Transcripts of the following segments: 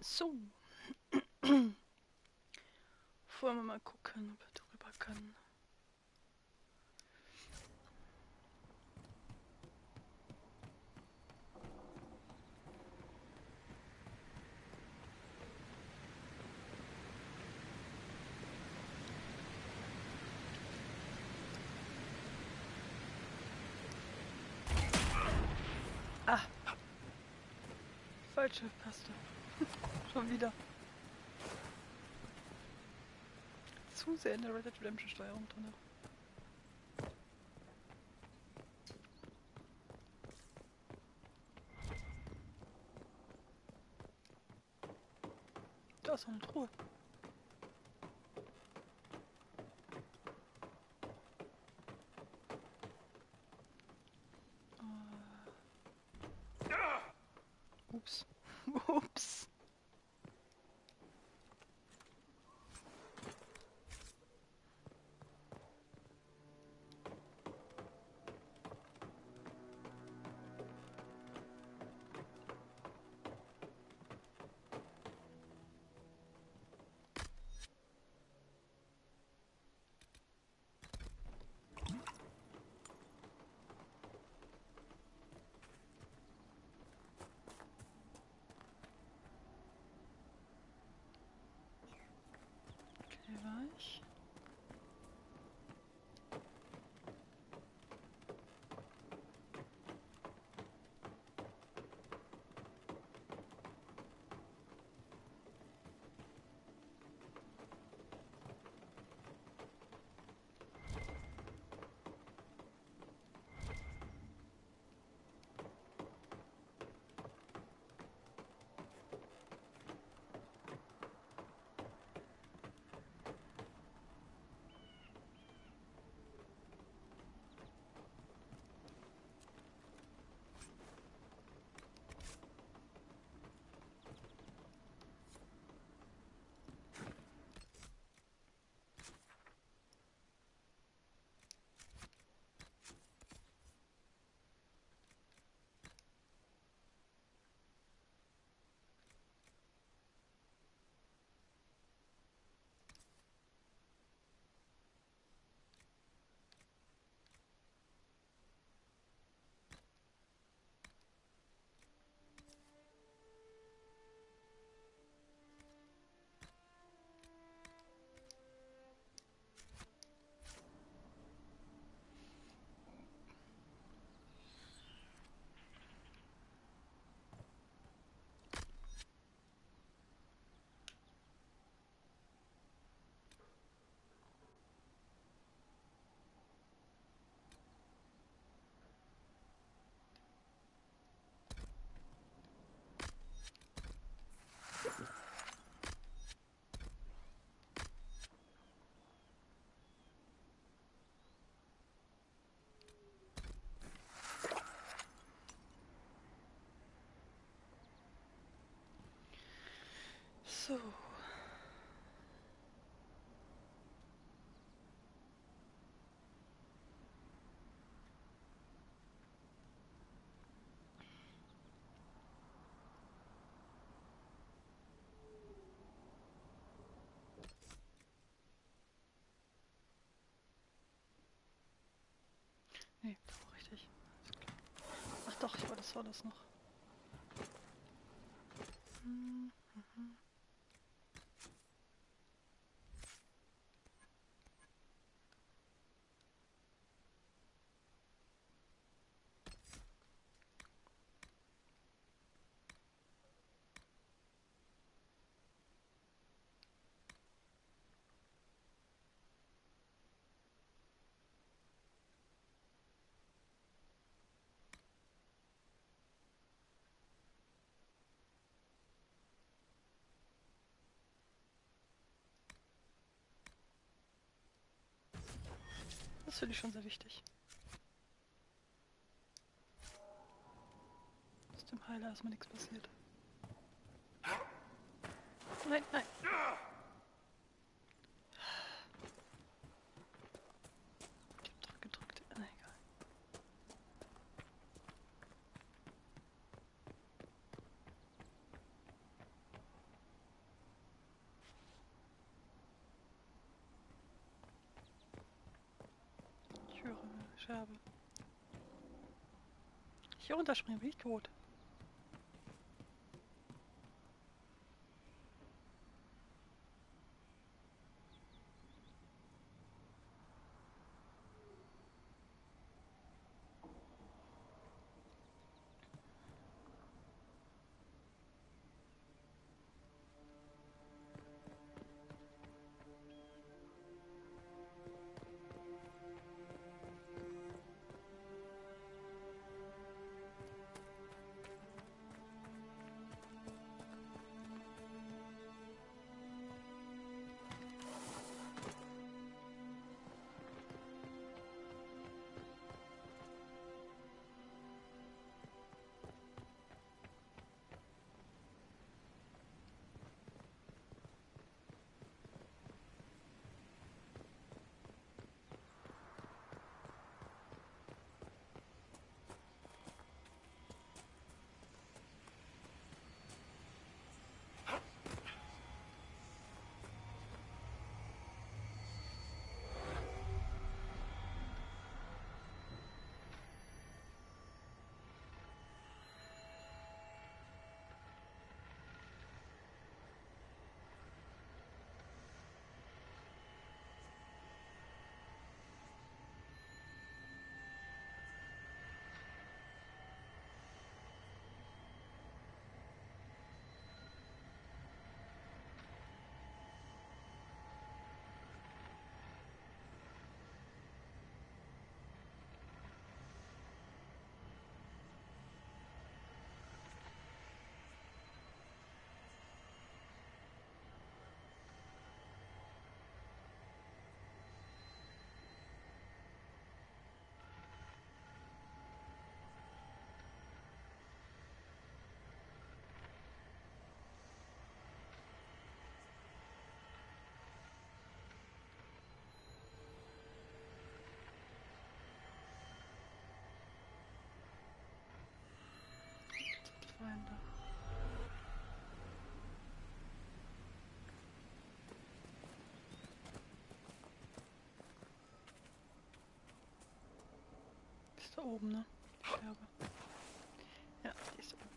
So, wollen wir mal gucken, ob wir drüber können. Ah, falsche Taste. Schon wieder. Zu sehr in der Red Dead Redemption Steuerung drin. Da ist noch eine Truhe. Ups. Ups. Okay, weich. So. Nee, das war richtig. Alles klar. Ach doch, ich war das war das noch. Hm. Das finde ich schon sehr wichtig. Dass dem Heiler erstmal nichts passiert. Nein, nein. Ich hab gedrückt. Na egal. sterbe. Hier runterspringen, bin ich tot. Freunde. Ist da oben, ne? Ich glaube. Ja, die ist oben.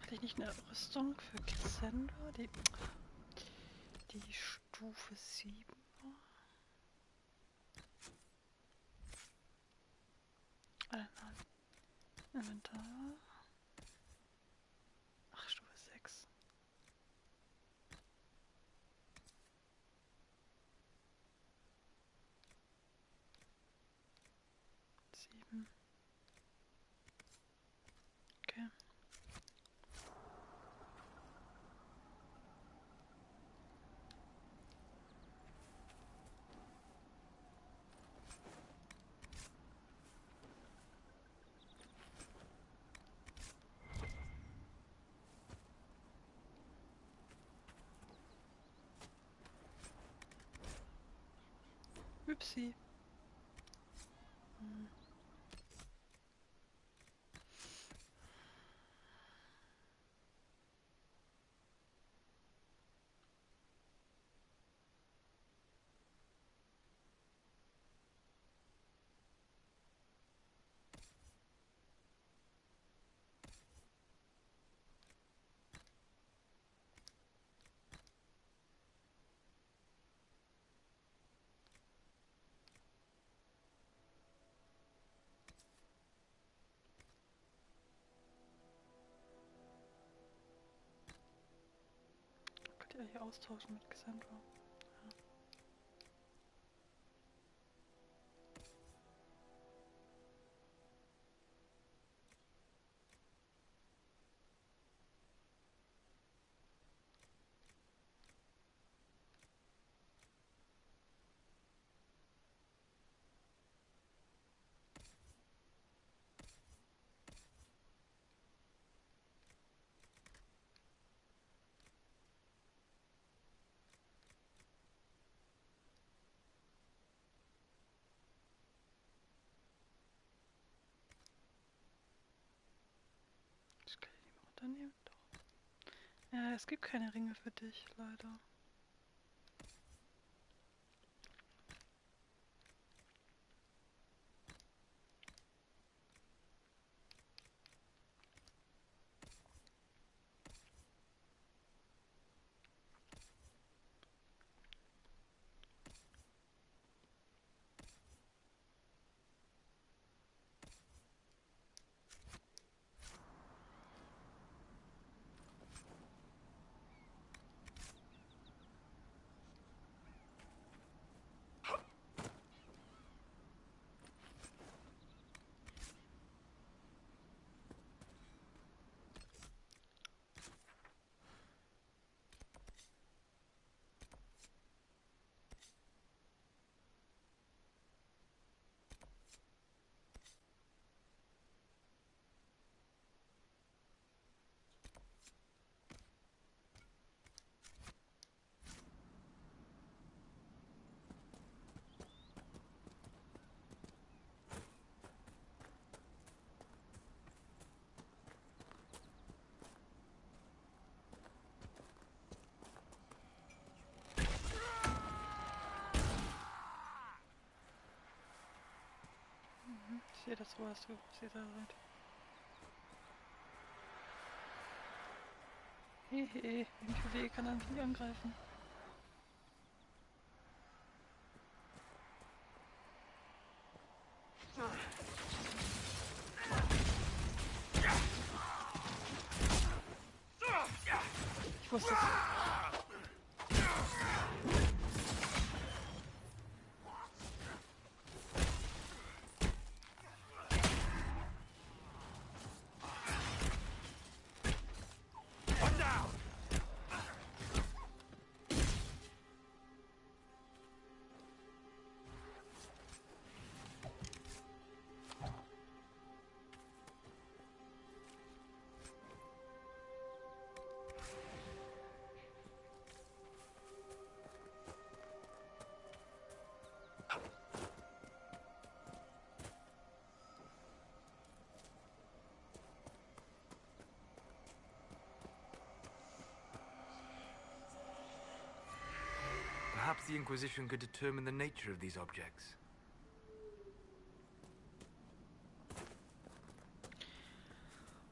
Hatte ich nicht eine Rüstung für Cassandra? Die Stufe 7 war? Nein. Inventar. Ach, Stufe 6. Sieben. Okay. Upsi. hier austauschen mit Cassandra. Ja. Das kann ich nicht mehr runternehmen. Doch. Ja, es gibt keine Ringe für dich, leider. Ich sehe das so, was ihr da seid. Hehe, wenn ich bewege, kann er mich nicht angreifen. Ich wusste es. Perhaps the Inquisition could determine the nature of these objects.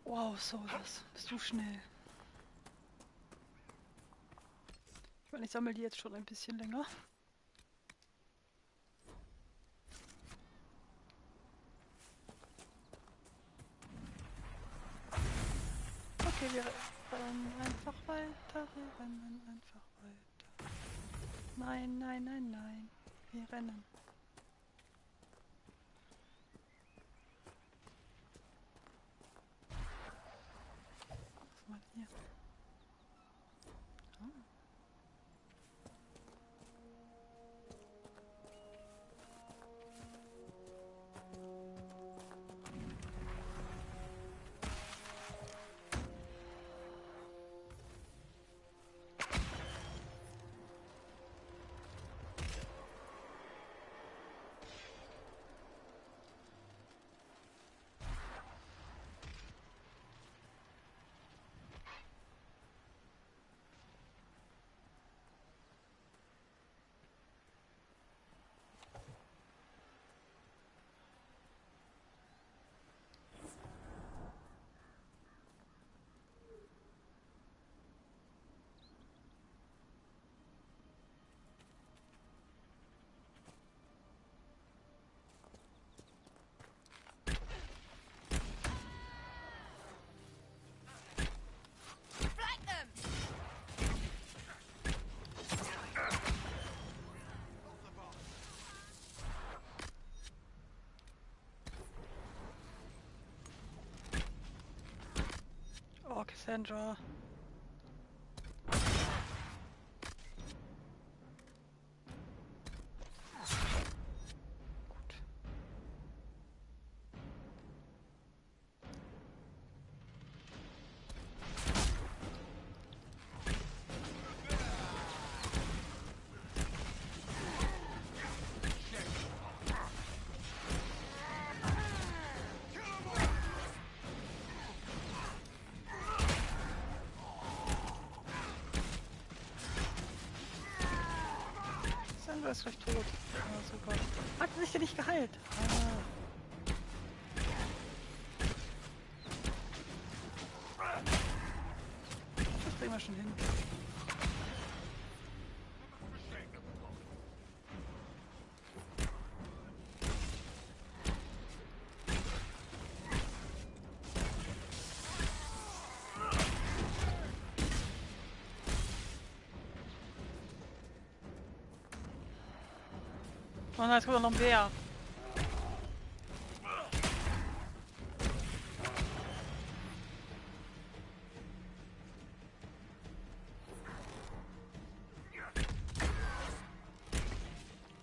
Wow, so das. Bist du schnell. Ich meine, ich sammle die jetzt schon ein bisschen länger. Okay, wir rennen einfach weiter. Wir rennen einfach weiter. Nein, nein, nein, nein. Wir rennen. Was mal hier? Oh. Sandra. Gut. Sandra ist gleich tot. Ah, super. Hat sich ja nicht geheilt. Ah. Das kriegen wir schon hin. Oh nein, es kommt noch ein Bär.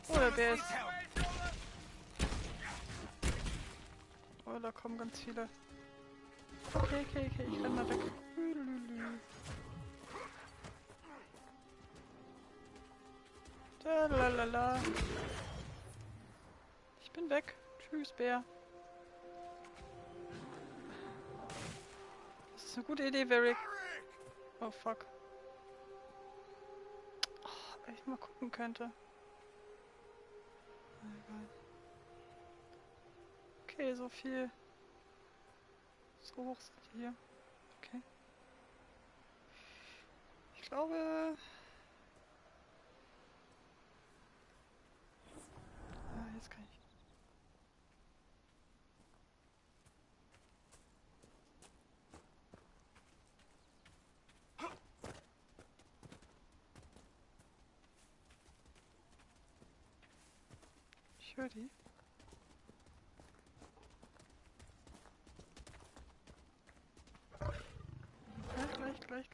Oh, der Bär ist... Oh, da kommen ganz viele. Okay, ich renn mal weg. Da, la. Ich bin weg. Tschüss, Bär. Das ist eine gute Idee, Varric. Oh, fuck. Oh, wenn ich mal gucken könnte. Egal. Okay, so viel. So hoch sind die hier. Okay. Ich glaube... Ah, jetzt kann ich... Ich höre die. Gleich.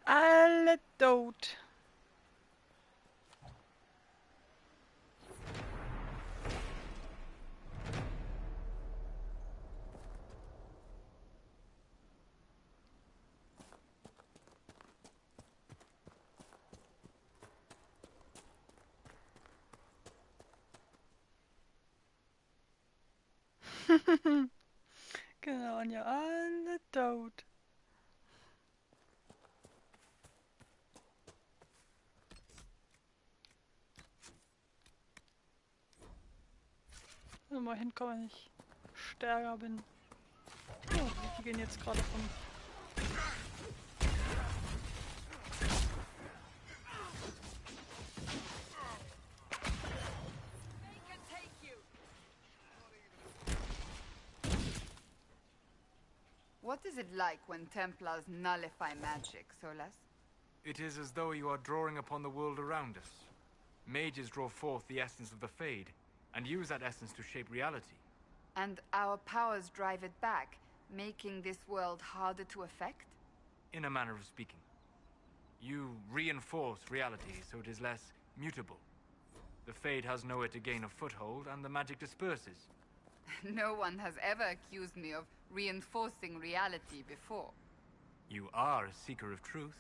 Alle tot. Genau, Anja, alle tot. Mal hinkommen, wenn ich stärker bin. Oh, die gehen jetzt gerade von... What is it like when Templars nullify magic, Solas? It is as though you are drawing upon the world around us. Mages draw forth the essence of the Fade, and use that essence to shape reality. And our powers drive it back, making this world harder to affect? In a manner of speaking. You reinforce reality so it is less mutable. The Fade has nowhere to gain a foothold, and the magic disperses. No one has ever accused me of reinforcing reality before. You are a seeker of truth.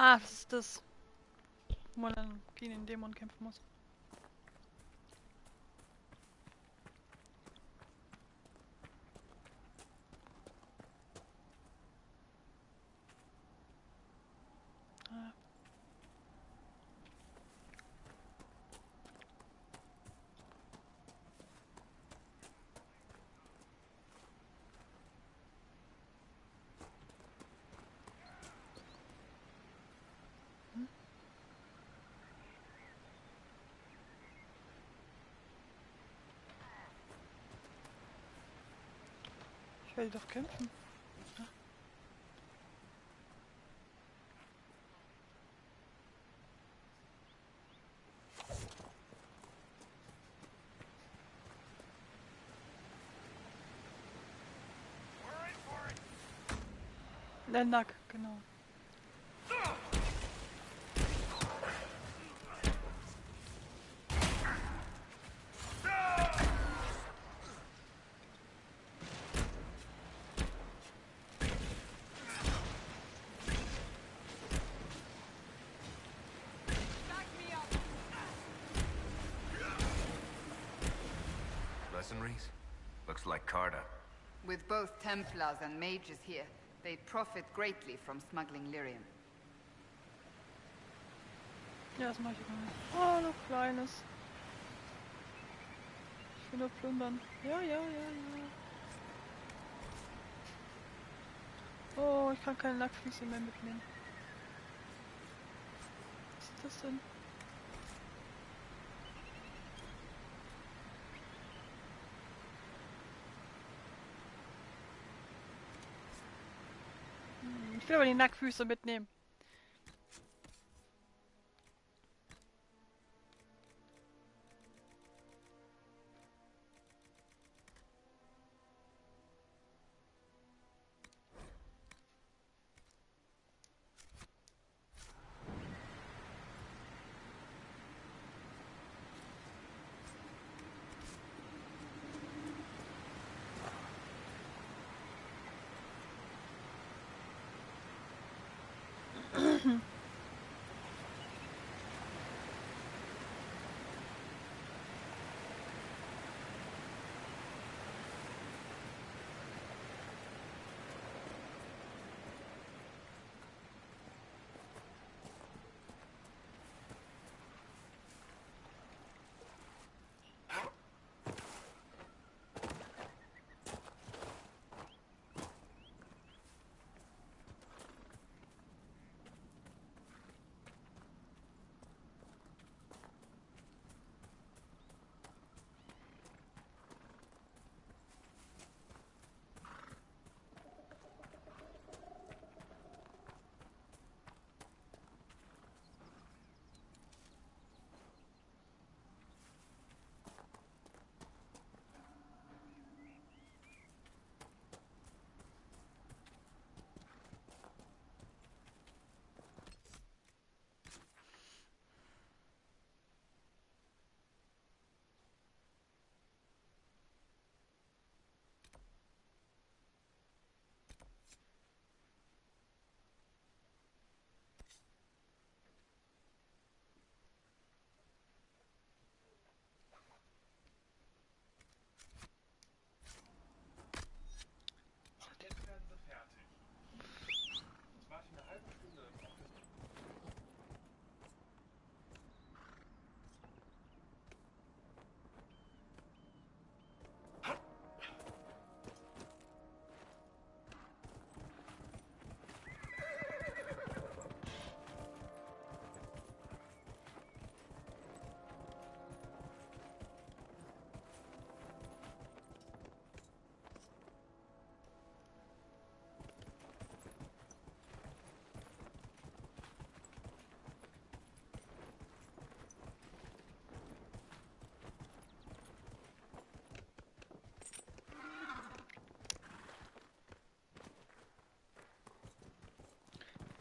Ah, das ist das. Wo man dann gegen den Dämon kämpfen muss. Ah. Hm? Ich will doch kämpfen. Der Nack, genau. Mercenaries? Looks like Carta. With both Templars and mages here, they profit greatly from smuggling lyrium. Ja, das mach ich gar nicht. Oh, noch Kleines. Ich will nur plündern. Ja, ja, ja, ja. Oh, ich kann keine Nacktfüße mehr mitnehmen. Was ist das denn? Ich will aber die Nacktfüße mitnehmen.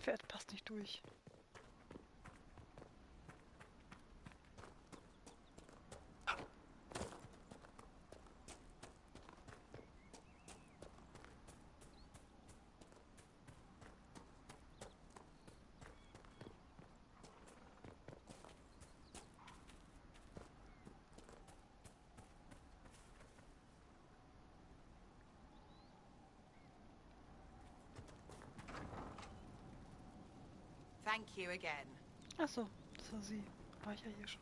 Pferd passt nicht durch. Thank you again. Achso, das war sie. War ich ja hier schon.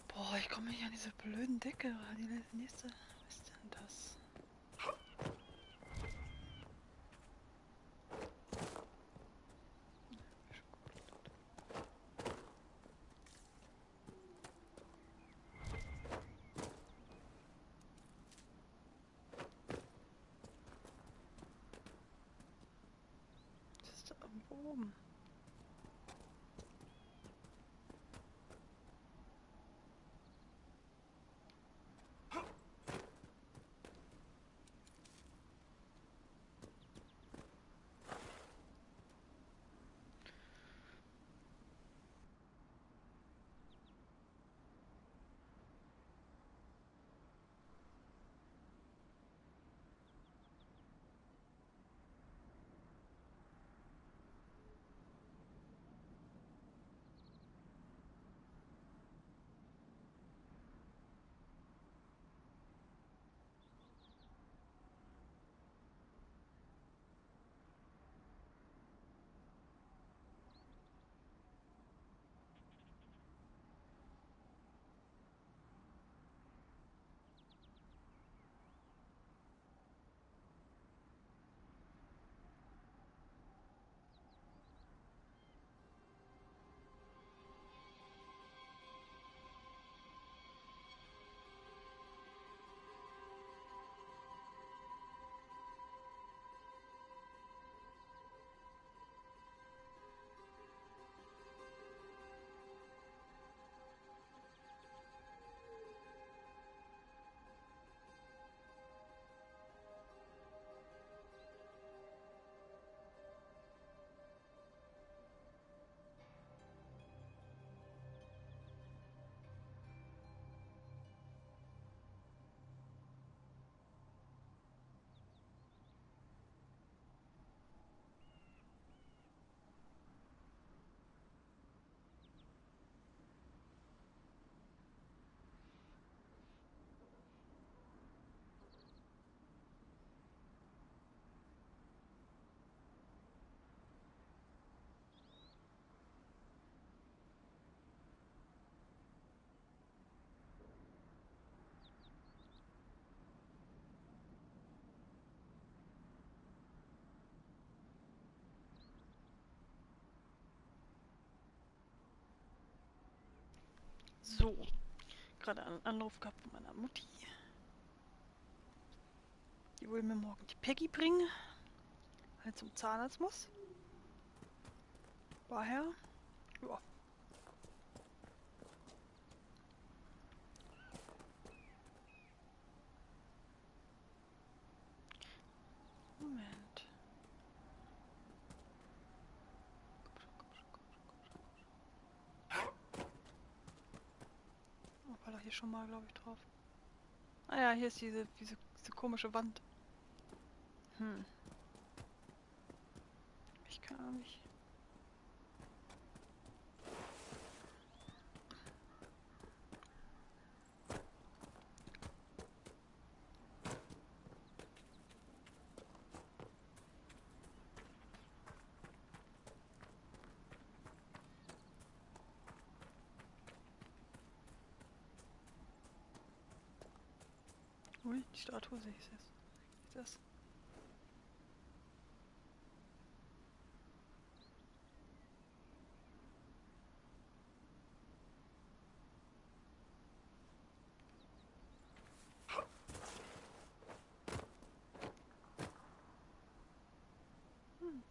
Boah, ich komme nicht an diese blöden Decke ran. Die nächste. Was ist denn das? Was ist da irgendwo oben? So. Gerade einen Anruf gehabt von meiner Mutti. Die will mir morgen die Peggy bringen, weil sie zum Zahnarzt muss. Daher, ja. Moment. Oh, war doch hier schon mal, glaube ich, drauf. Ah ja, hier ist diese komische Wand. Hm. Ich kann auch nicht. Ui, die Statue sehe ich jetzt. Was ist das? Hm.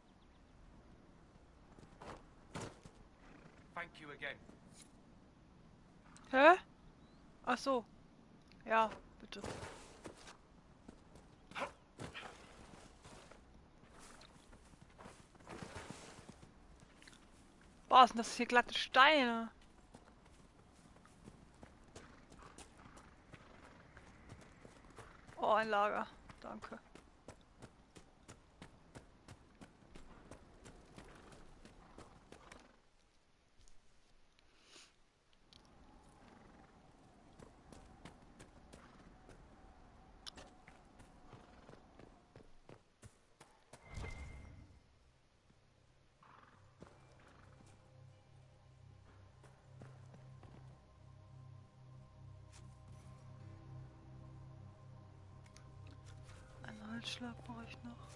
Thank you again. Hä? Ach so. Ja, bitte. Boah, sind das hier glatte Steine? Oh, ein Lager. Danke. Holzschlag brauche ich noch.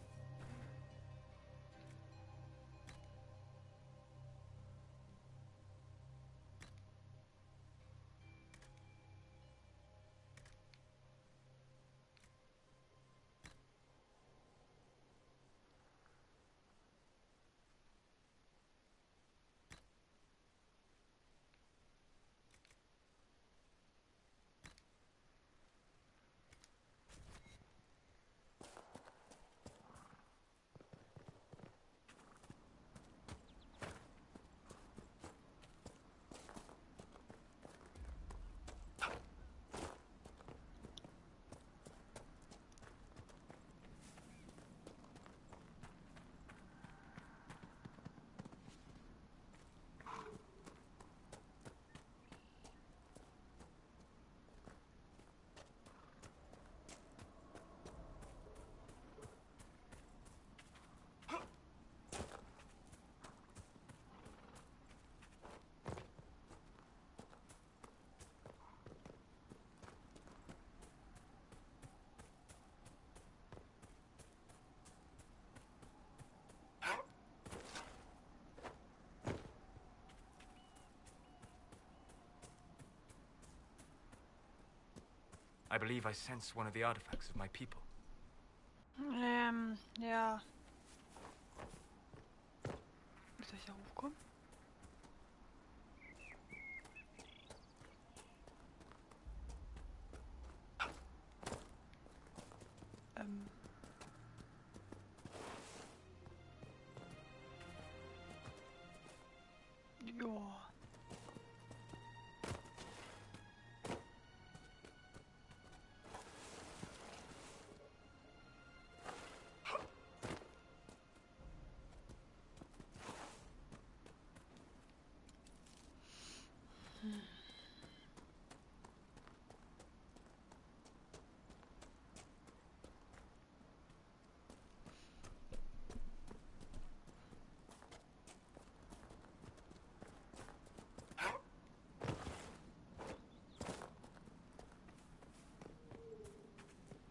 I believe I sense one of the artifacts of my people. Ja. Wie soll ich da hochkommen? Ja.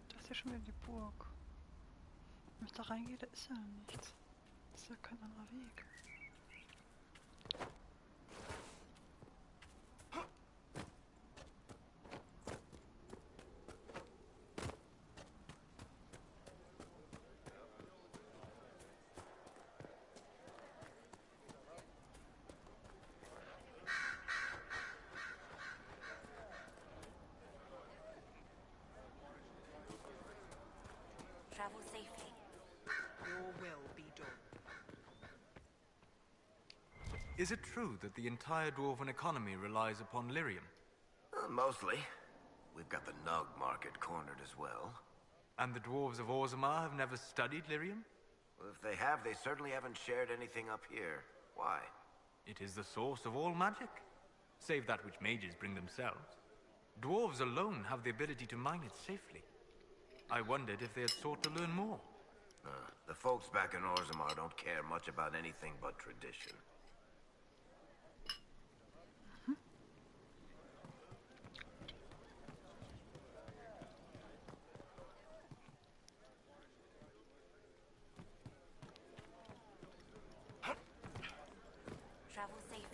Das ist ja schon wieder die Burg. Wenn ich da reingehe, da ist ja nichts. Das ist ja kein anderer Weg. Travel safely. Your will be done. Is it true that the entire dwarven economy relies upon lyrium? Mostly. We've got the Nug market cornered as well. And the dwarves of Orzammar have never studied lyrium? Well, if they have, they certainly haven't shared anything up here. Why? It is the source of all magic, save that which mages bring themselves. Dwarves alone have the ability to mine it safely. I wondered if they had sought to learn more. The folks back in Orzammar don't care much about anything but tradition. Travel safely.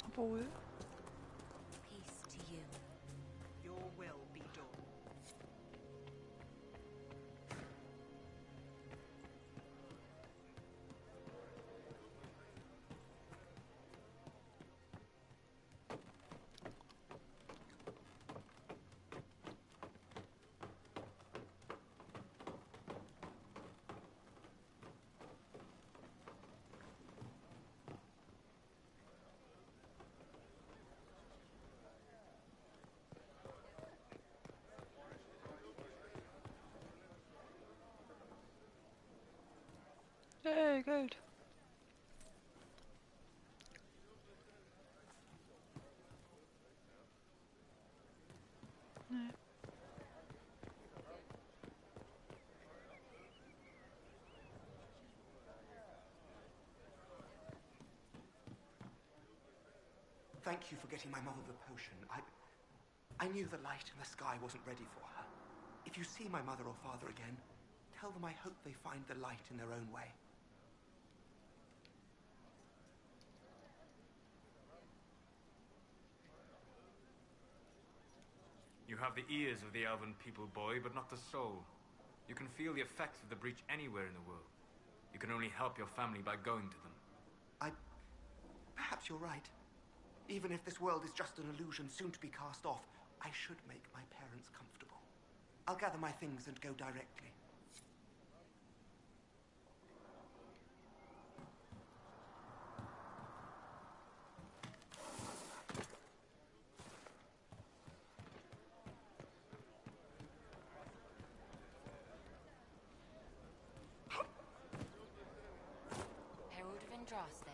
Obwohl. Peace to you. Your will be done. Hey, Geld. Nee. Thank you for getting my mother the potion. I knew the light in the sky wasn't ready for her. If you see my mother or father again, tell them I hope they find the light in their own way. You have the ears of the elven people, boy, but not the soul. You can feel the effects of the breach anywhere in the world. You can only help your family by going to them. Perhaps you're right. Even if this world is just an illusion soon to be cast off, I should make my parents comfortable. I'll gather my things and go directly. Herald of Andraste.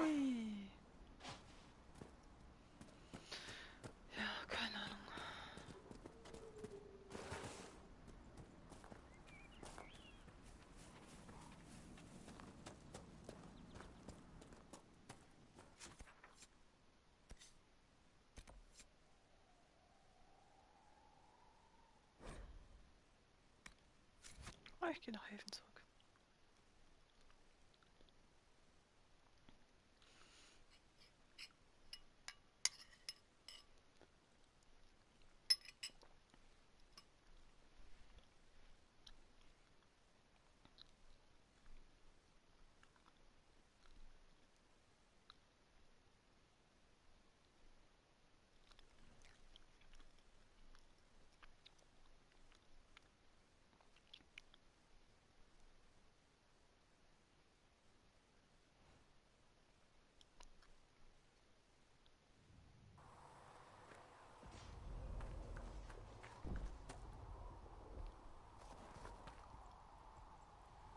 Ui. Ja, keine Ahnung. Oh, ich gehe nach Häfen zurück.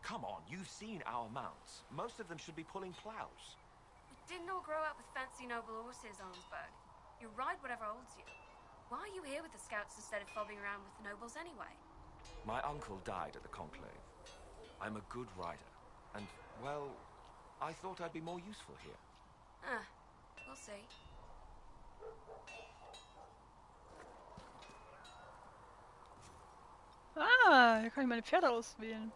Come on, you've seen our mounts. Most of them should be pulling plows. We didn't all grow up with fancy noble horses, Arnsberg. You ride whatever holds you. Why are you here with the scouts instead of fobbing around with the nobles anyway? My uncle died at the conclave. I'm a good rider. And, well, I thought I'd be more useful here. We'll see. Ah, hier kann ich meine Pferde auswählen.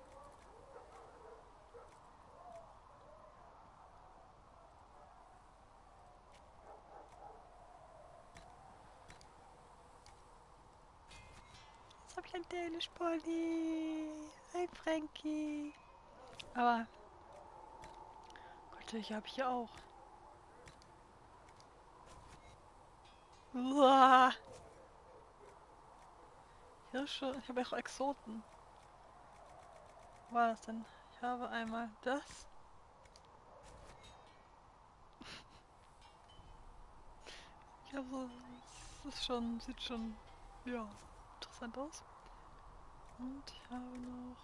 Jetzt habe ich ein Dänisch Pony. Ein Frankie. Aber Gott, ich habe hier auch. Uah. Hirsche, ich habe auch Exoten. Was war das denn? Ich habe einmal das. Ich habe so, das ist schon, sieht schon, ja, interessant aus. Und ich habe noch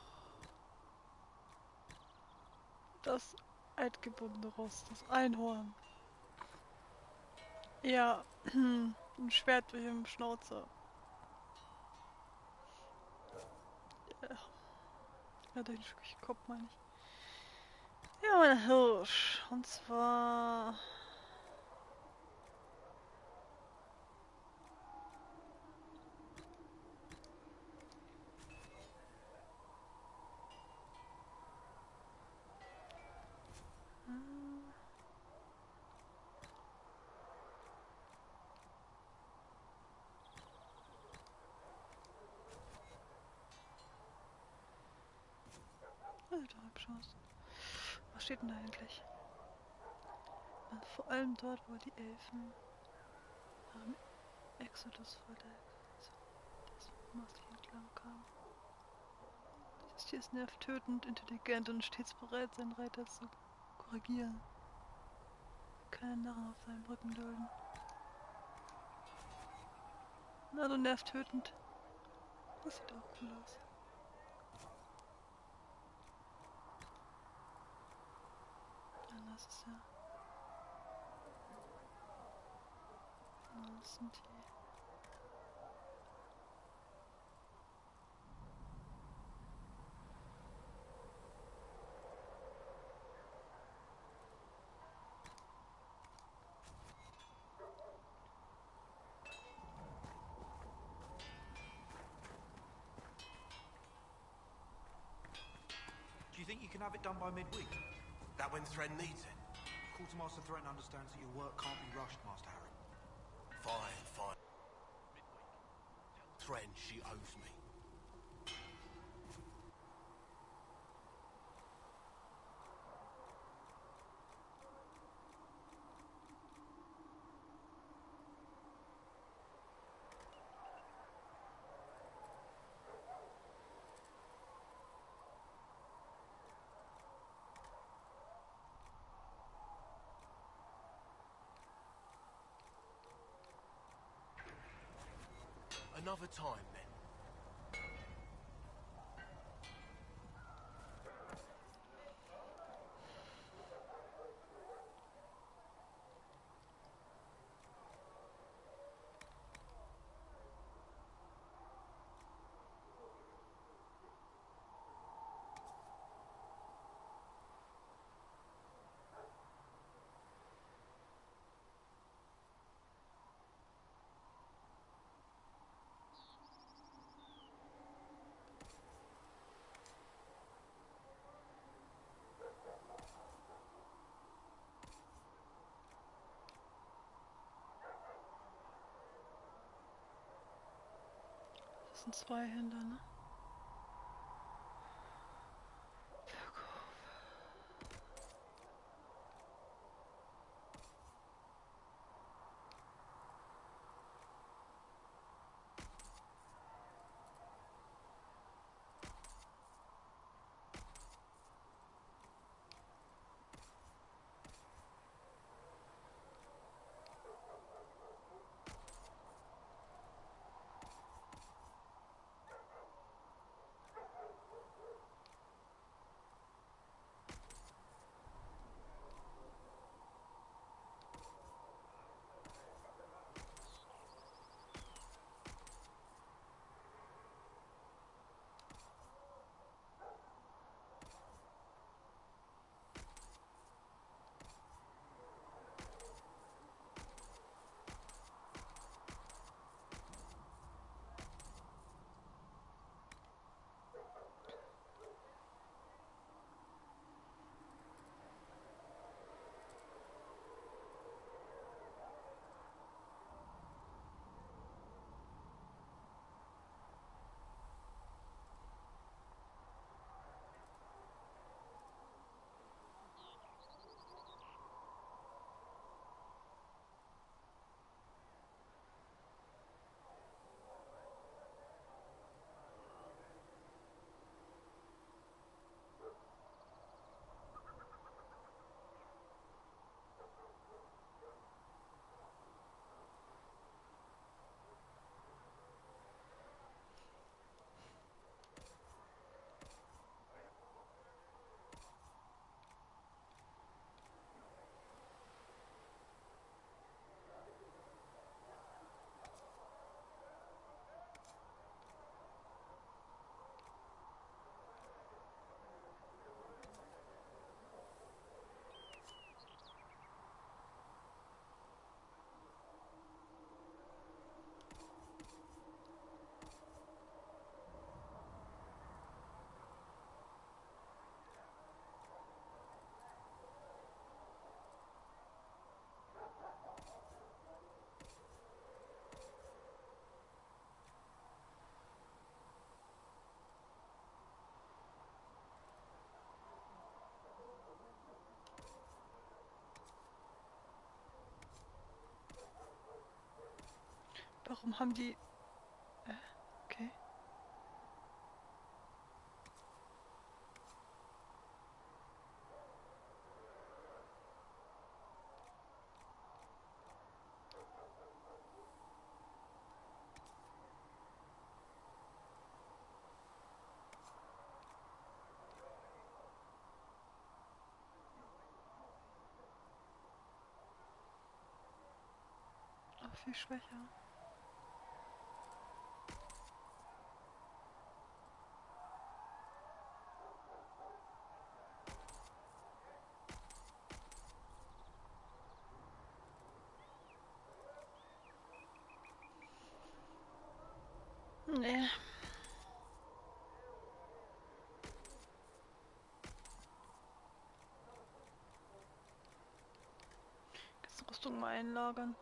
das altgebundene Ross, das Einhorn. Ja, ein Schwert durch den Schnauzer. Ja, durch den Kopf meine ich. Ja, ein Hirsch. Und zwar... sieht doch hübsch aus. Was steht denn da eigentlich? Vor allem dort, wo die Elfen am Exodus vor der das Mast entlang kamen. Dieses Tier ist nervtötend, intelligent und stets bereit, seinen Reiter zu korrigieren. Keinen Narren auf seinem Rücken dulden. Na, du nervtötend. Das sieht auch cool aus. Dann lass es ja. Das sind die. Do you think you can have it done by midweek? That when Thren needs it? Quartermaster Threaten understands that your work can't be rushed, Master Harry. Fine, fine. Thren, she owes me. Another time, then. Das sind zwei Händler, ne? Warum haben die... Okay. Auch viel schwächer. Nee. Jetzt Rüstung mal einlagern.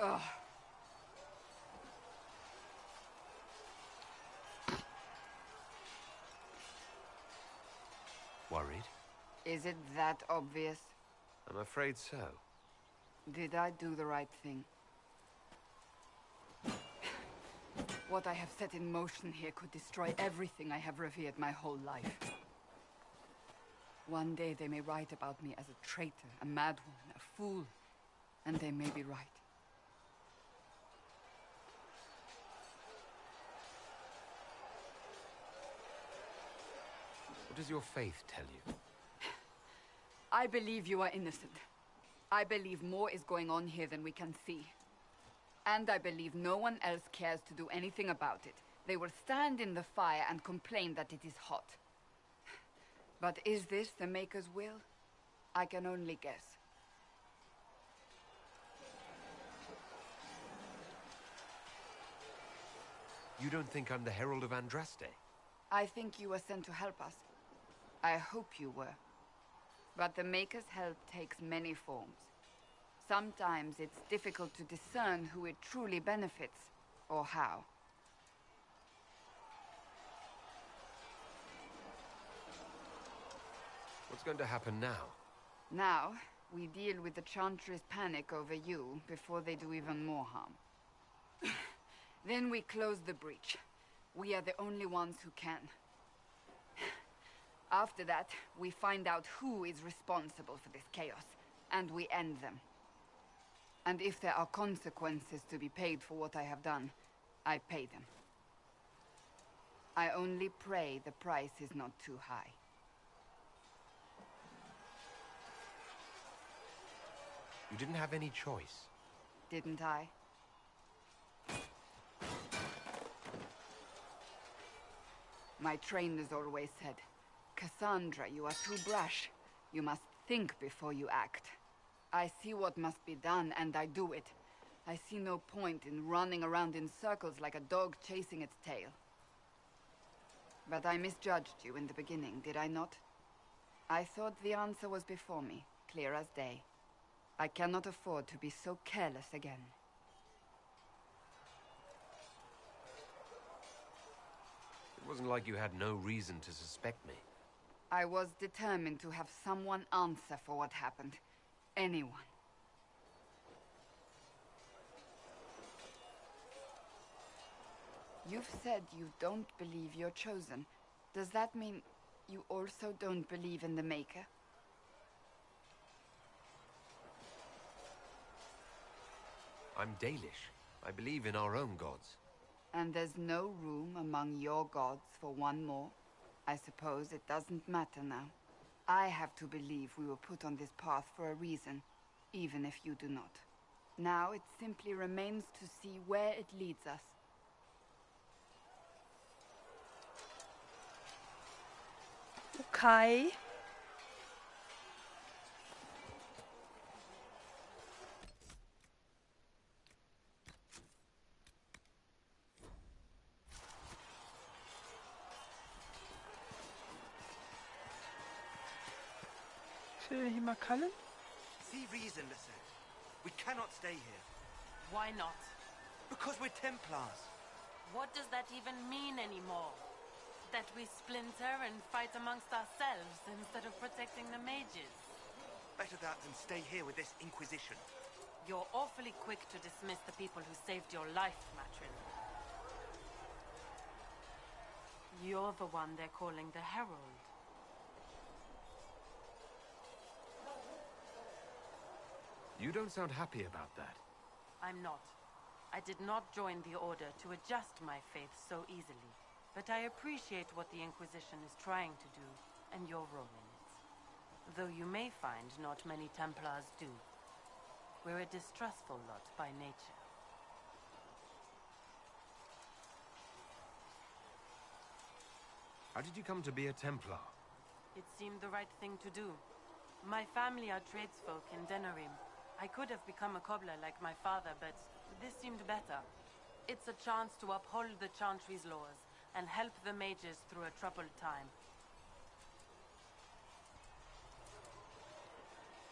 Ugh. Worried? Is it that obvious? I'm afraid so. Did I do the right thing? What I have set in motion here could destroy everything I have revered my whole life. One day they may write about me as a traitor, a madwoman, a fool, and they may be right. What does your faith tell you? I believe you are innocent. I believe more is going on here than we can see. And I believe no one else cares to do anything about it. They will stand in the fire and complain that it is hot. But is this the Maker's will? I can only guess. You don't think I'm the Herald of Andraste? I think you were sent to help us. I hope you were. But the Maker's help takes many forms. Sometimes it's difficult to discern who it truly benefits, or how. What's going to happen now? Now, we deal with the Chantry's panic over you before they do even more harm. Then we close the breach. We are the only ones who can. After that, we find out who is responsible for this chaos, and we end them. And if there are consequences to be paid for what I have done, I pay them. I only pray the price is not too high. You didn't have any choice. Didn't I? My trainers always said, Cassandra, you are too brash. You must think before you act. I see what must be done, and I do it. I see no point in running around in circles like a dog chasing its tail. But I misjudged you in the beginning, did I not? I thought the answer was before me, clear as day. I cannot afford to be so careless again. It wasn't like you had no reason to suspect me. I was determined to have someone answer for what happened. Anyone. You've said you don't believe you're chosen. Does that mean you also don't believe in the Maker? I'm Dalish. I believe in our own gods. And there's no room among your gods for one more? I suppose it doesn't matter now. I have to believe we were put on this path for a reason, even if you do not. Now it simply remains to see where it leads us. Okay. Ich will hier mal Kallen. See reason, Lisette. We cannot stay here. Why not? Because we're Templars. What does that even mean anymore? That we splinter and fight amongst ourselves instead of protecting the mages? Better that than stay here with this Inquisition. You're awfully quick to dismiss the people who saved your life, Matrin. You're the one they're calling the Herald. You don't sound happy about that. I'm not. I did not join the Order to adjust my faith so easily. But I appreciate what the Inquisition is trying to do, and your role in it. Though you may find not many Templars do. We're a distrustful lot by nature. How did you come to be a Templar? It seemed the right thing to do. My family are tradesfolk in Denerim. I could have become a cobbler like my father, but this seemed better. It's a chance to uphold the Chantry's laws and help the mages through a troubled time.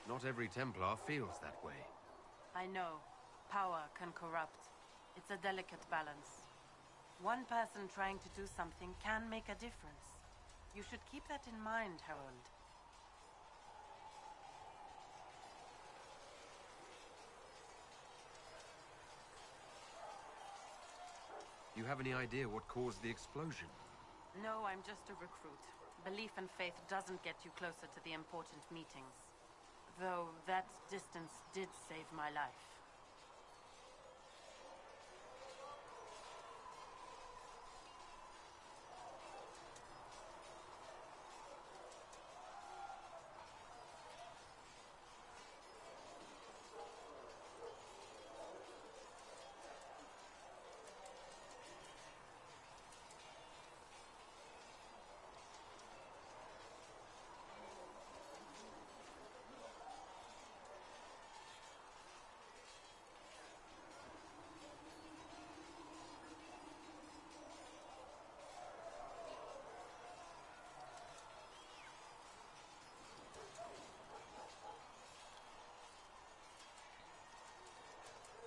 Not every Templar feels that way. I know. Power can corrupt. It's a delicate balance. One person trying to do something can make a difference. You should keep that in mind, Harold. You have any idea what caused the explosion? No, I'm just a recruit. Belief and faith doesn't get you closer to the important meetings. Though that distance did save my life.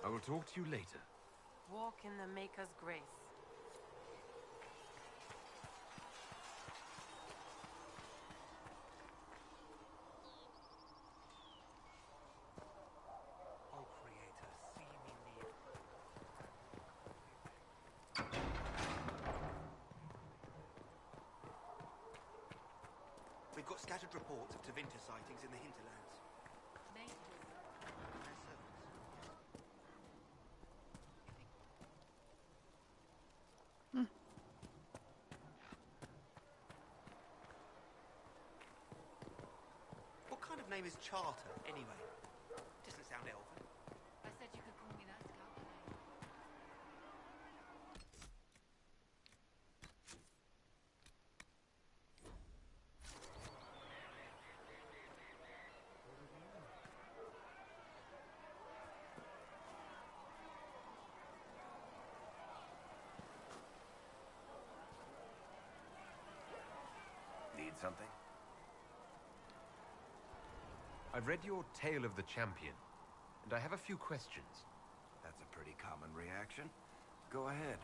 I will talk to you later. Walk in the Maker's grace. Oh, Creator, see me near. We've got scattered reports of Tevinter sightings in the hinterlands. Their servants. What kind of name is Charter, anyway? Doesn't sound elven. I said you could call me that, Scout. Need something? I've read your Tale of the Champion, and I have a few questions. That's a pretty common reaction. Go ahead.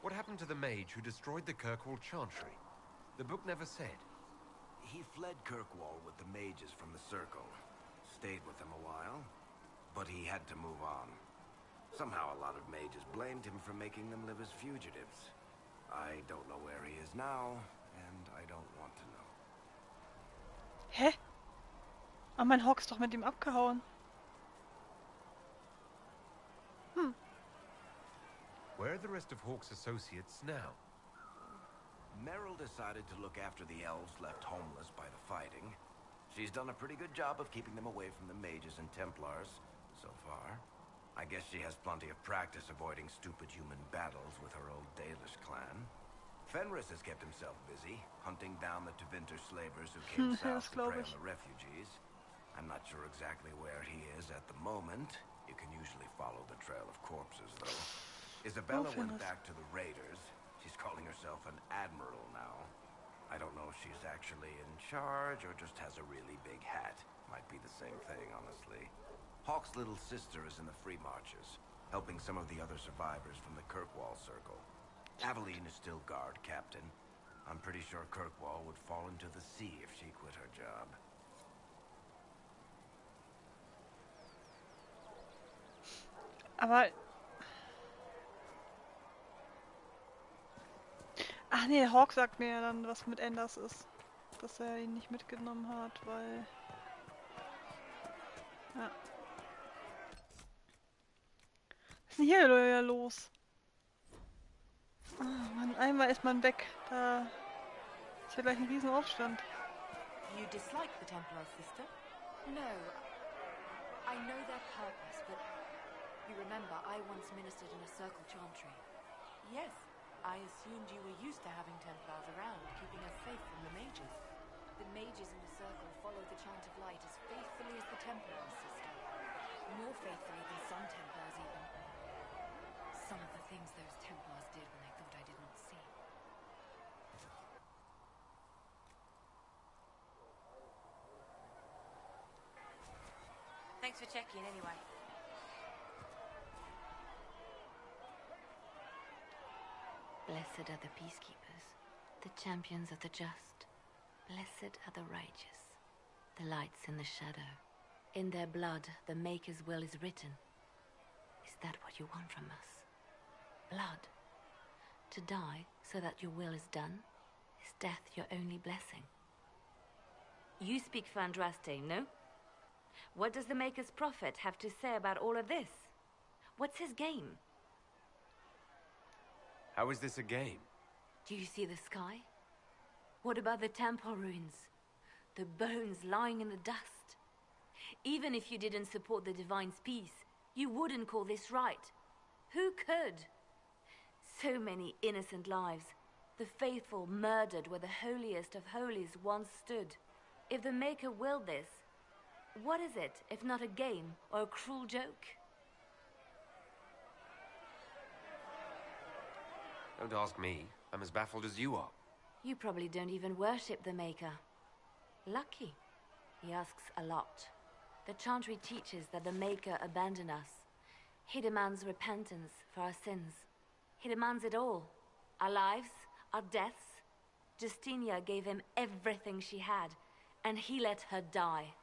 What happened to the mage who destroyed the Kirkwall Chantry? The book never said. He fled Kirkwall with the mages from the Circle. Stayed with them a while, but he had to move on. Somehow a lot of mages blamed him for making them live as fugitives. I don't know where he is now, and I don't want to know. Hä? Ah, mein Hawk ist doch mit ihm abgehauen. Where are the rest of Hawk's associates now? Meryl decided to look after the elves left homeless by the fighting. She's done a pretty good job of keeping them away from the mages and Templars, so far. I guess she has plenty of practice avoiding stupid human battles with her old Dalish clan. Fenris has kept himself busy, hunting down the Tevinter slavers who came south to prey on the refugees. I'm not sure exactly where he is at the moment. You can usually follow the trail of corpses, though. Isabella went back to the raiders. She's calling herself an admiral now. I don't know if she's actually in charge or just has a really big hat. Might be the same thing, honestly. Hawk's little sister is in the Free Marches, helping some of the other survivors from the Kirkwall Circle. Aveline is still guard captain. I'm pretty sure Kirkwall would fall into the sea if she quit her job. Aber... Ach nee, Hawk sagt mir ja dann, was mit Anders ist. Dass er ihn nicht mitgenommen hat, weil... Ja. Was ist denn hier los? Ah, Mann, einmal ist man weg. Da ist ja gleich ein Riesenaufstand. You dislike the Templars, sister? No. I know their purpose, but you remember I once ministered in a Circle Chantry. Yes. I assumed you were used to having Templars around, keeping us safe from the mages. The mages in the Circle follow the Chant of Light as faithfully as the Templars, sister. More faithfully than some Templars, even. Some of the things those Templars did when they thought I did not see. Thanks for checking anyway. Blessed are the peacekeepers, the champions of the just. Blessed are the righteous, the lights in the shadow. In their blood, the Maker's will is written. Is that what you want from us? Blood. To die so that your will is done? Is death your only blessing? You speak for Andraste, no? What does the Maker's prophet have to say about all of this? What's his game? How is this a game? Do you see the sky? What about the temple ruins? The bones lying in the dust? Even if you didn't support the Divine's peace, you wouldn't call this right. Who could? So many innocent lives. The faithful murdered where the holiest of holies once stood. If the Maker willed this, what is it if not a game or a cruel joke? Don't ask me. I'm as baffled as you are. You probably don't even worship the Maker. Lucky. He asks a lot. The Chantry teaches that the Maker abandoned us. He demands repentance for our sins. He demands it all. Our lives, our deaths. Justinia gave him everything she had, and he let her die.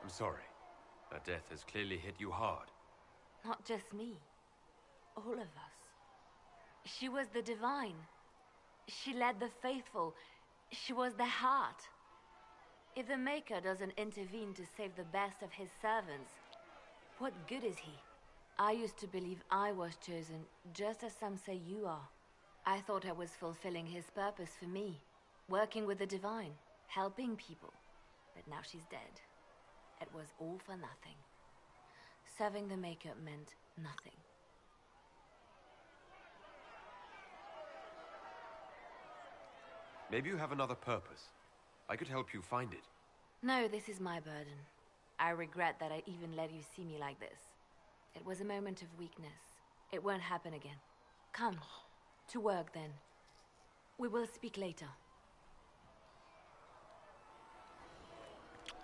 I'm sorry. Her death has clearly hit you hard. Not just me. All of us. She was the divine. She led the faithful. She was their heart. If the Maker doesn't intervene to save the best of his servants, what good is he? I used to believe I was chosen, just as some say you are. I thought I was fulfilling his purpose for me, working with the divine, helping people. But now she's dead. It was all for nothing. Serving the Maker meant nothing. Maybe you have another purpose. I could help you find it. No, this is my burden. I regret that I even let you see me like this. It was a moment of weakness. It won't happen again. Come, to work then. We will speak later.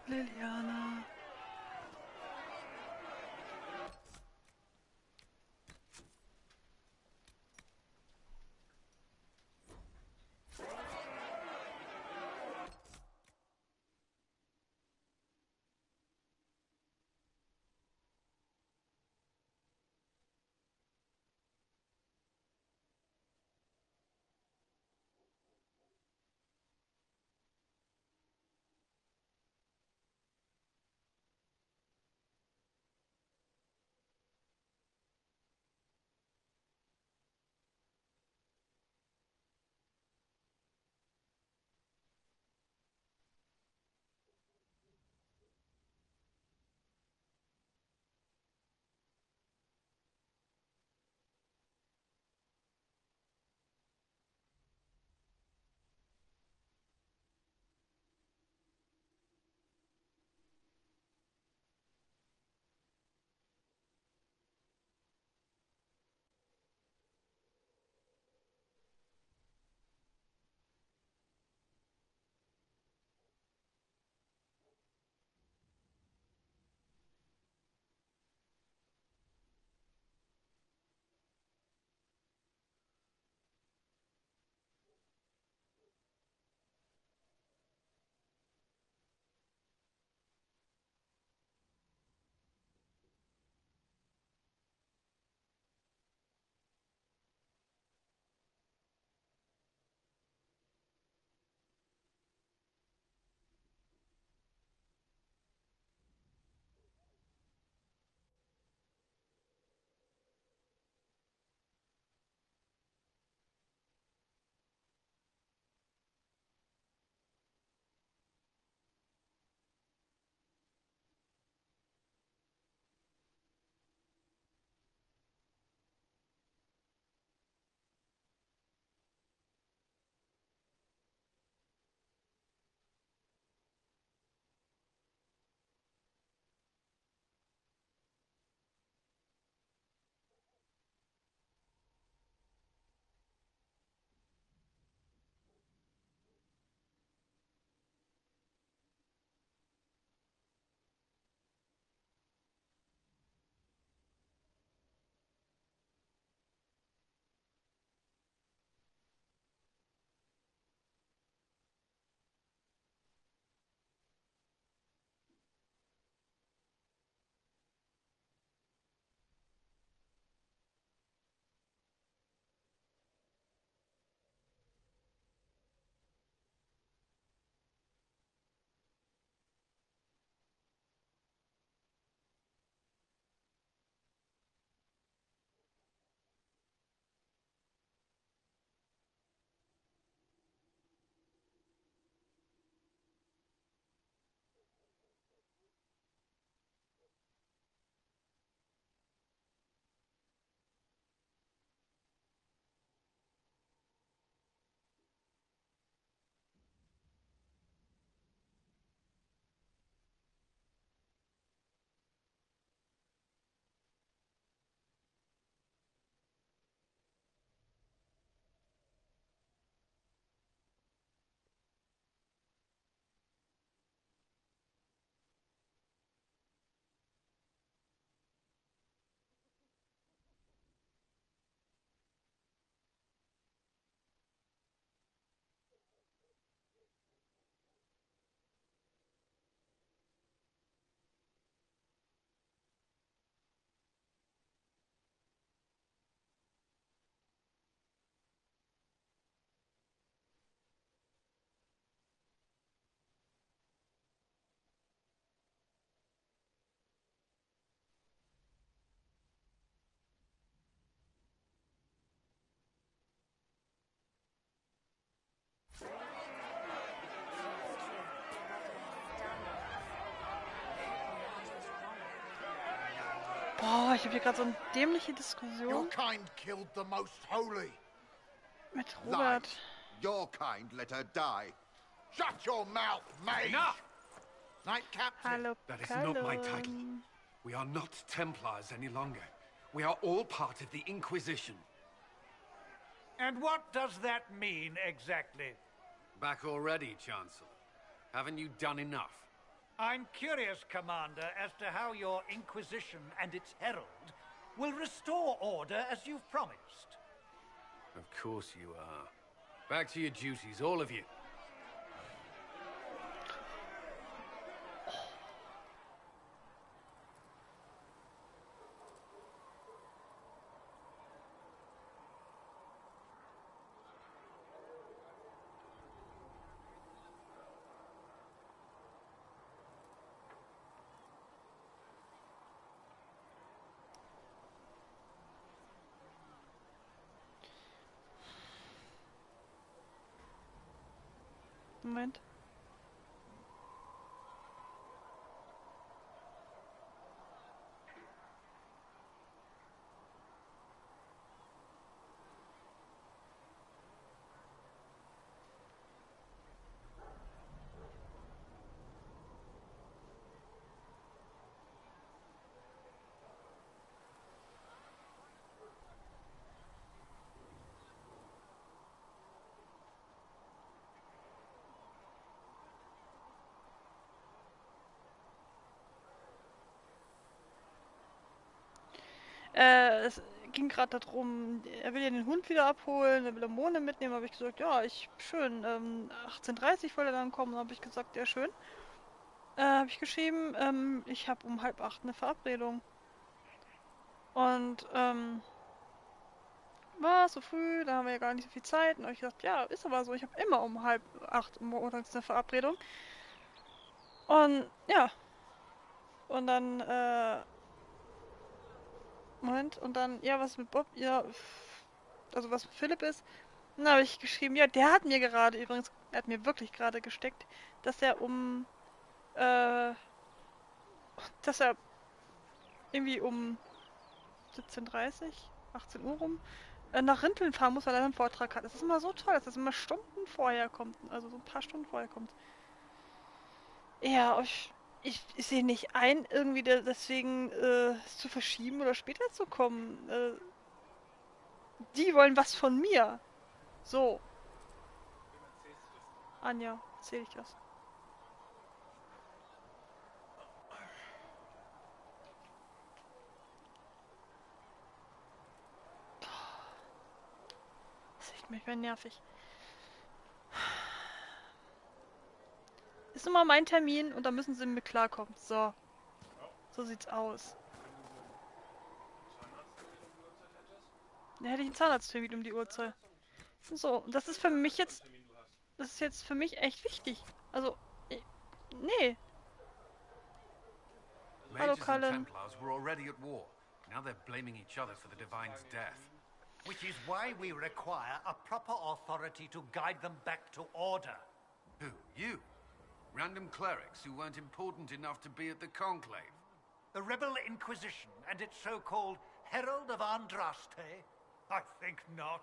Liliana. Oh, ich habe hier gerade so eine dämliche Your Diskussion kind killed the most holy. mit Robert. Lies. Your kind let her die. Shut your mouth, mage! Enough! Knight Captain. Hallo, That is not my title. Callum. We are not Templars any longer. We are all part of the Inquisition. And what does that mean, exactly? Back already, Chancellor. Haven't you done enough? I'm curious, Commander, as to how your Inquisition and its herald will restore order as you've promised. Of course you are. Back to your duties, all of you. Moment. Es ging gerade darum, er will ja den Hund wieder abholen, er will Mone mitnehmen, habe ich gesagt, ja, schön, 18:30 wollte er dann kommen, habe ich gesagt, ja, schön. Habe ich geschrieben, ich habe um 7:30 eine Verabredung. Und, war so früh, da haben wir ja gar nicht so viel Zeit. Und habe ich gesagt, ja, ist aber so, ich habe immer um 7:30 montags eine Verabredung. Und, ja. Und dann, Moment, und dann, ja, was mit Bob, ja, also was mit Philipp ist. Dann habe ich geschrieben, ja, der hat mir gerade übrigens, er hat mir wirklich gerade gesteckt, dass er dass er irgendwie um 17:30, 18 Uhr rum, nach Rinteln fahren muss, weil er einen Vortrag hat. Das ist immer so toll, dass das immer Stunden vorher kommt, also so ein paar Stunden vorher kommt. Ja, ich sehe nicht ein, irgendwie deswegen es zu verschieben oder später zu kommen. Die wollen was von mir. So. Anja, erzähl ich das. Das ist echt manchmal nervig. Ist nun mal mein Termin und da müssen sie mit klarkommen. So. So sieht's aus. Da hätte ich einen Zahnarzttermin um die Uhrzeit. So, und das ist für mich jetzt... Das ist jetzt für mich echt wichtig. Also, nee. Hallo, Mages and Cullen. Templars were already at war. Now they're blaming each other for the Divine's death. Which is why we require a proper authority to guide them back to order. Who? You? Random clerics who weren't important enough to be at the Conclave? The Rebel Inquisition and its so-called Herald of Andraste? I think not.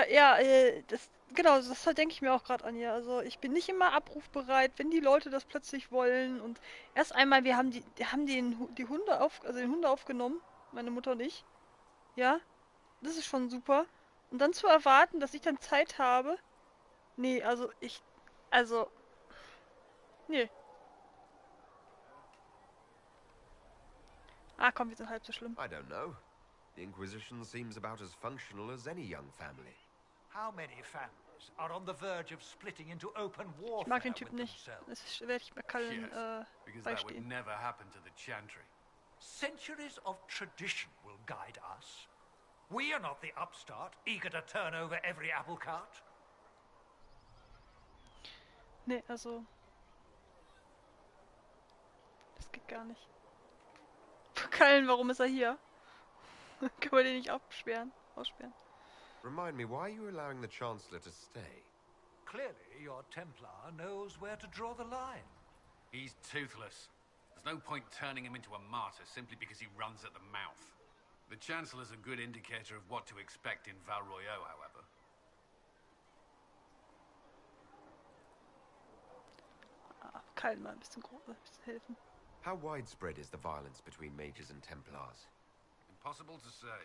Ja, genau, das denke ich mir auch gerade an, ja. Also ich bin nicht immer abrufbereit, wenn die Leute das plötzlich wollen. Und erst einmal, wir haben die Hunde also den Hunde aufgenommen, meine Mutter und ich. Ja, das ist schon super. Und dann zu erwarten, dass ich dann Zeit habe. Nee, nee. Ah, komm, wir sind halb so schlimm. I don't know. The Inquisition seems about as functional as any young family. How many families are on the verge of splitting into open Ich mag den warfare Typ with nicht. themselves? Das werde ich bei Cullen Because that would beistehen. never happen to the Chantry. Centuries of tradition will guide us. We are not the upstart, eager to turn over every apple cart. Nee, also. Das geht gar nicht. Cullen, warum ist er hier? Können wir den nicht aussperren? Remind me, why are you allowing the Chancellor to stay? Clearly, your Templar knows where to draw the line. He's toothless. There's no point turning him into a martyr simply because he runs at the mouth. The Chancellor's a good indicator of what to expect in Val Royeaux, however. Cullen mal ein bisschen helfen. How widespread is the violence between mages and Templars? Impossible to say.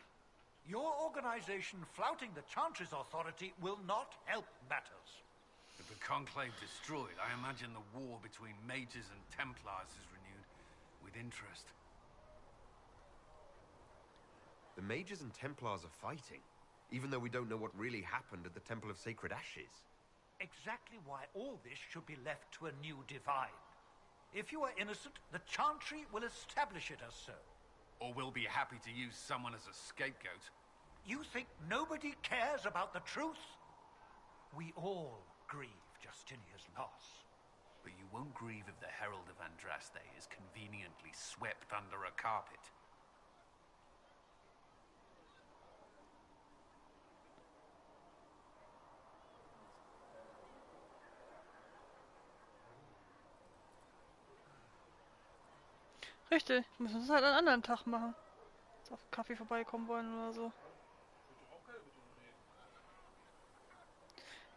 Your organization flouting the Chantry's authority will not help matters. With the Conclave destroyed, I imagine the war between mages and Templars is renewed with interest. The mages and Templars are fighting, even though we don't know what really happened at the Temple of Sacred Ashes. Exactly why all this should be left to a new divine. If you are innocent, the Chantry will establish it as so. Or we'll be happy to use someone as a scapegoat. You think nobody cares about the truth? We all grieve Justinia's loss. But you won't grieve if the Herald of Andraste is conveniently swept under a carpet. Richtig, wir müssen es halt an einem anderen Tag machen. Jetzt auf Kaffee vorbeikommen wollen oder so.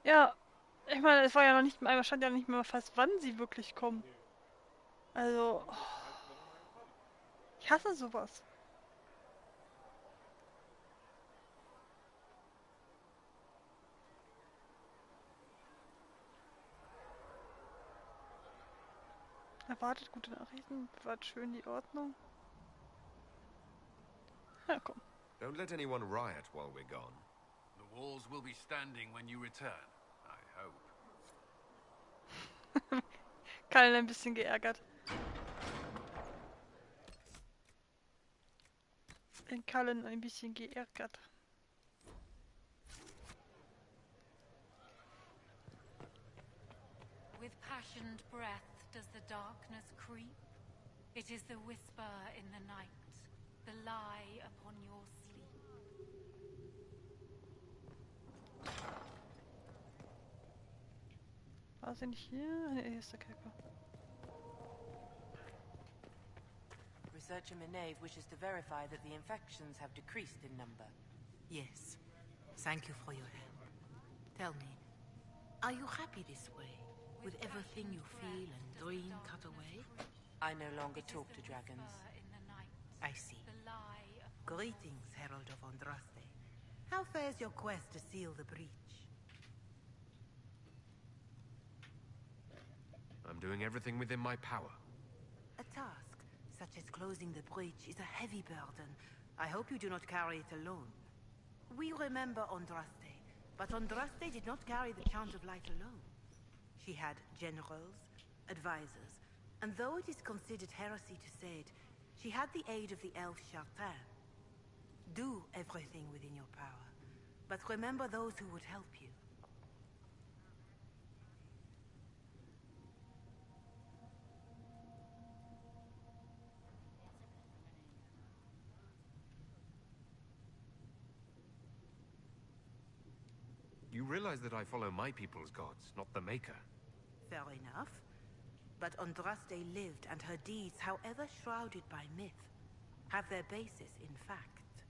Ja, ich meine, es war ja noch nicht mal, stand ja nicht mehr fest, wann sie wirklich kommen. Also, ich hasse sowas. Erwartet gute Nachrichten, bewahrt schön die Ordnung. Ja, komm. Don't let anyone riot while we're gone. The walls will be standing when you return, I hope. Cullen ein bisschen geärgert. Cullen ein bisschen geärgert. With passioned breath does the darkness creep. It is the whisper in the night, the lie upon your sleep. War sie nicht hier? Ne, hier ist der Kerker. Researcher Minave wishes to verify that the infections have decreased in number. Yes. Thank you for your help. Tell me, are you happy this way? With everything you feel and dream cut away? I no longer talk to dragons. I see. Greetings, Herald of Andraste. How fares your quest to seal the breach? I'm doing everything within my power. A task, such as closing the breach, is a heavy burden. I hope you do not carry it alone. We remember Andraste, but Andraste did not carry the Chant of Light alone. She had generals, advisors, and though it is considered heresy to say it, she had the aid of the elf Chartin. Do everything within your power, but remember those who would help you. You realize that I follow my people's gods, not the Maker. Fair enough. But Andraste lived, and her deeds, however shrouded by myth, have their basis in fact.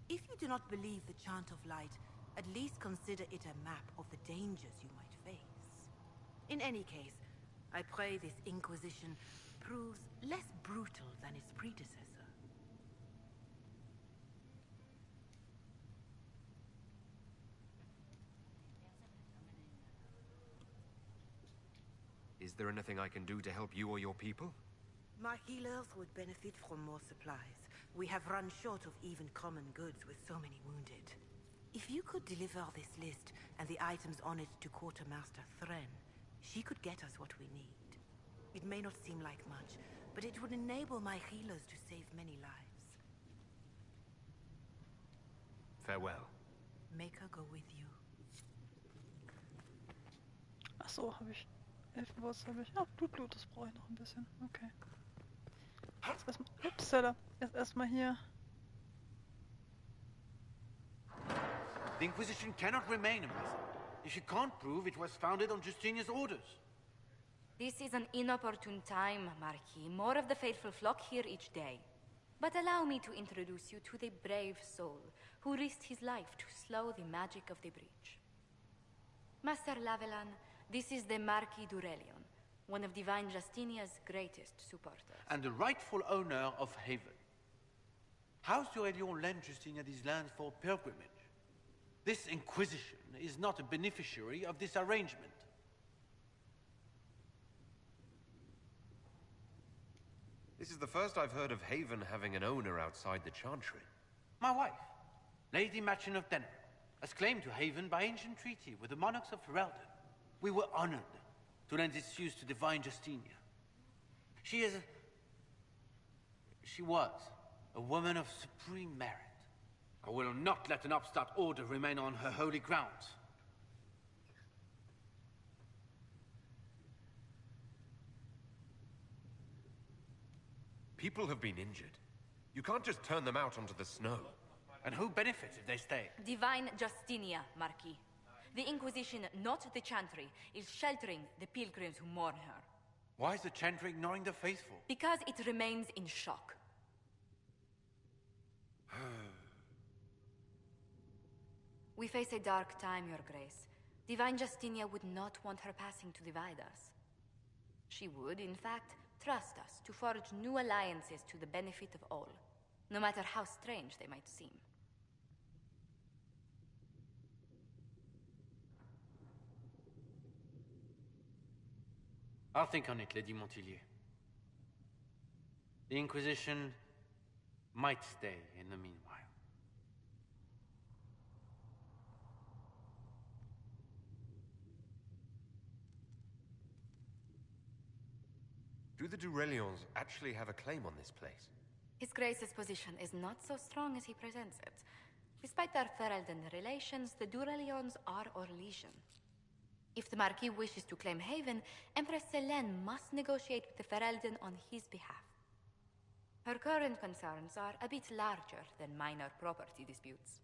If you do not believe the Chant of Light, At least consider it a map of the dangers you might face. In any case, I pray this Inquisition proves less brutal than its predecessor. Is there anything I can do to help you or your people? My healers would benefit from more supplies. We have run short of even common goods with so many wounded. If you could deliver this list and the items on it to Quartermaster Thren, she could get us what we need. It may not seem like much, but it would enable my healers to save many lives. Farewell. Make her go with you. Ach so, habe ich. Elfenwurz habe ich. Ja, Blutblut, das brauche ich noch ein bisschen. Okay. Jetzt erstmal. Upsala. Jetzt erstmal hier. The Inquisition cannot remain imprisoned if you can't prove it was founded on Justinian's orders. This is an inopportune time, Marquis. More of the faithful flock here each day. But allow me to introduce you to the brave soul who risked his life to slow the magic of the breach. Master Lavelan, this is the Marquis d'Aurelion, one of Divine Justinia's greatest supporters. And the rightful owner of Haven. House d'Aurelion lent Justinia these lands for pilgrimage. This Inquisition is not a beneficiary of this arrangement. This is the first I've heard of Haven having an owner outside the Chantry. My wife, Lady Machin of Denner, has claimed to Haven by ancient treaty with the monarchs of Freunde. We were honored to lend its use to Divine Justinia. She was a woman of supreme merit. I will not let an upstart order remain on her holy grounds. People have been injured. You can't just turn them out onto the snow. And who benefits if they stay? Divine Justinia, Marquis. The Inquisition, not the Chantry, is sheltering the pilgrims who mourn her. Why is the Chantry ignoring the faithful? Because it remains in shock. We face a dark time, Your Grace. Divine Justinia would not want her passing to divide us. She would, in fact, trust us to forge new alliances to the benefit of all, no matter how strange they might seem. I'll think on it, Lady Montillier. The Inquisition might stay in the meanwhile. Do the d'Aurelions actually have a claim on this place? His Grace's position is not so strong as he presents it. Despite their Ferelden relations, the d'Aurelions are Orlesian. If the Marquis wishes to claim Haven, Empress Selene must negotiate with the Ferelden on his behalf. Her current concerns are a bit larger than minor property disputes.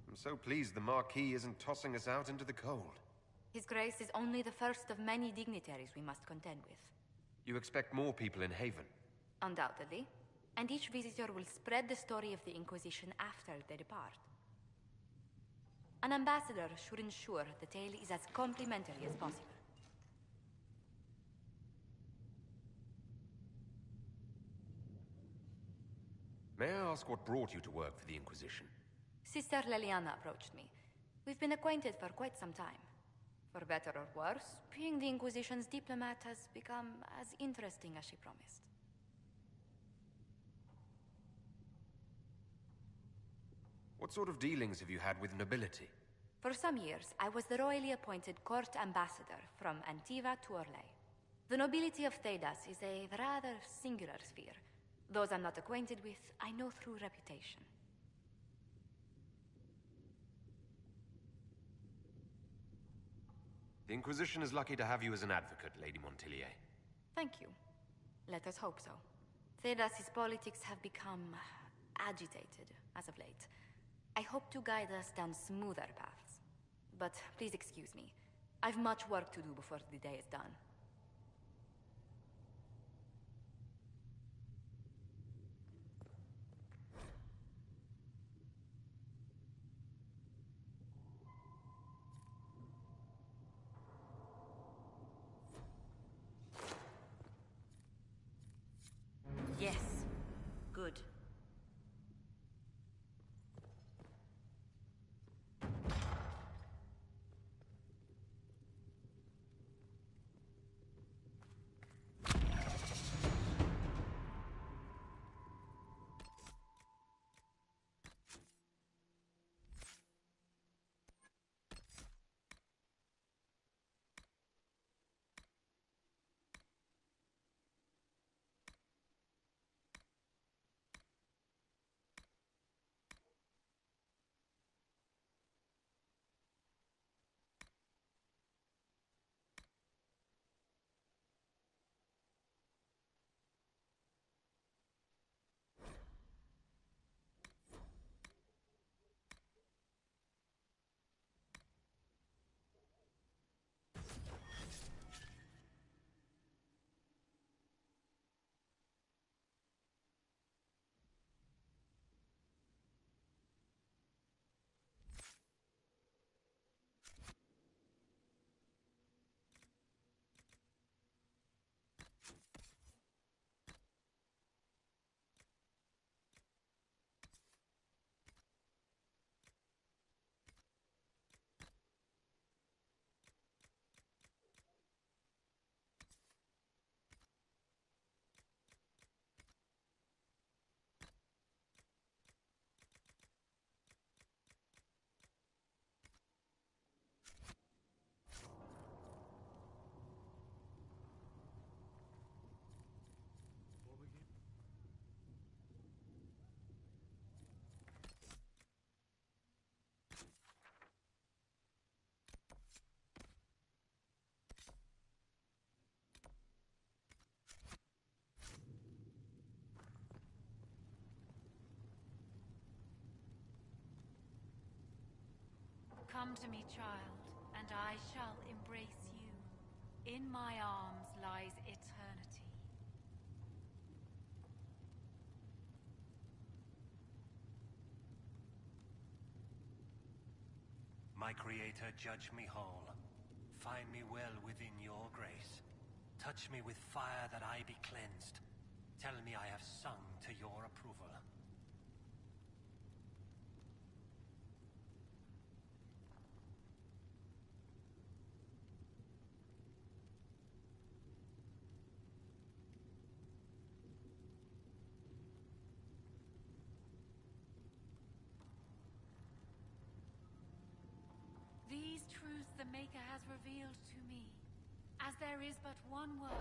I'm so pleased the Marquis isn't tossing us out into the cold. His Grace is only the first of many dignitaries we must contend with. You expect more people in Haven? Undoubtedly. And each visitor will spread the story of the Inquisition after they depart. An ambassador should ensure the tale is as complimentary as possible. May I ask what brought you to work for the Inquisition? Sister Leliana approached me. We've been acquainted for quite some time. For better or worse, being the Inquisition's diplomat has become as interesting as she promised. What sort of dealings have you had with nobility? For some years, I was the royally appointed court ambassador from Antiva to Orlais. The nobility of Thedas is a rather singular sphere. Those I'm not acquainted with, I know through reputation. The Inquisition is lucky to have you as an advocate, Lady Montillier. Thank you. Let us hope so. Thedas's politics have become agitated as of late. I hope to guide us down smoother paths. But please excuse me. I've much work to do before the day is done. Come to me, child, and I shall embrace you. In my arms lies eternity. My Creator, judge me whole. Find me well within your grace. Touch me with fire that I be cleansed. Tell me I have sung to your approval. These truths the Maker has revealed to me, as there is but one word.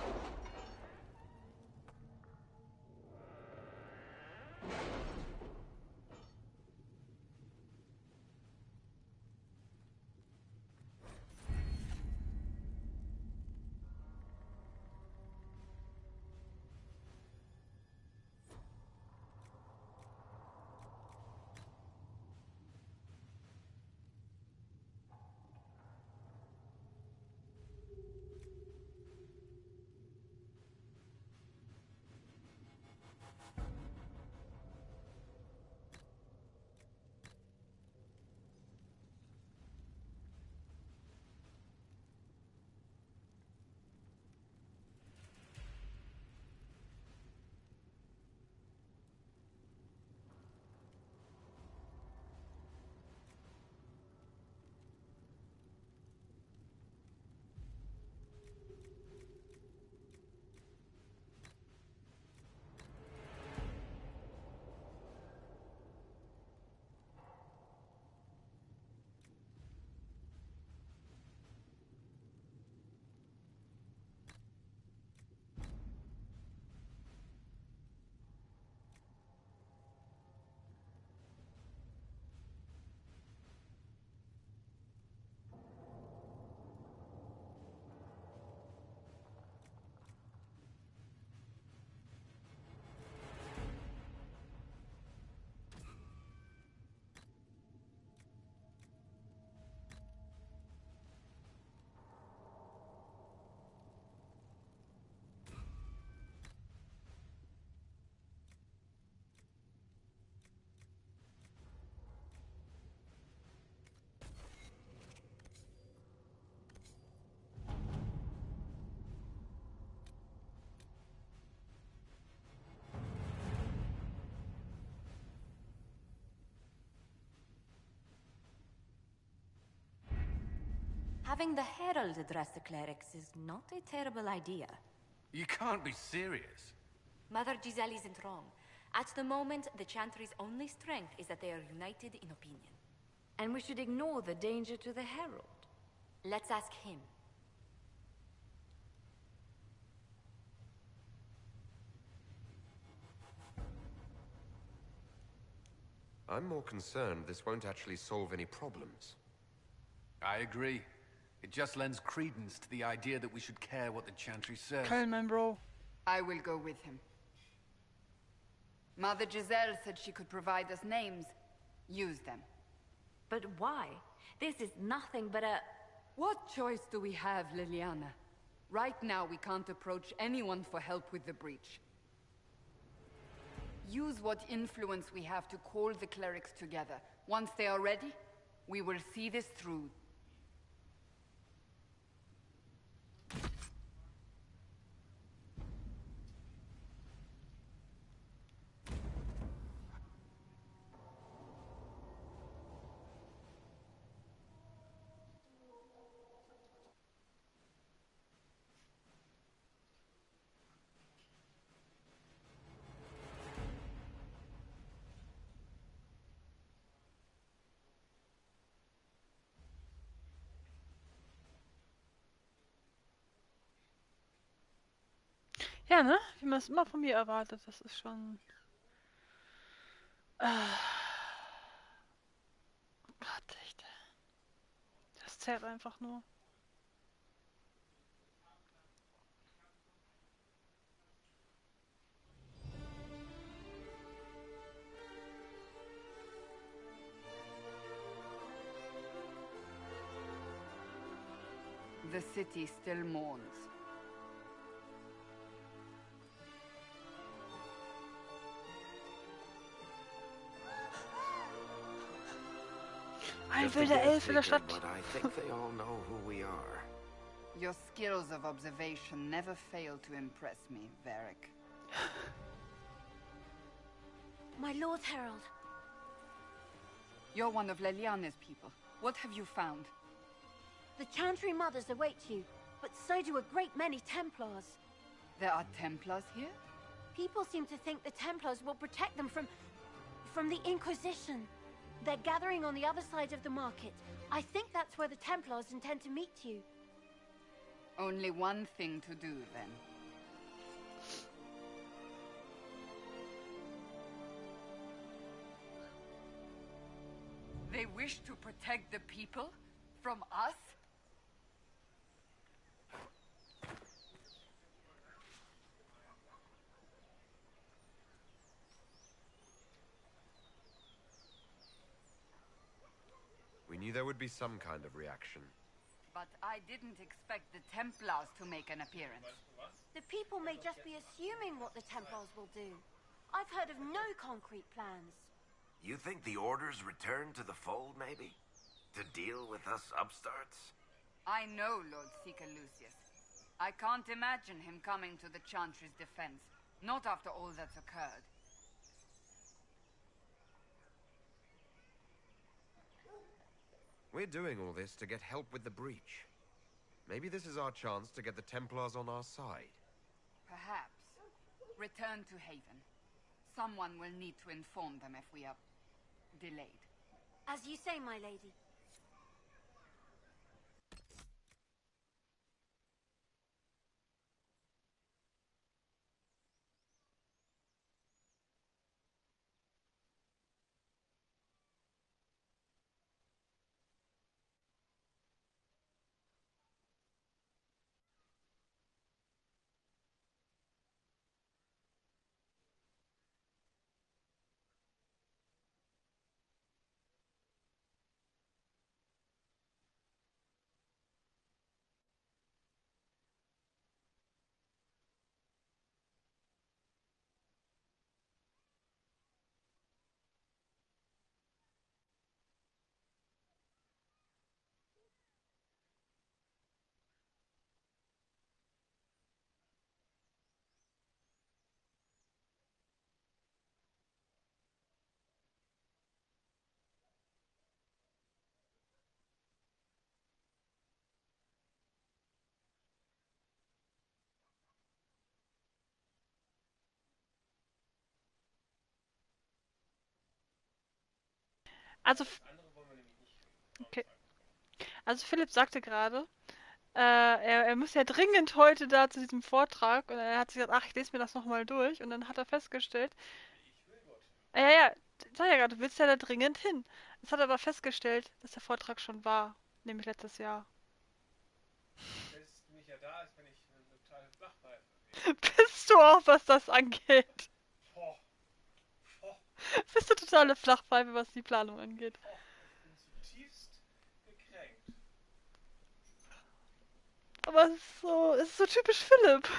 Having the Herald address the clerics is not a terrible idea. You can't be serious. Mother Giselle isn't wrong. At the moment, the Chantry's only strength is that they are united in opinion. And we should ignore the danger to the Herald. Let's ask him. I'm more concerned this won't actually solve any problems. I agree. It just lends credence to the idea that we should care what the Chantry says. Coleman, bro. I will go with him. Mother Giselle said she could provide us names. Use them. But why? This is nothing but a... What choice do we have, Liliana? Right now, we can't approach anyone for help with the breach. Use what influence we have to call the clerics together. Once they are ready, we will see this through. Ja, ne? Wie man es immer von mir erwartet, das ist schon... Oh Gott, echt. Das zerrt einfach nur. the city still mourns. Ein wilder Elf in der Stadt. But I think they all know who we are. Your skills of observation never fail to impress me, Varric. My Lord Herald. You're one of Leliane's people. What have you found? The Chantry Mothers await you, but so do a great many Templars. There are Templars here? People seem to think the Templars will protect them from the Inquisition. They're gathering on the other side of the market. I think that's where the Templars intend to meet you. Only one thing to do, then. They wish to protect the people? From us? We knew there would be some kind of reaction. But I didn't expect the Templars to make an appearance. The people may just be assuming what the Templars will do. I've heard of no concrete plans. You think the Order's return to the fold, maybe? To deal with us upstarts? I know Lord Seeker Lucius. I can't imagine him coming to the Chantry's defense. Not after all that's occurred. We're doing all this to get help with the breach. Maybe this is our chance to get the Templars on our side. Perhaps. Return to Haven. Someone will need to inform them if we are delayed. As you say, my lady. Also, okay. Also Philipp sagte gerade, er muss ja dringend heute da zu diesem Vortrag und er hat sich gesagt, ach, ich lese mir das nochmal durch und dann hat er festgestellt, ja, sag ja gerade, du willst ja da dringend hin. Jetzt hat er aber festgestellt, dass der Vortrag schon war, nämlich letztes Jahr. Stellst mich ja da, als wenn ich eine totale Flachpfeife. Bist du auch, was das angeht? Bist du totale Flachpfeife, was die Planung angeht? Ich bin zutiefst gekränkt. Aber es ist so typisch Philipp.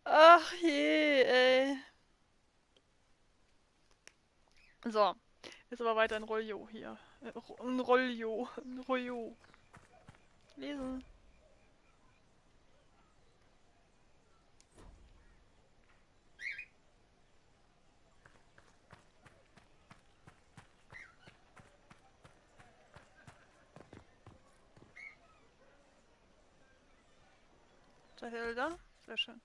Ach je, ey. So, jetzt aber weiter ein Rollo hier. Ein Rollo. Lesen. Seid ihr alle da? Sehr schön.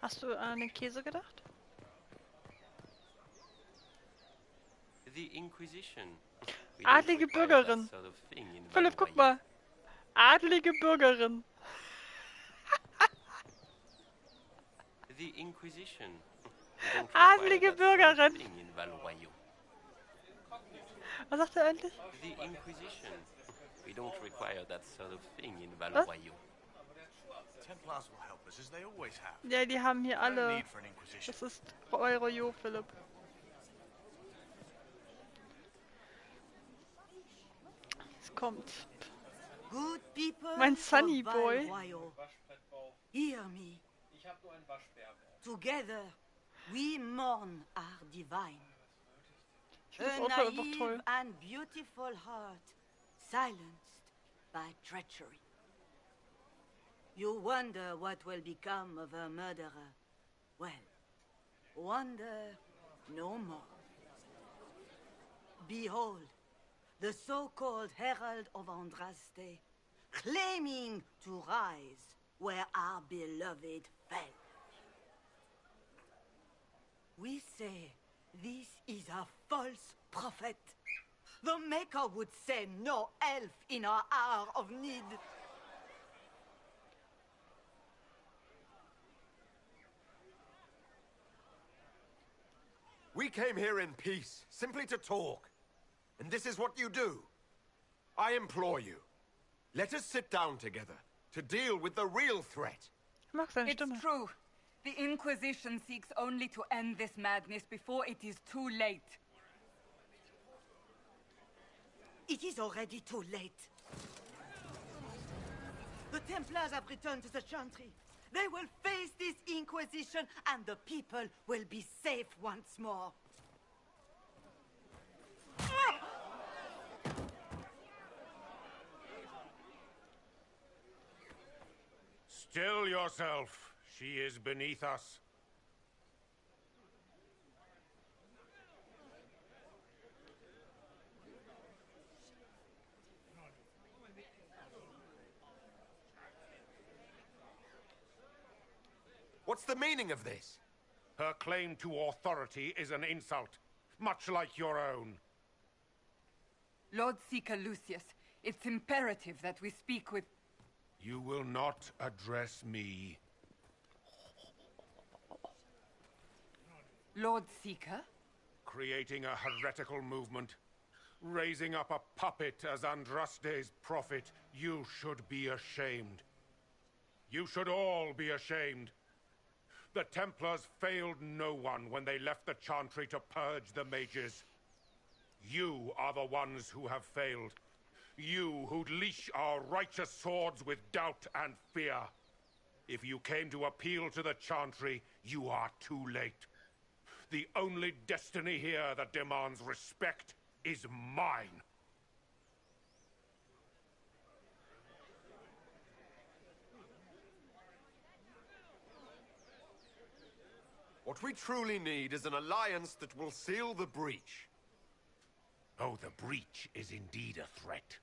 Hast du an den Käse gedacht? The Inquisition. Adlige Bürgerin. Philipp, guck mal. Adlige Bürgerin. The Inquisition. Adlige Bürgerin. Was sagt er eigentlich? The Inquisition. We don't require that sort of thing in Val Was? Royaux. Templars will help us, as they always have. Ja, die haben hier No alle. need for an Inquisition. Das ist eure Jo, Philipp. Es kommt. Good people Mein Sunny of Boy. Valroyo, hear me. Ich habe nur ein Waschbärwerk. Together, we mourn our divine. Das A Auto einfach naive toll. and beautiful heart, silenced by treachery. You wonder what will become of a murderer. Well, wonder no more. Behold, the so-called Herald of Andraste, claiming to rise where our beloved fell. We say this is a false prophet. The Maker would send no elf in our hour of need. We came here in peace, simply to talk. And this is what you do. I implore you, let us sit down together to deal with the real threat. It's true. The Inquisition seeks only to end this madness before it is too late. It is already too late. The Templars have returned to the Chantry. They will face this Inquisition, and the people will be safe once more. Still yourself. She is beneath us. What's the meaning of this? Her claim to authority is an insult, much like your own. Lord Seeker Lucius, it's imperative that we speak with... You will not address me. Lord Seeker? Creating a heretical movement. Raising up a puppet as Andraste's prophet. You should be ashamed. You should all be ashamed. The Templars failed no one when they left the Chantry to purge the mages. You are the ones who have failed. You who'd leash our righteous swords with doubt and fear. If you came to appeal to the Chantry, you are too late. The only destiny here that demands respect is mine. What we truly need is an alliance that will seal the breach. Oh, the breach is indeed a threat.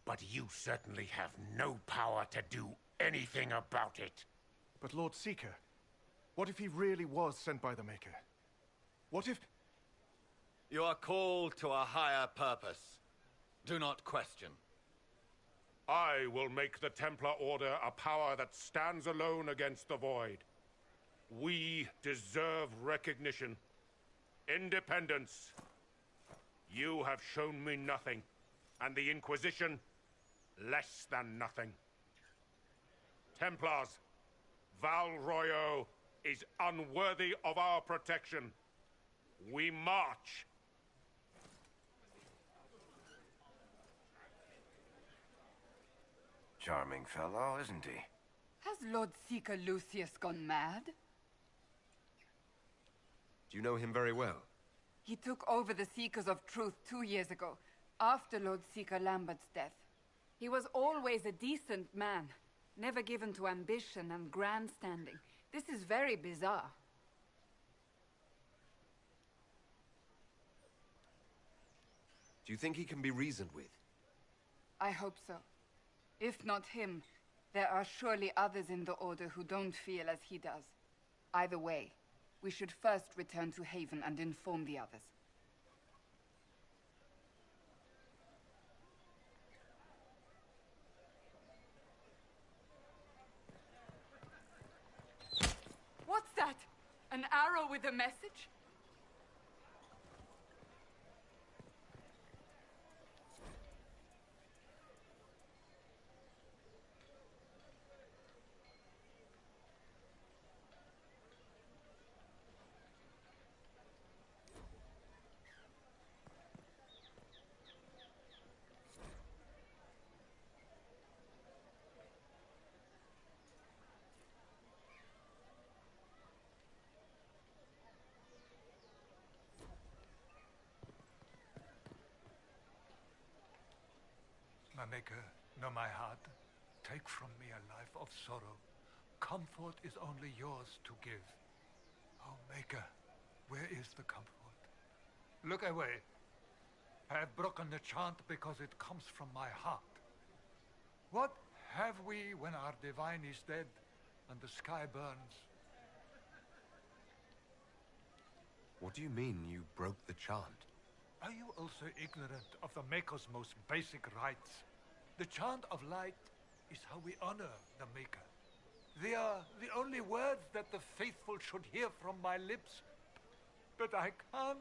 But you certainly have no power to do anything about it. But Lord Seeker, what if he really was sent by the Maker? What if... You are called to a higher purpose. Do not question. I will make the Templar Order a power that stands alone against the Void. We deserve recognition. Independence. You have shown me nothing, and the Inquisition, less than nothing. Templars, Valroyo is unworthy of our protection. We march. Charming fellow, isn't he? Has Lord Seeker Lucius gone mad? Do you know him very well? He took over the Seekers of Truth 2 years ago, after Lord Seeker Lambert's death. He was always a decent man, never given to ambition and grandstanding. This is very bizarre. Do you think he can be reasoned with? I hope so. If not him, there are surely others in the Order who don't feel as he does. Either way, we should first return to Haven and inform the others. What's that? An arrow with a message? My Maker, know my heart. Take from me a life of sorrow. Comfort is only yours to give. Oh, Maker, where is the comfort? Look away. I have broken the chant because it comes from my heart. What have we when our divine is dead and the sky burns? What do you mean you broke the chant? Are you also ignorant of the Maker's most basic rites? The chant of light is how we honor the Maker. They are the only words that the faithful should hear from my lips. But I can't.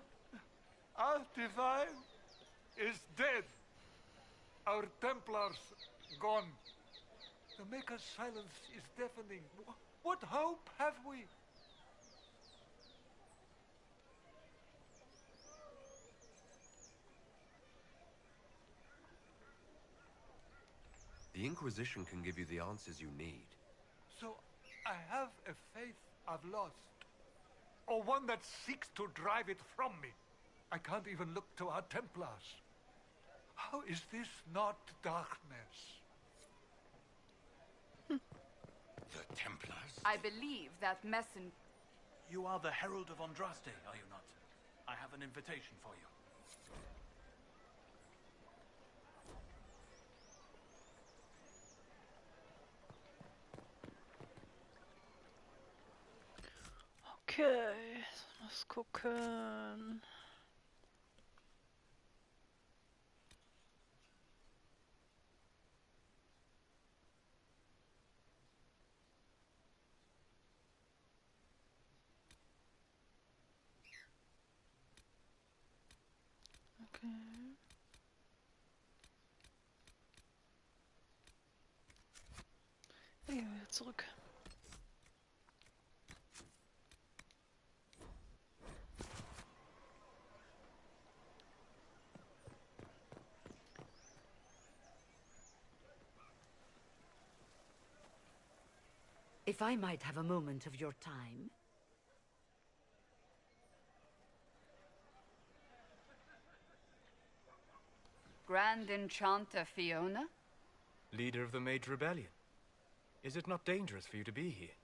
Our divine is dead. Our Templars gone. The Maker's silence is deafening. What hope have we? The Inquisition can give you the answers you need. So I have a faith I've lost. Or one that seeks to drive it from me. I can't even look to our Templars. How is this not darkness? The Templars? I believe that messenger... You are the Herald of Andraste, are you not? I have an invitation for you. Okay, lass gucken. Okay. Gehen wir wieder zurück. If I might have a moment of your time. Grand Enchanter Fiona? Leader of the Mage Rebellion. Is it not dangerous for you to be here?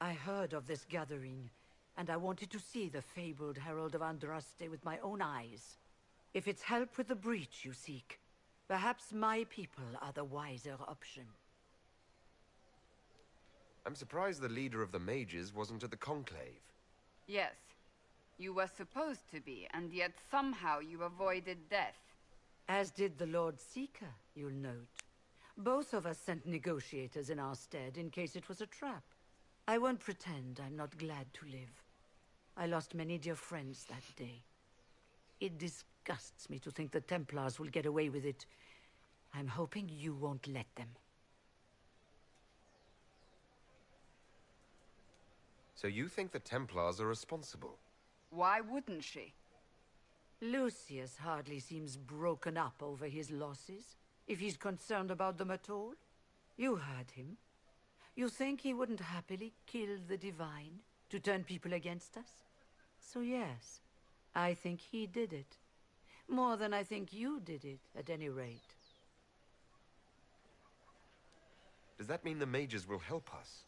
I heard of this gathering, and I wanted to see the fabled Herald of Andraste with my own eyes. If it's help with the breach you seek, perhaps my people are the wiser option. I'm surprised the leader of the mages wasn't at the conclave. Yes. You were supposed to be, and yet somehow you avoided death. As did the Lord Seeker, you'll note. Both of us sent negotiators in our stead in case it was a trap. I won't pretend I'm not glad to live. I lost many dear friends that day. It disgusts me to think the Templars will get away with it. I'm hoping you won't let them. So you think the Templars are responsible? Why wouldn't she? Lucius hardly seems broken up over his losses, if he's concerned about them at all. You heard him. You think he wouldn't happily kill the Divine to turn people against us? So yes, I think he did it. More than I think you did it, at any rate. Does that mean the mages will help us?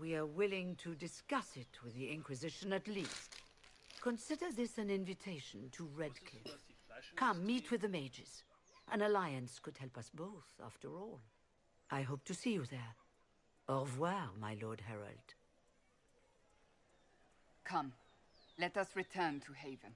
We are willing to discuss it with the Inquisition at least. Consider this an invitation to Redcliffe. Come, meet with the mages. An alliance could help us both, after all. I hope to see you there. Au revoir, my Lord Herald. Come, let us return to Haven.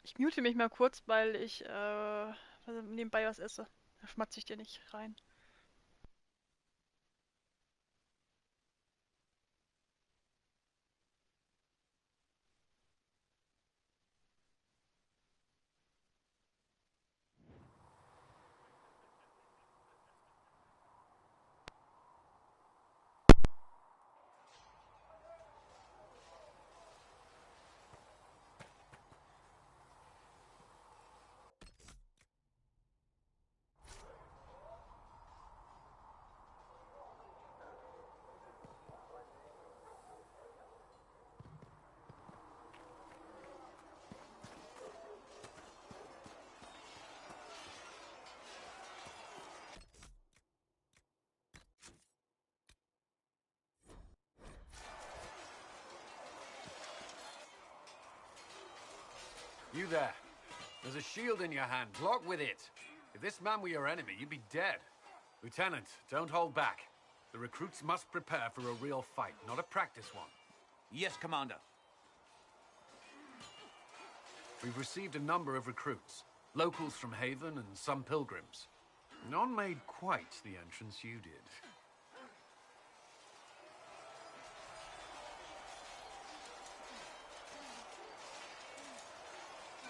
Ich mute mich mal kurz, weil ich nebenbei was esse. Da schmatze ich dir nicht rein. You there. There's a shield in your hand. Block with it. If this man were your enemy, you'd be dead. Lieutenant, don't hold back. The recruits must prepare for a real fight, not a practice one. Yes, Commander. We've received a number of recruits. Locals from Haven and some pilgrims. None made quite the entrance you did.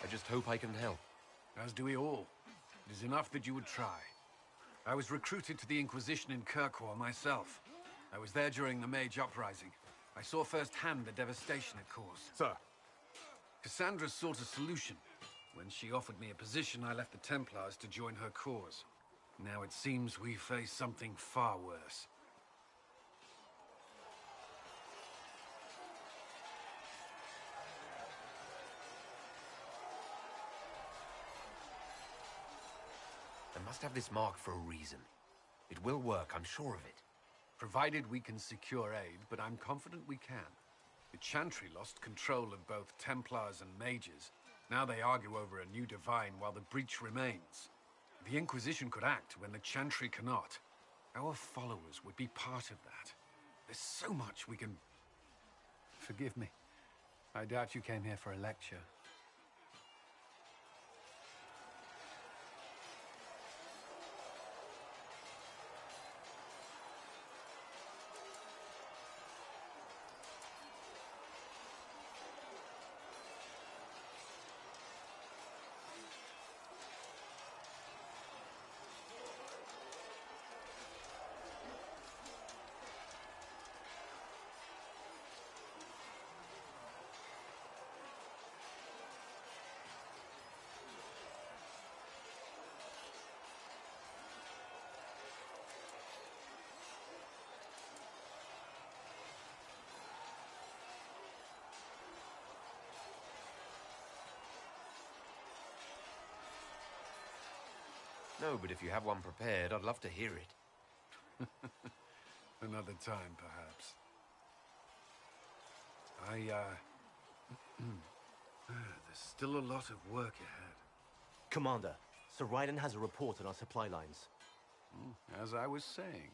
I just hope I can help. As do we all. It is enough that you would try. I was recruited to the Inquisition in Kirkwall myself. I was there during the Mage Uprising. I saw firsthand the devastation it caused. Sir. Cassandra sought a solution. When she offered me a position, I left the Templars to join her cause. Now it seems we face something far worse. I must have this mark for a reason. It will work, I'm sure of it. Provided we can secure aid, but I'm confident we can. The Chantry lost control of both Templars and Mages. Now they argue over a new divine while the breach remains. The Inquisition could act when the Chantry cannot. Our followers would be part of that. There's so much we can... Forgive me. I doubt you came here for a lecture. No, but if you have one prepared, I'd love to hear it. Another time, perhaps. There's still a lot of work ahead. Commander, Sir Raiden has a report on our supply lines. As I was saying.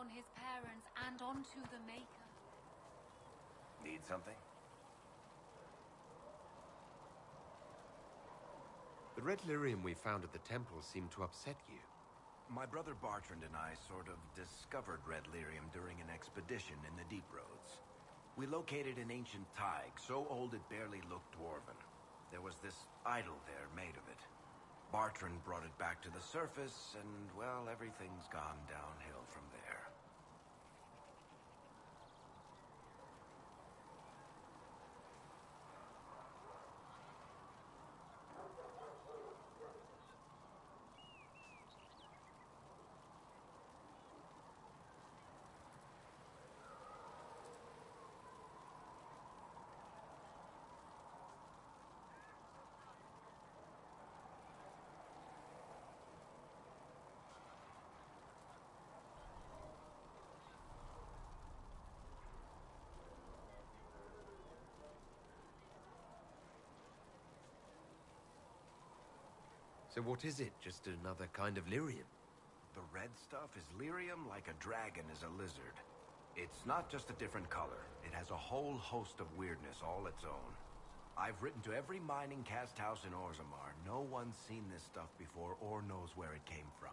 on his parents and onto the Maker. Need something? The red lyrium we found at the temple seemed to upset you. My brother Bartrand and I sort of discovered red lyrium during an expedition in the Deep Roads. We located an ancient thaig, so old it barely looked dwarven. There was this idol there made of it. Bartrand brought it back to the surface, and, well, everything's gone downhill from there. So what is it? Just another kind of lyrium? The red stuff is lyrium like a dragon is a lizard. It's not just a different color. It has a whole host of weirdness all its own. I've written to every mining cast house in Orzammar. No one's seen this stuff before or knows where it came from.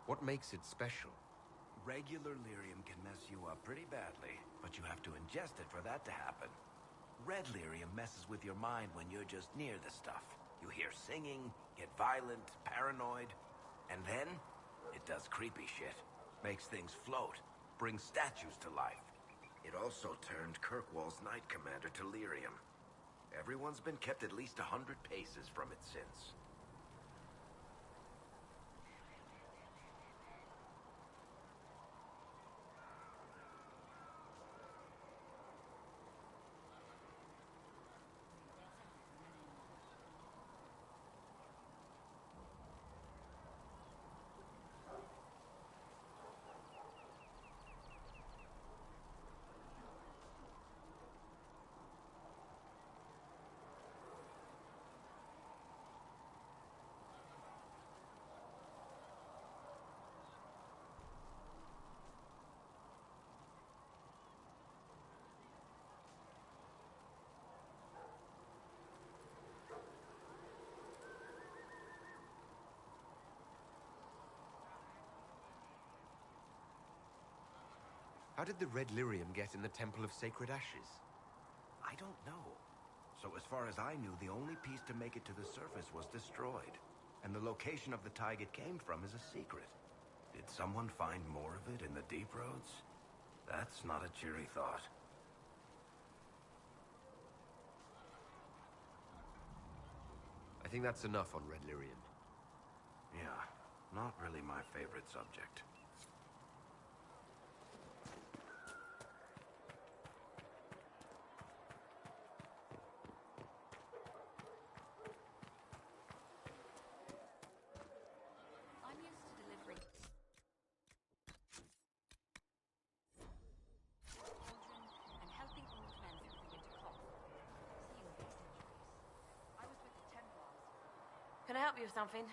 What makes it special? Regular lyrium can mess you up pretty badly, but you have to ingest it for that to happen. Red lyrium messes with your mind when you're just near the stuff. You hear singing, get violent, paranoid, and then it does creepy shit. Makes things float, brings statues to life. It also turned Kirkwall's Knight Commander to lyrium. Everyone's been kept at least 100 paces from it since. How did the red lyrium get in the Temple of Sacred Ashes? I don't know. So as far as I knew, the only piece to make it to the surface was destroyed. And the location of the thaig it came from is a secret. Did someone find more of it in the Deep Roads? That's not a cheery thought. I think that's enough on red lyrium. Yeah, not really my favorite subject. I'm used to delivering children and helping old men through the winter cold. Seeing these injuries. I was with the Templars. Can I help you with something?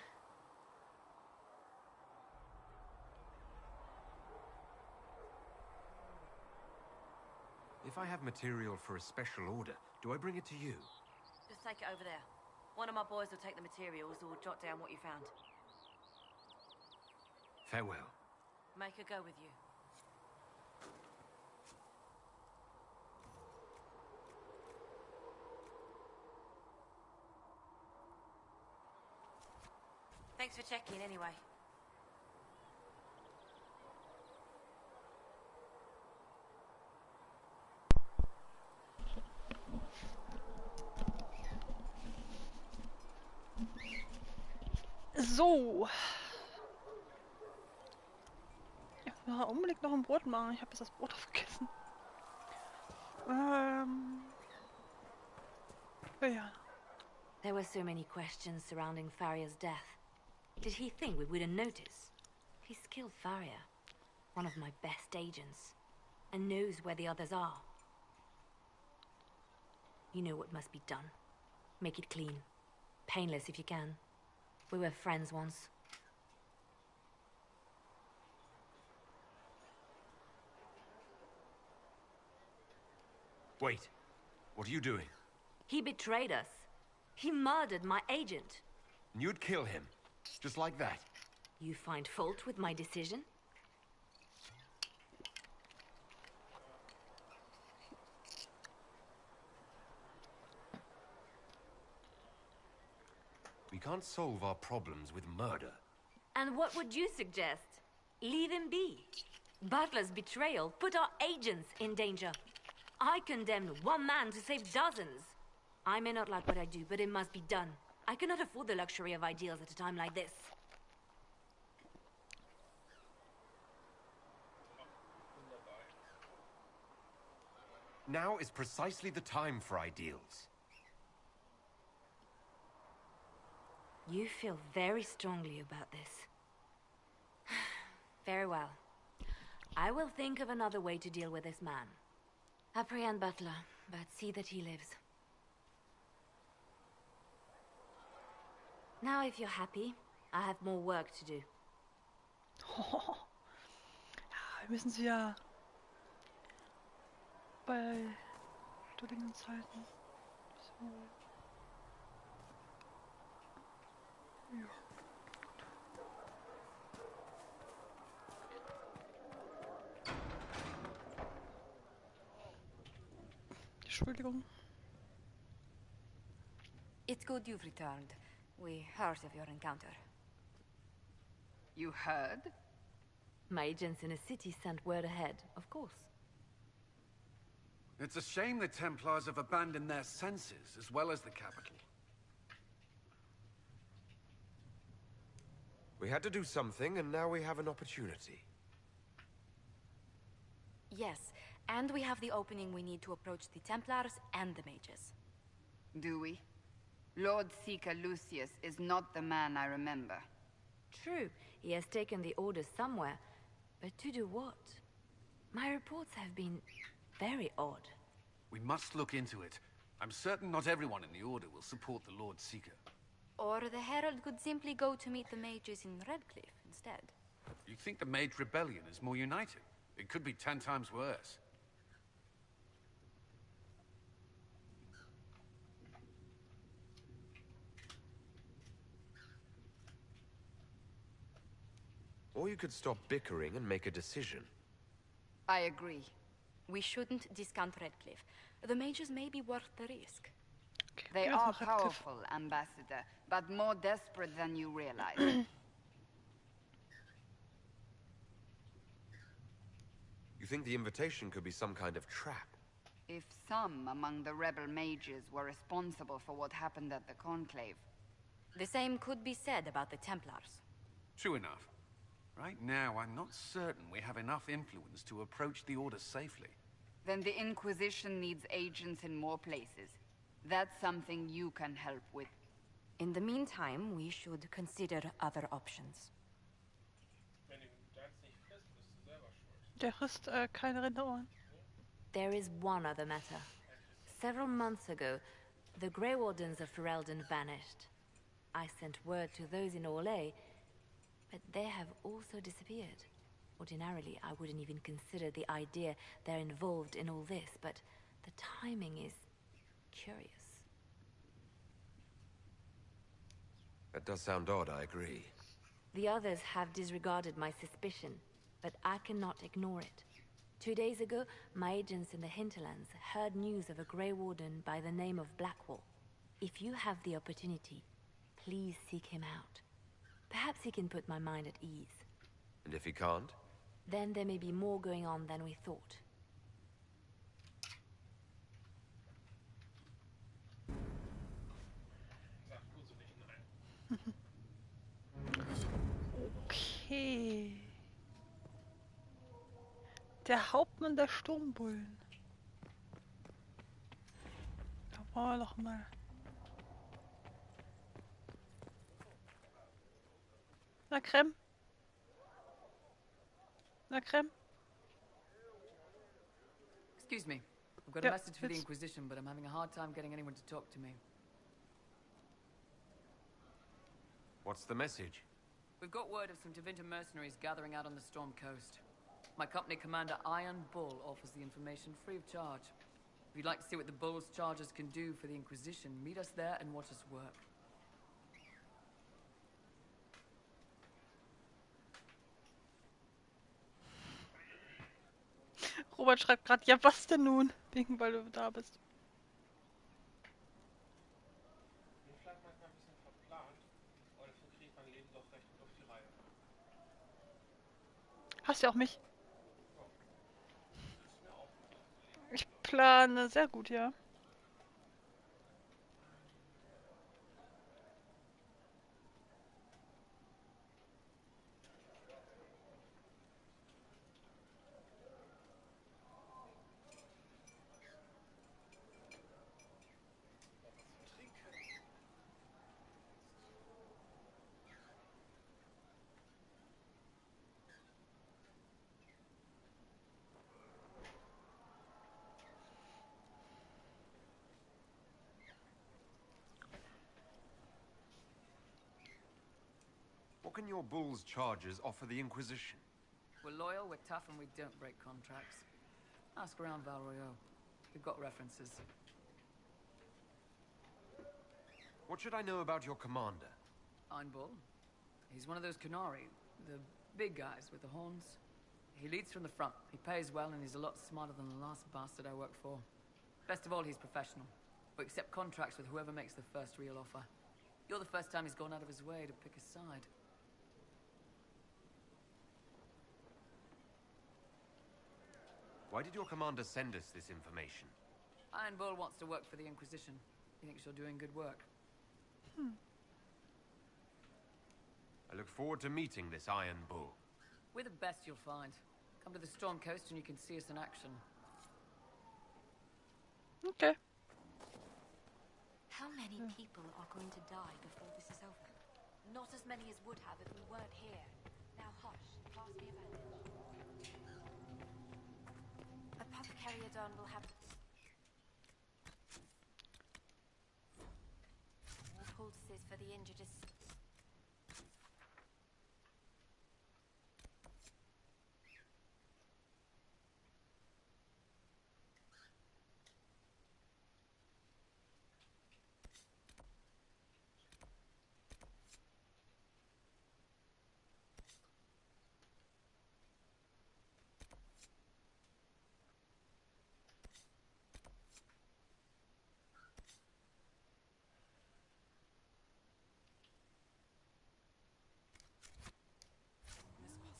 If I have material for a special order, do I bring it to you? Just take it over there. One of my boys will take the materials or jot down what you found. Farewell. Make her go with you. Thanks for checking anyway. So. Ich will unbedingt noch ein Brot machen. Ich habe jetzt das Brot vergessen. Ja. There were so many questions surrounding Faria's death. Did he think we wouldn't notice? He's killed Faria. One of my best agents. And knows where the others are. You know what must be done. Make it clean. Painless if you can. We were friends once. Wait. What are you doing? He betrayed us. He murdered my agent. And you'd kill him? Just like that? You find fault with my decision? We can't solve our problems with murder. And what would you suggest? Leave him be. Butler's betrayal put our agents in danger. I condemned one man to save dozens. I may not like what I do, but it must be done. I cannot afford the luxury of ideals at a time like this. Now is precisely the time for ideals. You feel very strongly about this. Very well. I will think of another way to deal with this man. Apprehend Butler, but see that he lives. Now, if you're happy, I have more work to do. Wir müssen sie ja bei Dingens halten. So. Ja. Entschuldigung. It's good you've returned. We heard of your encounter. You heard? My agents in a city sent word ahead, of course. It's a shame the Templars have abandoned their senses, as well as the capital. We had to do something, and now we have an opportunity. Yes, and we have the opening we need to approach the Templars and the mages. Do we? Lord Seeker Lucius is not the man I remember. True, he has taken the orders somewhere, but to do what? My reports have been very odd. We must look into it. I'm certain not everyone in the Order will support the Lord Seeker. Or the Herald could simply go to meet the mages in Redcliffe instead. You think the Mage Rebellion is more united? It could be 10 times worse. Or you could stop bickering and make a decision. I agree. We shouldn't discount Redcliffe. The mages may be worth the risk. They are powerful, Ambassador, but more desperate than you realize. You think the invitation could be some kind of trap? If some among the rebel mages were responsible for what happened at the Conclave. The same could be said about the Templars. True enough. Right now, I'm not certain we have enough influence to approach the Order safely. Then the Inquisition needs agents in more places. That's something you can help with. In the meantime, we should consider other options. Der frisst keine Rinderohren. There is one other matter. Several months ago, the Grey Wardens of Ferelden vanished. I sent word to those in Orlais, but they have also disappeared. Ordinarily, I wouldn't even consider the idea they're involved in all this, but the timing is curious. That does sound odd, I agree. The others have disregarded my suspicion, but I cannot ignore it. 2 days ago, my agents in the hinterlands heard news of a Grey Warden by the name of Blackwall. If you have the opportunity, please seek him out. Perhaps he can put my mind at ease. And if he can't? Then there may be more going on than we thought. Okay. Der Hauptmann der Sturmbullen. Da wollen wir doch mal. Na, Creme. Na, Creme? Excuse me. I've got a Yeah, message for the it's- Inquisition, but I'm having a hard time getting anyone to talk to me. What's the message? We've got word of some Tevinter mercenaries gathering out on the Storm Coast. My company commander, Iron Bull, offers the information free of charge. If you'd like to see what the Bull's charges can do for the Inquisition, meet us there and watch us work. Robert schreibt gerade, ja was denn nun? Wegen, weil du da bist. Bin vielleicht manchmal ein bisschen verplant, aber dafür kriege ich mein Leben doch recht gut auf die Reihe. Hast ja auch mich. Ist mir auch gut aufgelegt. Ich plane sehr gut, ja. What can your bull's charges offer the Inquisition? We're loyal, we're tough, and we don't break contracts. Ask around Val Royeaux. We've got references. What should I know about your commander? Iron Bull. He's one of those Kunari, the big guys with the horns. He leads from the front. He pays well, and he's a lot smarter than the last bastard I worked for. Best of all, he's professional. We accept contracts with whoever makes the first real offer. You're the first time he's gone out of his way to pick a side. Why did your commander send us this information? Iron Bull wants to work for the Inquisition. He thinks you're doing good work. I look forward to meeting this Iron Bull. We're the best you'll find. Come to the Storm Coast and you can see us in action. Okay. How many people are going to die before this is over? Not as many as would have if we weren't here. Now hush, pass me a bandage. Apothecary Adon will have... More poultices for the injured as...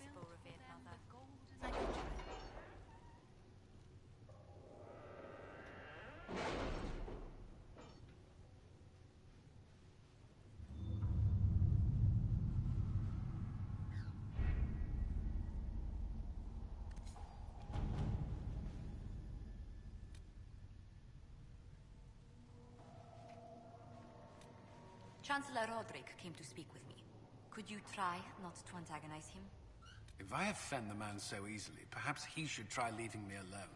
Possible, revered mother. Chancellor Roderick came to speak with me. Could you try not to antagonize him? If I offend the man so easily, perhaps he should try leaving me alone.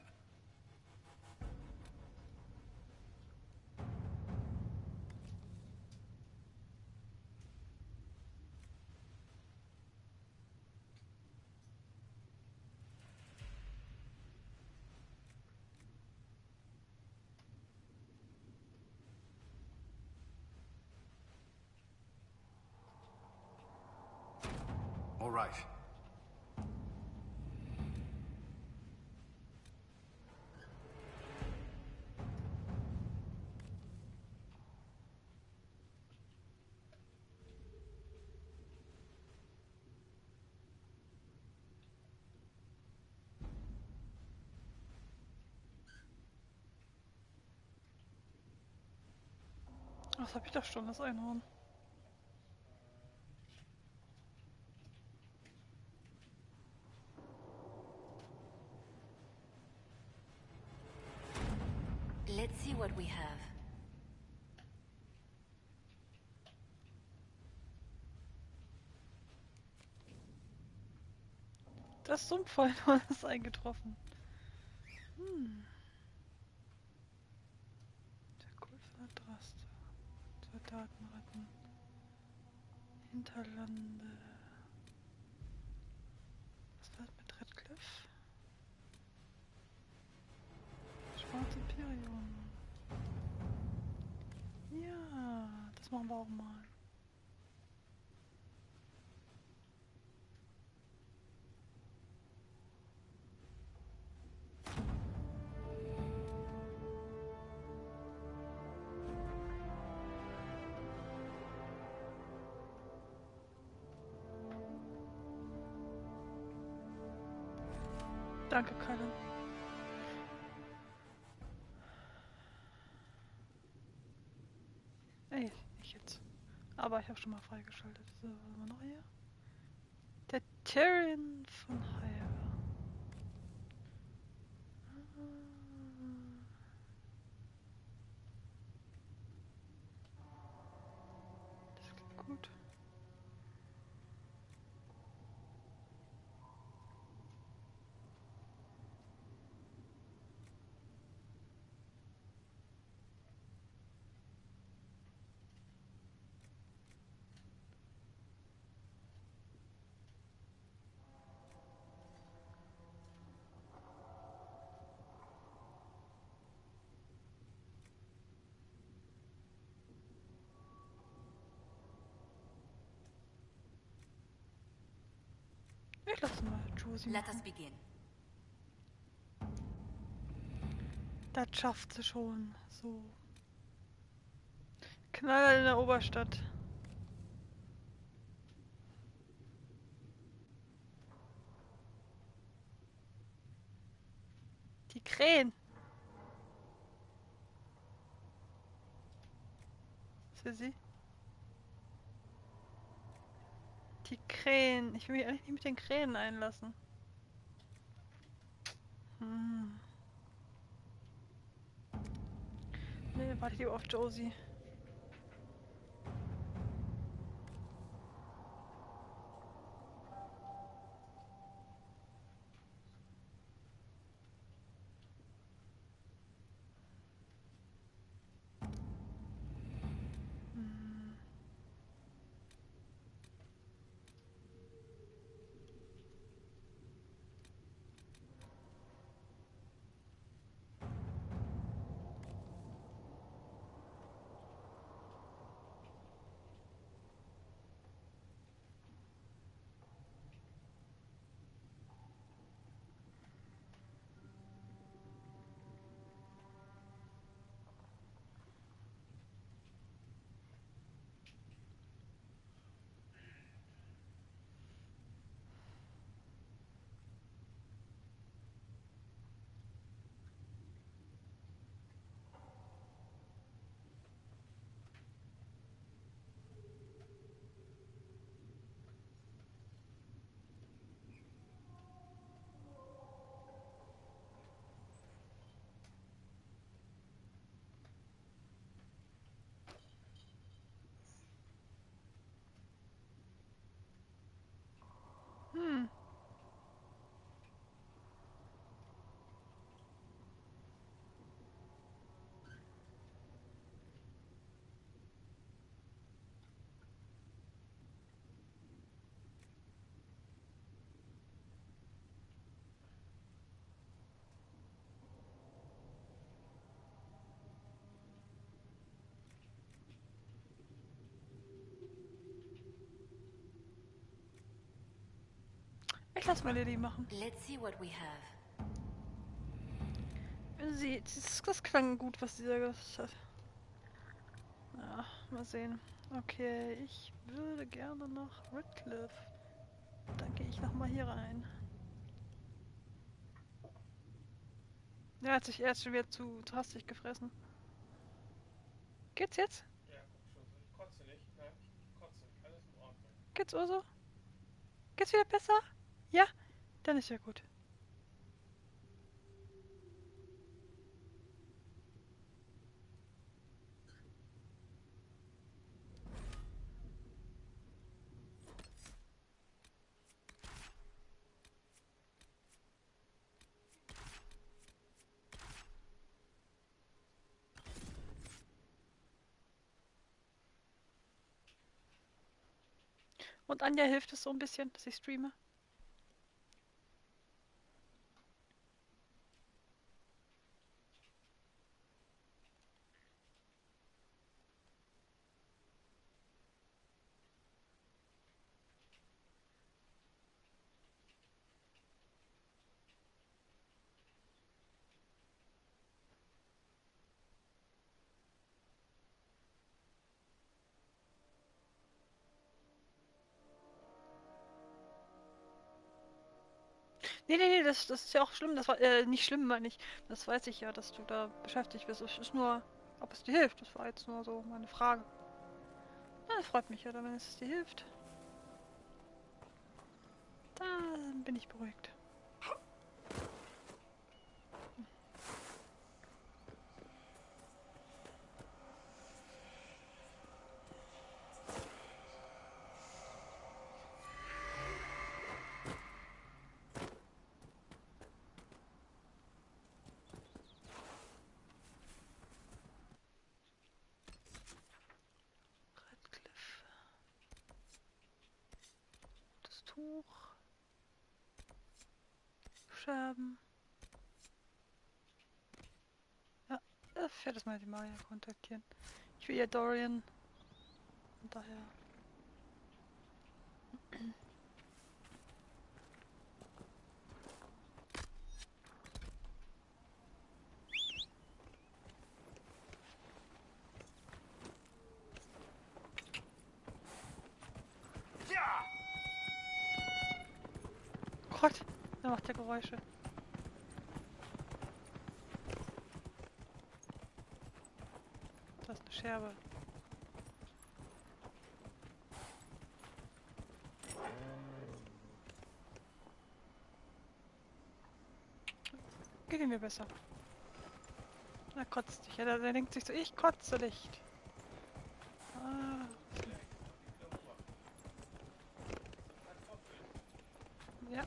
All right. Was hab ich da schon, das Einhorn? Let's see what we have. Das Sumpfpfeil war das eingetroffen. Der Kult von Andraste. Soldaten retten. Hinterlande. Was war das mit Redcliffe? Schwarze Imperium. Ja, das machen wir auch mal. Danke, Kalle. Ey, nicht jetzt. Aber ich habe schon mal freigeschaltet. So, was haben wir noch hier? Der Tyrion von Hyre. Das klingt gut. Ich lasse mal Josie Let us machen. begin. Das schafft sie schon. So. Knaller in der Oberstadt. Die Krähen. Ist sie? Die Krähen. Ich will mich eigentlich nicht mit den Krähen einlassen. Nee, warte lieber auf Josie. Ich lass mal Lady machen. Let's see what we have. Das klang gut, was sie da gesagt hat. Ja, mal sehen. Okay, ich würde gerne nach Redcliffe. Dann gehe ich nochmal hier rein. Der hat sich erst schon wieder zu hastig gefressen. Geht's jetzt? Ja, guck schon so. Ich kotze nicht. Nein, ich kotze. Alles in Ordnung. Geht's auch so? Geht's wieder besser? Ja? Dann ist ja gut. Und Anja hilft es so ein bisschen, dass ich streame. Nee, das ist ja auch schlimm. Das war, nicht schlimm, meine ich. Das weiß ich ja, dass du da beschäftigt bist. Es ist nur, ob es dir hilft. Das war jetzt nur so meine Frage. Ja, das freut mich ja, wenn es dir hilft. Dann bin ich beruhigt. Das Tuch. Scherben. Ja, ich werde das mal die Maria kontaktieren. Ich will ja Dorian. Und daher. Gott, der macht ja Geräusche. Das ist eine Scherbe. Geht ihm mir besser. Er kotzt sich. Der denkt sich so, ich kotze nicht. Ah. Ja.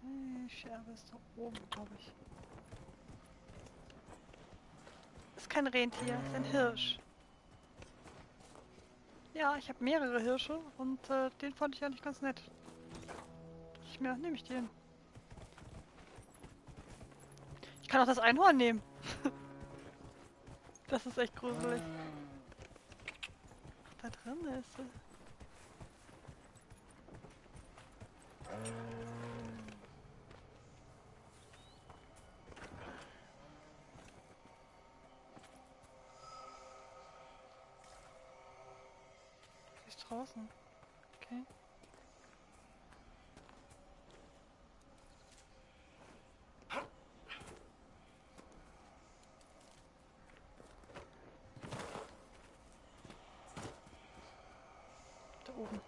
Die Scherbe ist da oben, glaube ich. Ist kein Rentier, ist ein Hirsch. Ja, ich habe mehrere Hirsche und den fand ich eigentlich ganz nett. Ich mir, nehme ich den. Ich kann auch das Einhorn nehmen. Das ist echt gruselig. Da drin ist sie. Sie ist draußen. Okay. Da oben.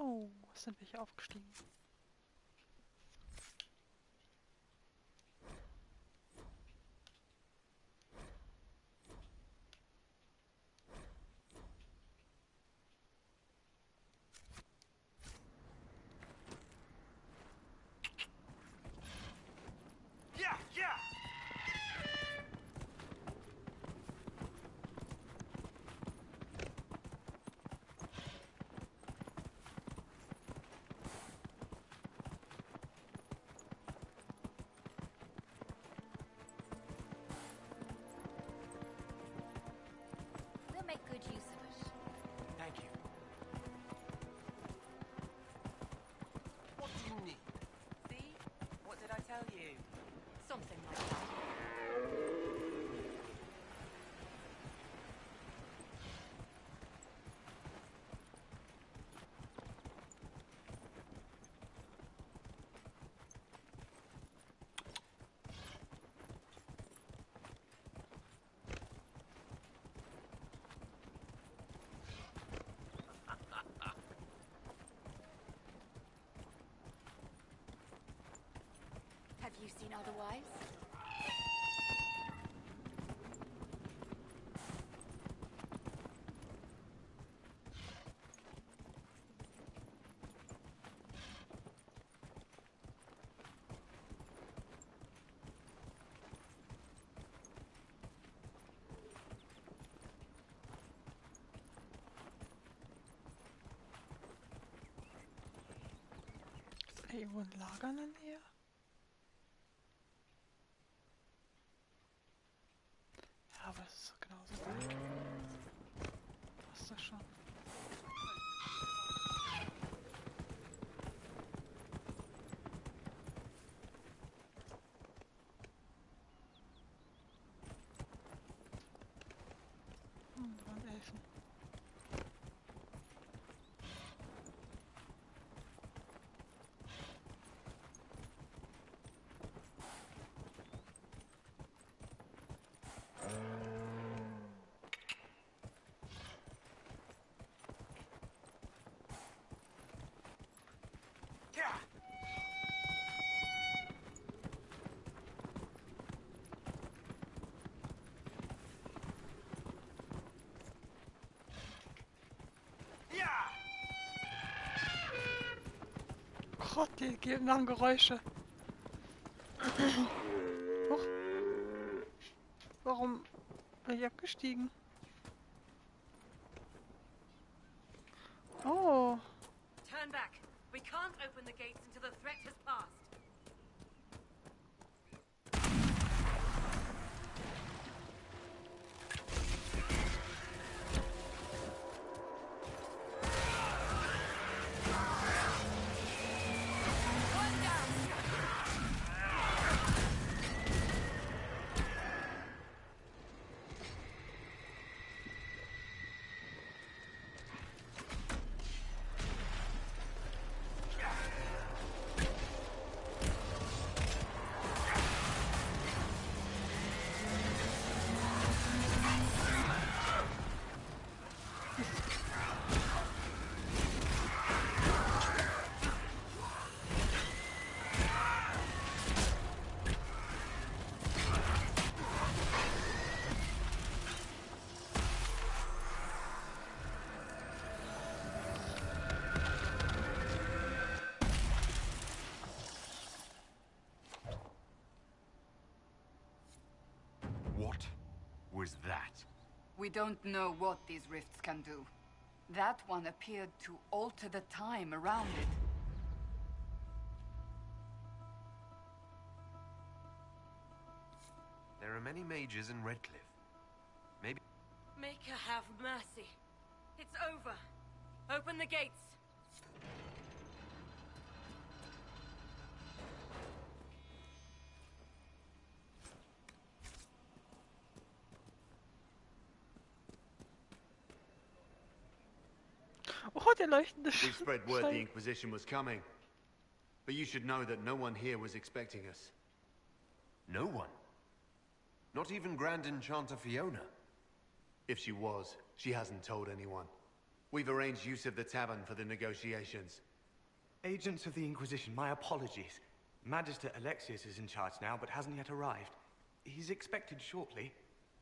Oh, sind wir hier aufgestiegen? you seen otherwise? Ist da irgendwo ein Lager in der Nähe? Ja, aber es ist genauso gut. Passt das schon. Da waren Elfen. Gott, die machen Geräusche. Huch. Warum bin ich abgestiegen? Oh. Turn back. We can't open the gates until the threat has passed. What was that? We don't know what these rifts can do. That one appeared to alter the time around it. There are many mages in Redcliffe. Maybe... Maker have mercy. It's over. Open the gates. Oh, der leuchtende We spread word the Stein. Inquisition was coming. But you should know that no one here was expecting us. No one? Not even Grand Enchanter Fiona? If she was, she hasn't told anyone. We've arranged use of the tavern for the negotiations. Agents of the Inquisition, my apologies. Magister Alexius is in charge now, but hasn't yet arrived. He's expected shortly.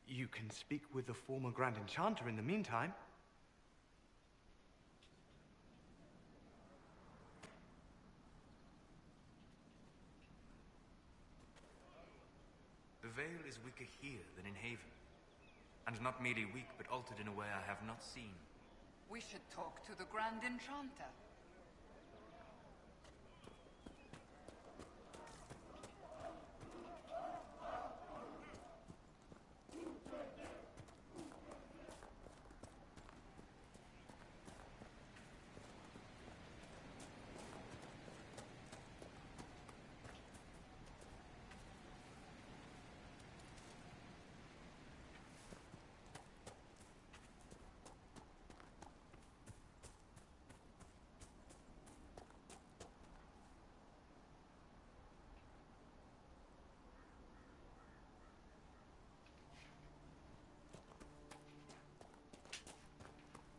You can speak with the former Grand Enchanter in the meantime. The veil is weaker here than in Haven. And not merely weak, but altered in a way I have not seen. We should talk to the Grand Enchanter.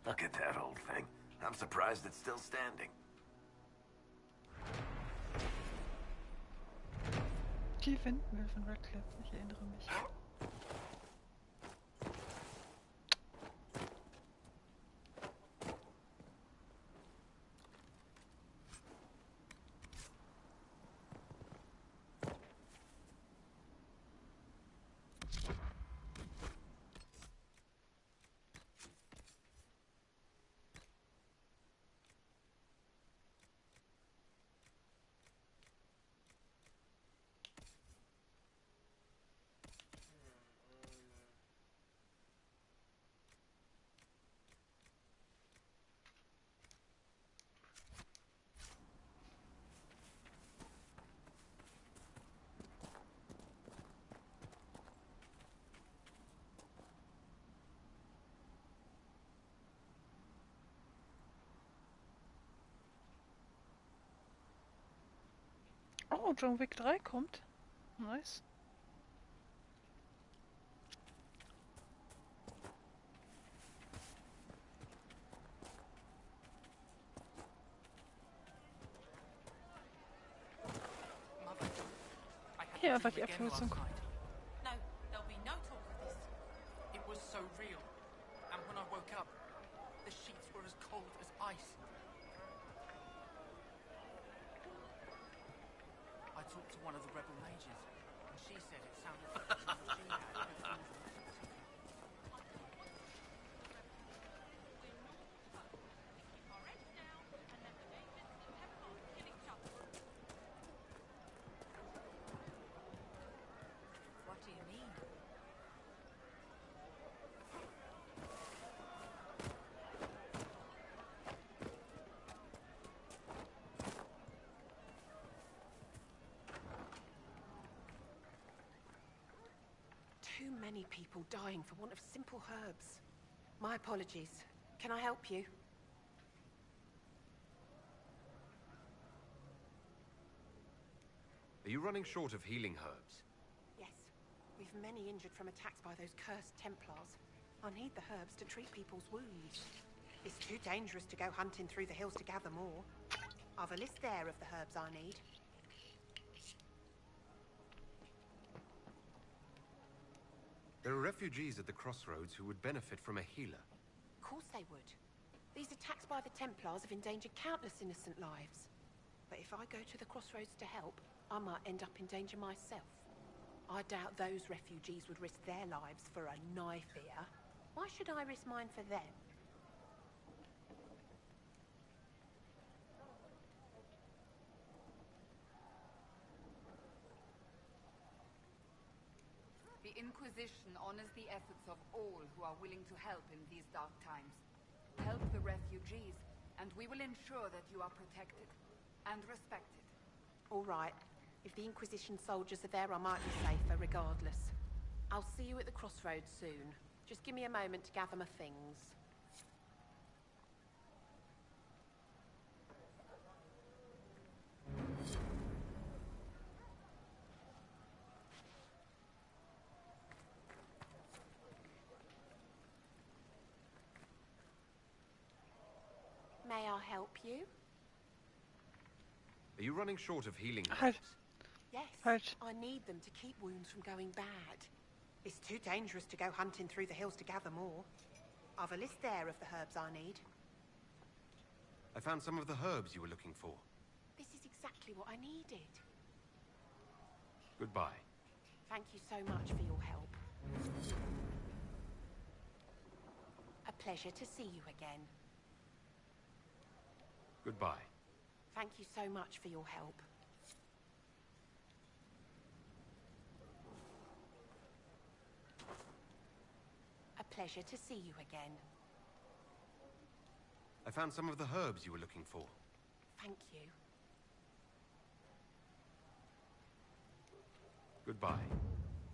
Look at that old thing. I'm surprised it's still standing. Die Windmühle von Radcliffe, ich erinnere mich. Oh, John Wick 3 kommt. Nice. Hier einfach die Abkürzung. No, there'll be no talk of this. It was so real. And when I woke up, the sheets were as cold as ice. I talked to one of the rebel mages, and she said it sounded like she had before. What do you mean? Too many people dying for want of simple herbs. My apologies. Can I help you? Are you running short of healing herbs? Yes. We've many injured from attacks by those cursed Templars. I need the herbs to treat people's wounds. It's too dangerous to go hunting through the hills to gather more. I've a list there of the herbs I need. There are refugees at the crossroads who would benefit from a healer. Of course they would. These attacks by the Templars have endangered countless innocent lives. But if I go to the crossroads to help, I might end up in danger myself. I doubt those refugees would risk their lives for a knife here. Why should I risk mine for them? The Inquisition honors the efforts of all who are willing to help in these dark times. Help the refugees, and we will ensure that you are protected and respected. All right. If the Inquisition soldiers are there, I might be safer regardless. I'll see you at the crossroads soon. Just give me a moment to gather my things. May I help you? Are you running short of healing Halt. herbs? Yes. Halt. I need them to keep wounds from going bad. It's too dangerous to go hunting through the hills to gather more. I've a list there of the herbs I need. I found some of the herbs you were looking for. This is exactly what I needed. Goodbye. Thank you so much for your help. A pleasure to see you again. Goodbye. Thank you so much for your help. A pleasure to see you again. I found some of the herbs you were looking for. Thank you. Goodbye.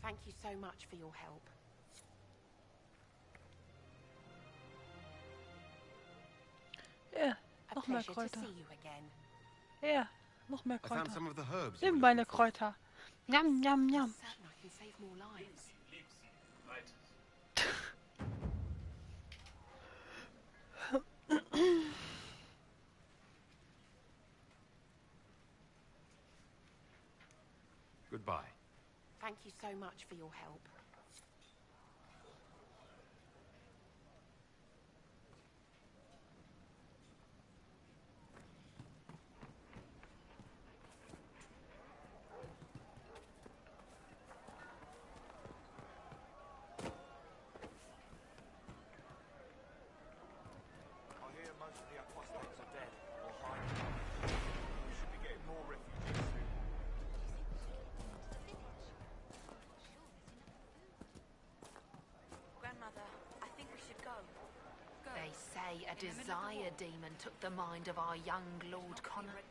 Thank you so much for your help. Ja, A noch mehr pleasure to Kräuter. see you again. Ja, noch mehr I found Kräuter. some of the herbs you Nimm were meine looking for. Kräuter. Njam, njam, njam. Certain I can save more lives. Goodbye. Thank you so much for your help. I hear most of the apostates are dead or hiding. We should be getting more refugees soon. Grandmother, I think we should go. They say a desire demon took the mind of our young Lord Connor.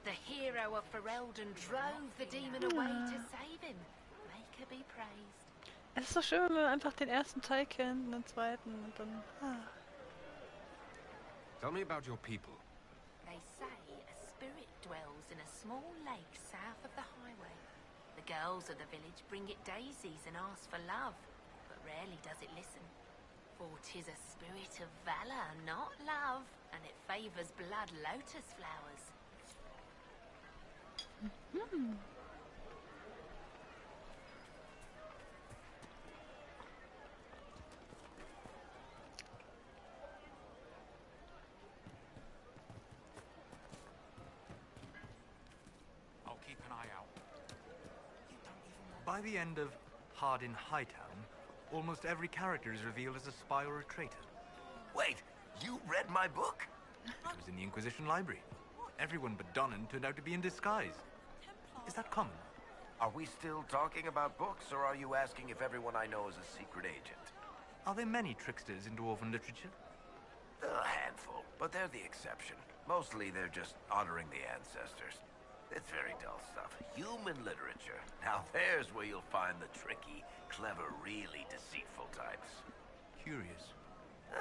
The hero of Ferelden drove the demon away to save him. Make her be praised. Es ist so schön, wenn man einfach den ersten Teil kennt und den zweiten und dann... Tell me about your people. They say a spirit dwells in a small lake south of the highway. The girls of the village bring it daisies and ask for love, but rarely does it listen. For 'tis a spirit of valor, not love, and it favors blood lotus flowers. I'll keep an eye out. By the end of Hardin Hightown, almost every character is revealed as a spy or a traitor. Wait, you read my book? It was in the Inquisition library. Everyone but Donnan turned out to be in disguise. Is that common? Are we still talking about books, or are you asking if everyone I know is a secret agent? Are there many tricksters in dwarven literature? A handful, but they're the exception. Mostly they're just honoring the ancestors. It's very dull stuff. Human literature. Now there's where you'll find the tricky, clever, really deceitful types. Curious.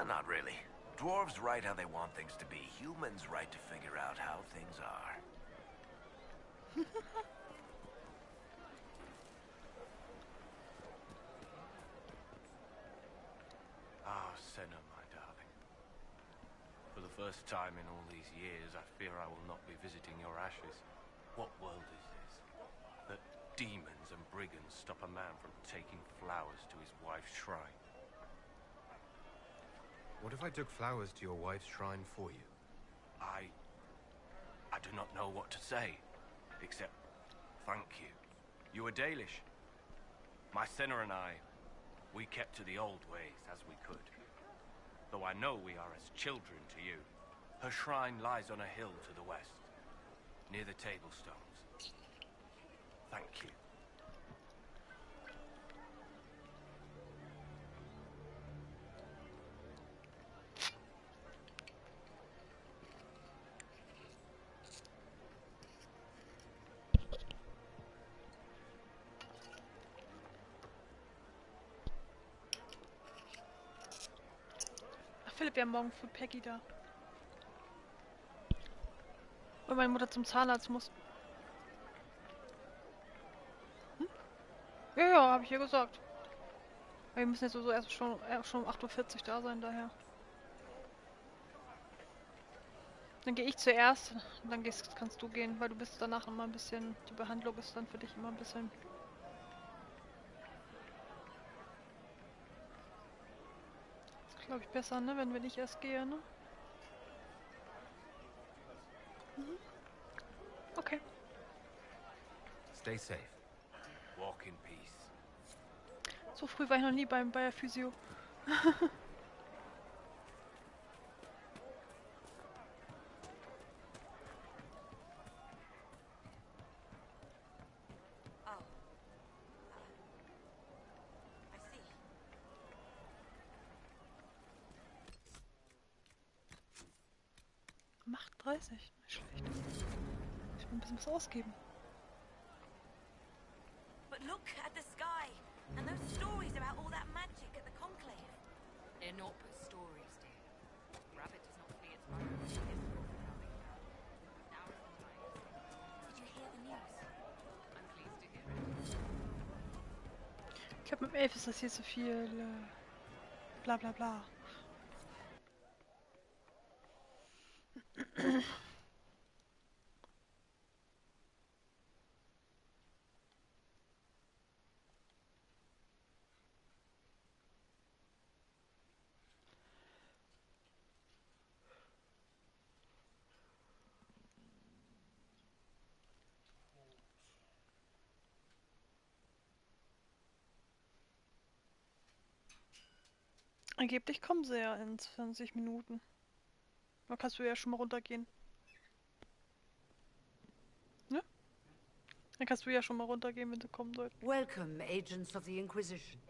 Not really. Dwarves write how they want things to be. Humans write to figure out how things are. Ah, Senna, my darling. For the first time in all these years, I fear I will not be visiting your ashes. What world is this? That demons and brigands stop a man from taking flowers to his wife's shrine. What if I took flowers to your wife's shrine for you? I do not know what to say, except thank you. You were Dalish. My Senna and I, we kept to the old ways as we could. Though I know we are as children to you. Her shrine lies on a hill to the west, near the tablstones. Thank you. Ach, Philipp, wir haben morgen für Peggy da. Weil meine Mutter zum Zahnarzt muss. Hm? Ja, habe ich ihr gesagt. Wir müssen jetzt so erst schon um 8:40 Uhr da sein, daher. Dann gehe ich zuerst, und dann kannst du gehen, weil du bist danach immer ein bisschen, die Behandlung ist dann für dich immer ein bisschen... Ist, glaube ich, besser, ne, wenn ich erst gehe, ne? Mhm. Okay. Stay safe. Walk in peace. So früh war ich noch nie bei der Physio. Macht 30, nicht schlecht. Ich will ein bisschen was ausgeben. But look at the sky and those stories about all that magic at the conclave. They're not but stories, dear. Rabbit does not flee its burrow. It is full of coming down. Now is the time. Did you hear the news? I'm pleased to hear it. Ich glaube, mit dem 11 ist das hier zu viel. Bla bla bla. Angeblich kommen sie ja in 20 Minuten. Da kannst du ja schon mal runtergehen. Ne? Dann kannst du ja schon mal runtergehen, wenn sie kommen sollten. Welcome, agents of the Inquisition.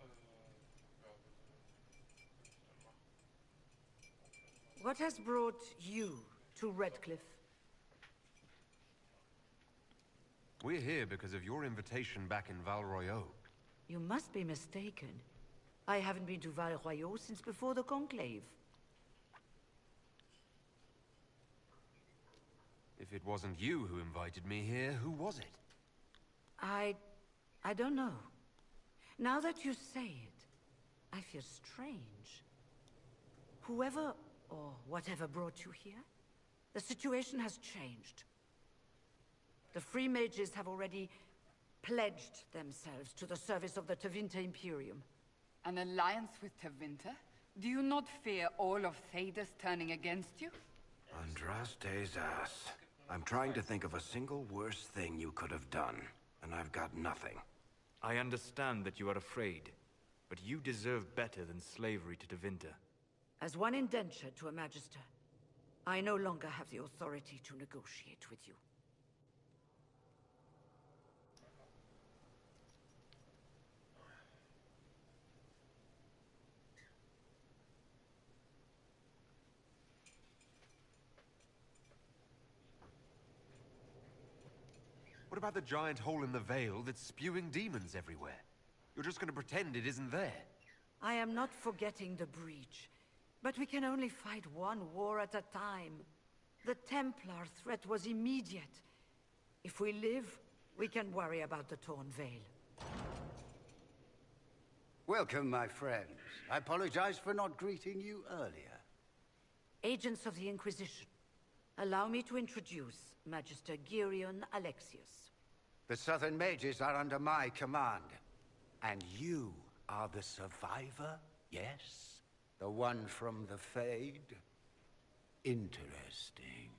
What has brought you to Redcliffe? We're here because of your invitation back in Val Royeaux. You must be mistaken. I haven't been to Val Royeaux since before the Conclave. If it wasn't you who invited me here, who was it? I don't know. Now that you say it, I feel strange. Whoever or whatever brought you here, the situation has changed. The Free Mages have already pledged themselves to the service of the Tevinter Imperium. An alliance with Tevinter? Do you not fear all of Thedas turning against you? Andraste's ass. I'm trying to think of a single worse thing you could have done, and I've got nothing. I understand that you are afraid, but you deserve better than slavery to Tevinter. As one indentured to a Magister, I no longer have the authority to negotiate with you. What about the giant hole in the veil that's spewing demons everywhere? You're just going to pretend it isn't there? I am not forgetting the breach, but we can only fight one war at a time. The Templar threat was immediate. If we live, we can worry about the torn veil. Welcome, my friends. I apologize for not greeting you earlier. Agents of the Inquisition, allow me to introduce Magister Girion Alexius. The Southern Mages are under my command. And you are the survivor, yes? The one from the Fade? Interesting.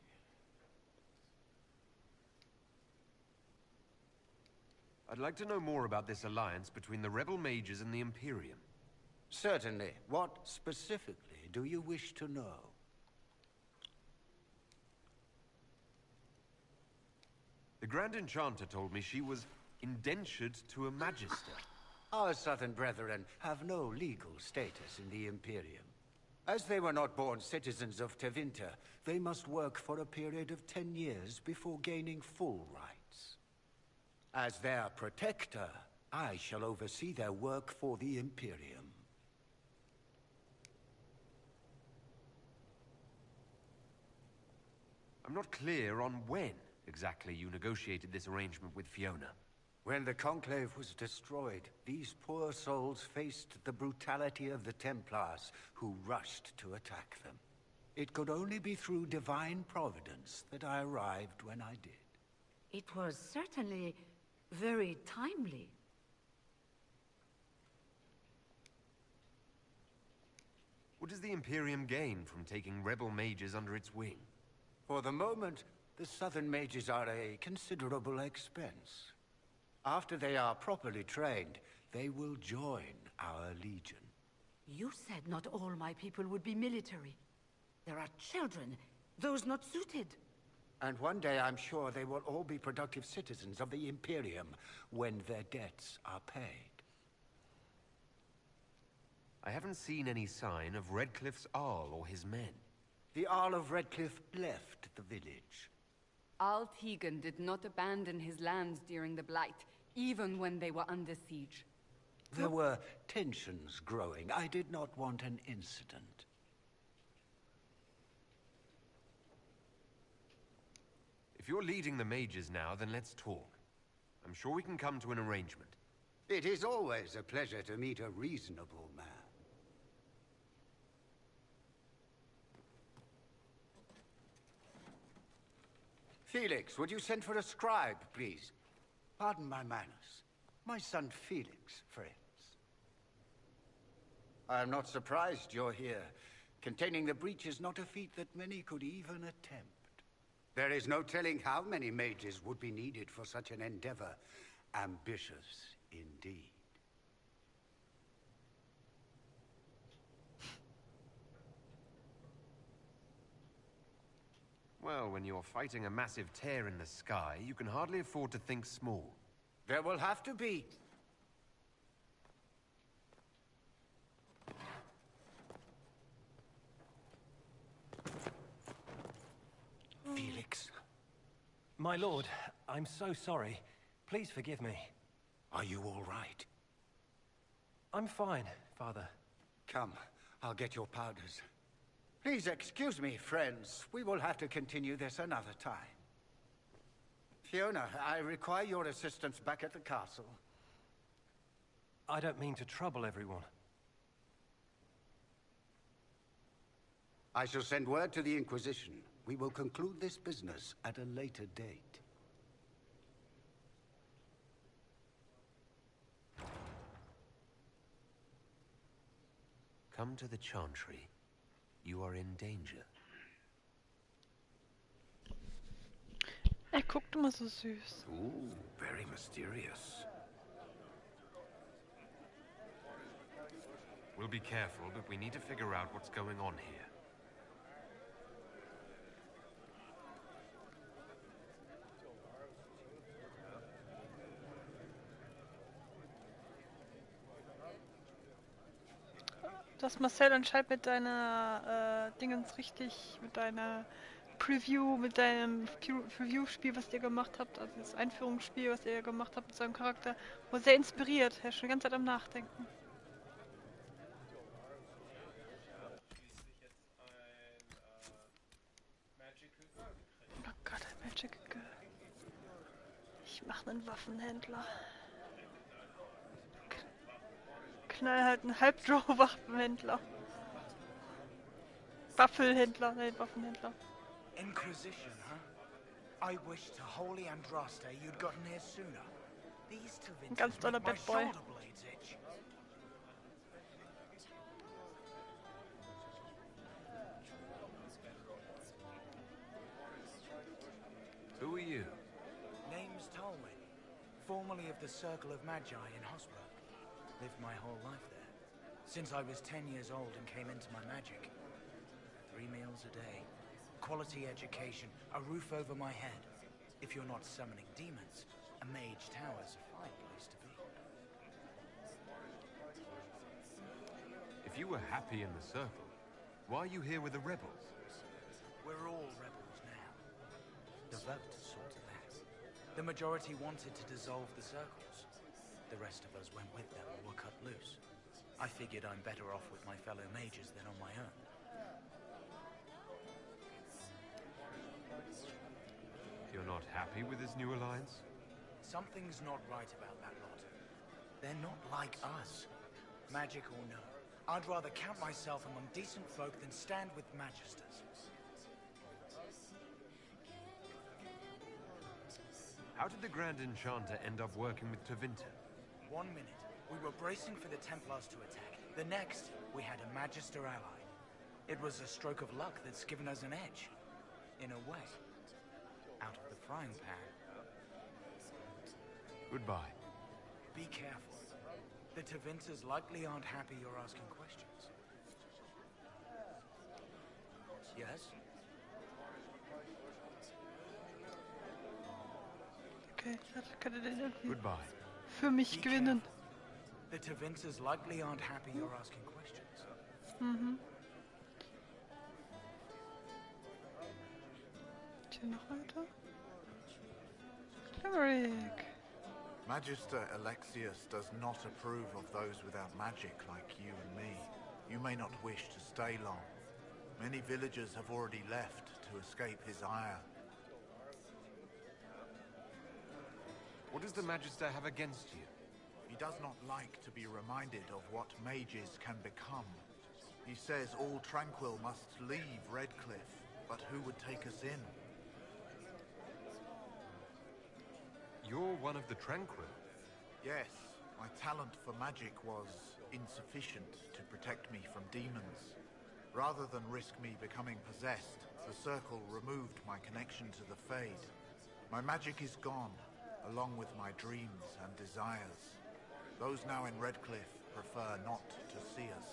I'd like to know more about this alliance between the rebel mages and the Imperium. Certainly. What specifically do you wish to know? The Grand Enchanter told me she was indentured to a Magister. Our Southern brethren have no legal status in the Imperium. As they were not born citizens of Tevinter, they must work for a period of 10 years before gaining full rights. As their protector, I shall oversee their work for the Imperium. I'm not clear on when exactly you negotiated this arrangement with Fiona. When the Conclave was destroyed, these poor souls faced the brutality of the Templars, who rushed to attack them. It could only be through divine providence that I arrived when I did. It was certainly very timely. What does the Imperium gain from taking rebel mages under its wing? For the moment, the Southern Mages are a considerable expense. After they are properly trained, they will join our legion. You said not all my people would be military. There are children, those not suited. And one day I'm sure they will all be productive citizens of the Imperium when their debts are paid. I haven't seen any sign of Redcliffe's Arl or his men. The Arl of Redcliffe left the village. Al Tegan did not abandon his lands during the Blight, even when they were under siege. There were tensions growing. I did not want an incident. If you're leading the mages now, then let's talk. I'm sure we can come to an arrangement. It is always a pleasure to meet a reasonable man. Felix, would you send for a scribe, please? Pardon my manners. My son Felix, friends. I am not surprised you're here. Containing the breach is not a feat that many could even attempt. There is no telling how many mages would be needed for such an endeavor. Ambitious, indeed. Well, when you're fighting a massive tear in the sky, you can hardly afford to think small. There will have to be. Felix. My lord, I'm so sorry. Please forgive me. Are you all right? I'm fine, Father. Come, I'll get your powders. Please excuse me, friends. We will have to continue this another time. Fiona, I require your assistance back at the castle. I don't mean to trouble everyone. I shall send word to the Inquisition. We will conclude this business at a later date. Come to the Chantry. You are in danger. Guckt immer so süß. Ooh, very mysterious. We'll be careful, but we need to figure out what's going on here. Das Marcel anscheinend mit deiner Dingens richtig, mit deiner Preview, mit deinem Preview-Spiel, was ihr gemacht habt, also das Einführungsspiel, was ihr gemacht habt mit seinem Charakter, war sehr inspiriert. Er ist schon die ganze Zeit am Nachdenken. Oh Gott, ein Magic Girl. Ich mach einen Waffenhändler. Knall halt einen Halbdrow-Waffenhändler. Waffelhändler, nein, Waffenhändler. Inquisition, huh? I wish to Holy Andraste you'd gotten here sooner. These two Ein ganz toller make my Bad Boy. shoulder blades itch. Who are you? Name's Tolwyn, formerly of the Circle of Magi in Hosbrook. Lived my whole life there, since I was 10 years old and came into my magic. 3 meals a day, quality education, a roof over my head. If you're not summoning demons, a mage tower's a fine place to be. If you were happy in the Circle, why are you here with the rebels? We're all rebels now. The vote sorted that. The majority wanted to dissolve the circles. The rest of us went with them or were cut loose. I figured I'm better off with my fellow mages than on my own. You're not happy with this new alliance? Something's not right about that lot. They're not like us. Magic or no, I'd rather count myself among decent folk than stand with magisters. How did the Grand Enchanter end up working with Tevinter? 1 minute, we were bracing for the Templars to attack. The next, we had a Magister ally. It was a stroke of luck that's given us an edge. In a way. Out of the frying pan. Goodbye. Be careful. The Tevinters likely aren't happy you're asking questions. Yes? Okay, das könnte den irgendwie Goodbye. für mich gewinnen. The Tevinters likely aren't happy you're asking questions. Mhm. Hier noch weiter. Cleric. Magister Alexius does not approve of those without magic like you and me. You may not wish to stay long. Many villagers have already left to escape his ire. What does the Magister have against you? He does not like to be reminded of what mages can become. He says all Tranquil must leave Redcliffe, but who would take us in? You're one of the Tranquil? Yes, my talent for magic was insufficient to protect me from demons. Rather than risk me becoming possessed, the Circle removed my connection to the Fade. My magic is gone, along with my dreams and desires. Those now in Redcliffe prefer not to see us.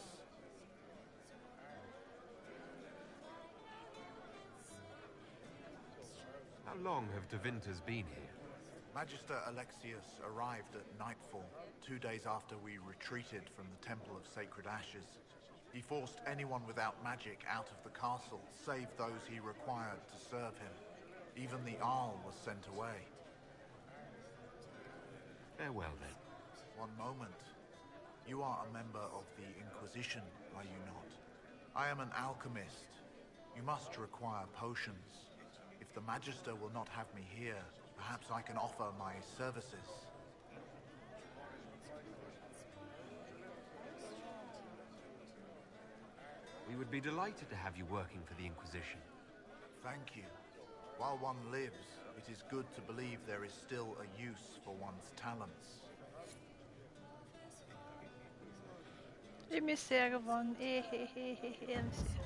How long have Tevinter's been here? Magister Alexius arrived at nightfall, 2 days after we retreated from the Temple of Sacred Ashes. He forced anyone without magic out of the castle, save those he required to serve him. Even the Arl was sent away. Farewell, then. One moment. You are a member of the Inquisition, are you not? I am an alchemist. You must require potions. If the Magister will not have me here, perhaps I can offer my services. We would be delighted to have you working for the Inquisition. Thank you. While one lives, it is good to believe there is still a use for one's talents. Emissär gewonnen. Emissär.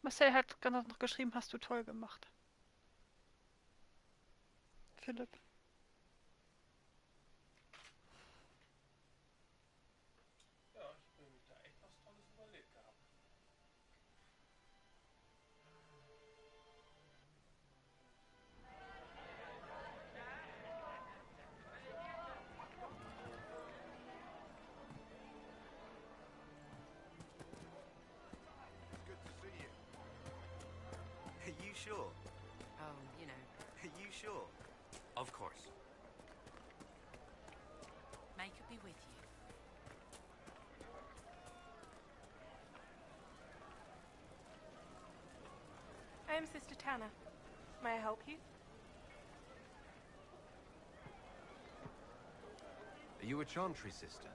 Marcel hat gerade noch geschrieben, hast du toll gemacht. Philipp. Ja, ich bin da echt was Tolles überlegt gehabt. Good to see you. Are you sure? Oh, you know. Are you sure? Of course. May could be with you. I am Sister Tanner. May I help you? Are you a Chantry sister?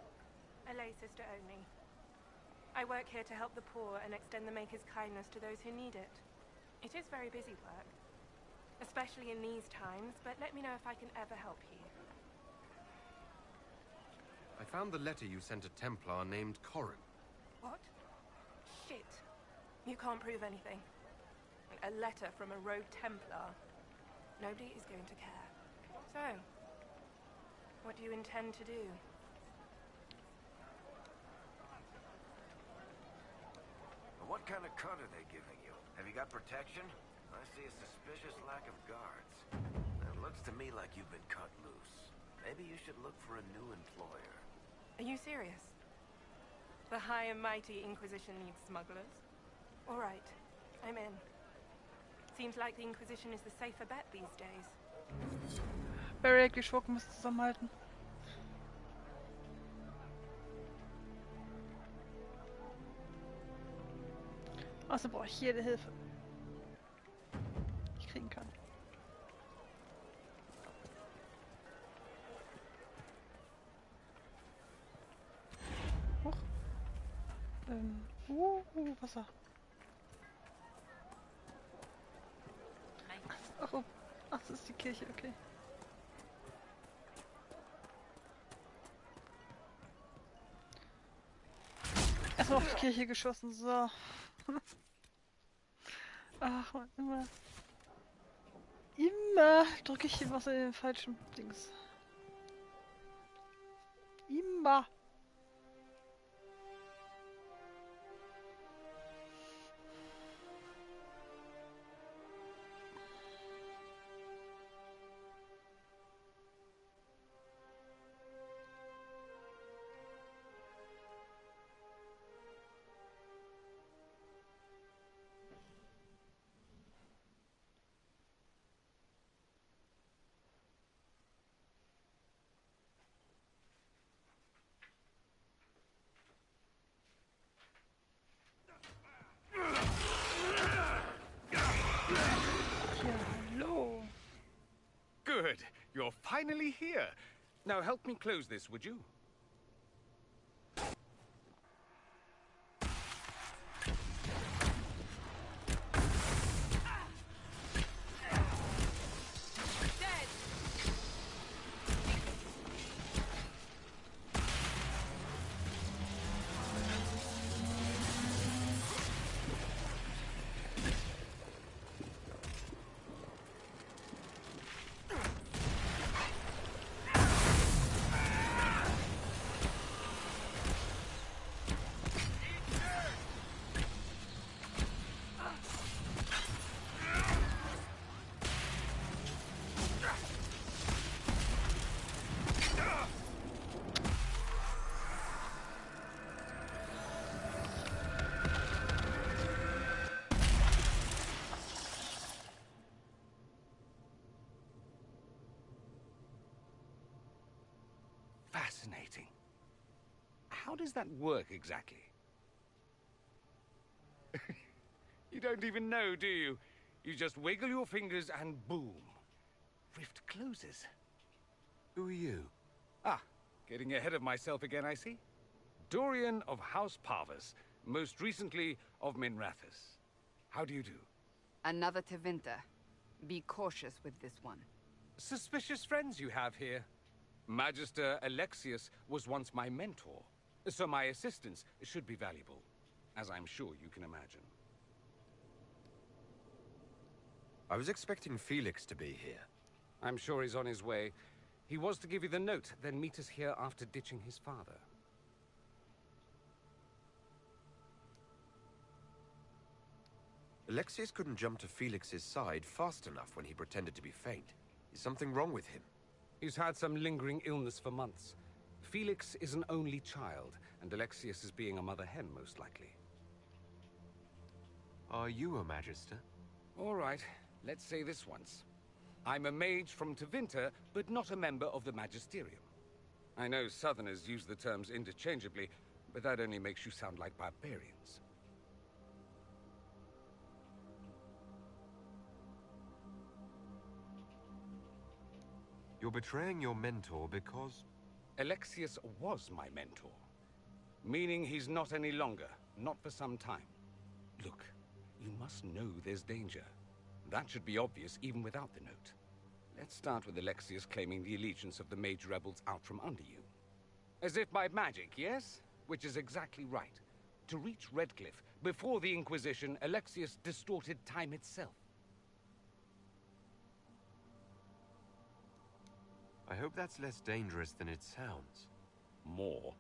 A lay sister only. I work here to help the poor and extend the Maker's kindness to those who need it. It is very busy work, especially in these times, but let me know if I can ever help you. I found the letter you sent a Templar named Corrin. What? Shit. You can't prove anything. A letter from a rogue Templar. Nobody is going to care. So, what do you intend to do? What kind of cut are they giving you? Have you got protection? I see a suspicious lack of guards. It looks to me like you've been cut loose. Maybe you should look for a new employer. Are you serious? The high and mighty Inquisition needs smugglers? All right, I'm in. Seems like the Inquisition is the safer bet these days. Barry, die Schurken müssen zusammenhalten. Also brauche ich jede Hilfe, die ich kriegen kann. Huch. Wasser. Ach, oh. Ach, das ist die Kirche, okay. Erstmal auf die Kirche geschossen, so. Ach, man, immer drücke ich hier was in den falschen Dings. Immer. Ja. Good. You're finally here. Now help me close this, would you? Fascinating. How does that work exactly? You don't even know, do you? You just wiggle your fingers and boom. Rift closes. Who are you? Ah, getting ahead of myself again, I see. Dorian of House Parvus, most recently of Minrathous. How do you do? Another Tevinter. Be cautious with this one. Suspicious friends you have here. Magister Alexius was once my mentor, so my assistance should be valuable, as I'm sure you can imagine. I was expecting Felix to be here. I'm sure he's on his way. He was to give you the note, then meet us here after ditching his father. Alexius couldn't jump to Felix's side fast enough when he pretended to be faint. Is something wrong with him? He's had some lingering illness for months. Felix is an only child, and Alexius is being a mother hen, most likely. Are you a Magister? All right, let's say this once. I'm a mage from Tevinter, but not a member of the Magisterium. I know Southerners use the terms interchangeably, but that only makes you sound like barbarians. You're betraying your mentor because... Alexius was my mentor. Meaning he's not any longer, not for some time. Look, you must know there's danger. That should be obvious even without the note. Let's start with Alexius claiming the allegiance of the mage rebels out from under you. As if by magic, yes? Which is exactly right. To reach Redcliffe, before the Inquisition, Alexius distorted time itself. I hope that's less dangerous than it sounds. More?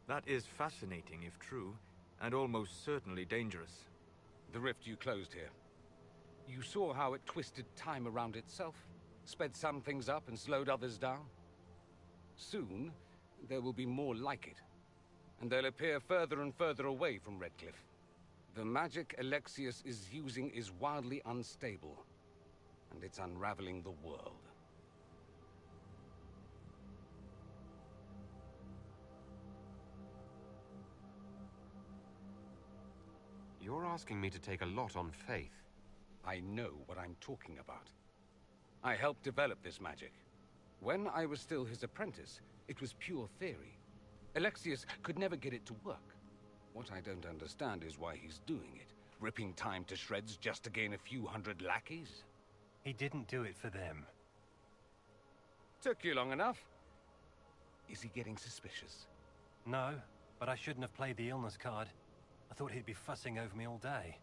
That is fascinating, if true, and almost certainly dangerous. The rift you closed here. You saw how it twisted time around itself, sped some things up and slowed others down. Soon, there will be more like it, and they'll appear further and further away from Redcliffe. The magic Alexius is using is wildly unstable, and it's unraveling the world. You're asking me to take a lot on faith. I know what I'm talking about. I helped develop this magic. When I was still his apprentice, it was pure theory. Alexius could never get it to work. What I don't understand is why he's doing it, ripping time to shreds just to gain a few hundred lackeys. He didn't do it for them. Took you long enough. Is he getting suspicious? No, but I shouldn't have played the illness card. I thought he'd be fussing over me all day.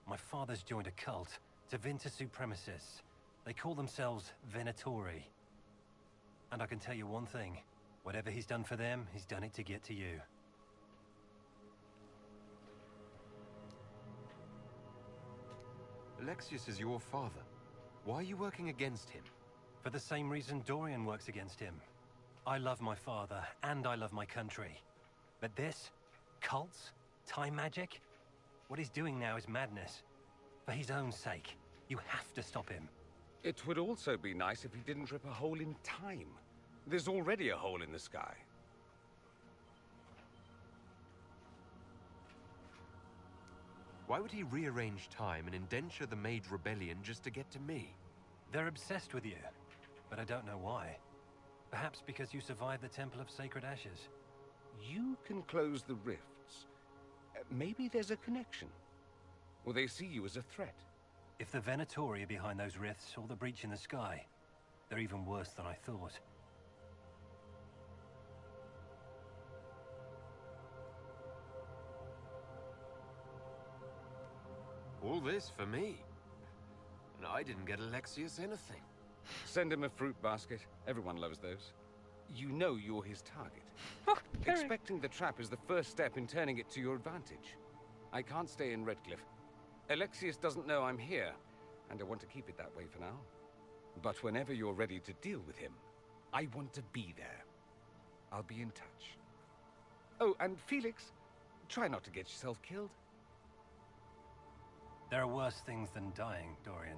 My father's joined a cult, Tevinter Supremacists. They call themselves Venatori. And I can tell you one thing. Whatever he's done for them, he's done it to get to you. Alexius is your father. Why are you working against him? For the same reason Dorian works against him. I love my father, and I love my country. But this? Cults? Time magic? What he's doing now is madness. For his own sake, you have to stop him. It would also be nice if he didn't rip a hole in time. There's already a hole in the sky. Why would he rearrange time and indenture the Mage Rebellion just to get to me? They're obsessed with you. but I don't know why. Perhaps because you survived the Temple of Sacred Ashes. You can close the rifts. Maybe there's a connection. Or they see you as a threat. If the Venatori are behind those rifts or the breach in the sky, they're even worse than I thought. All this for me. And I didn't get Alexius anything. Send him a fruit basket. Everyone loves those. You know you're his target. Very. Expecting the trap is the first step in turning it to your advantage. I can't stay in Redcliffe. Alexius doesn't know I'm here, and I want to keep it that way for now. But whenever you're ready to deal with him, I want to be there. I'll be in touch. Oh, and Felix, try not to get yourself killed. There are worse things than dying, Dorian.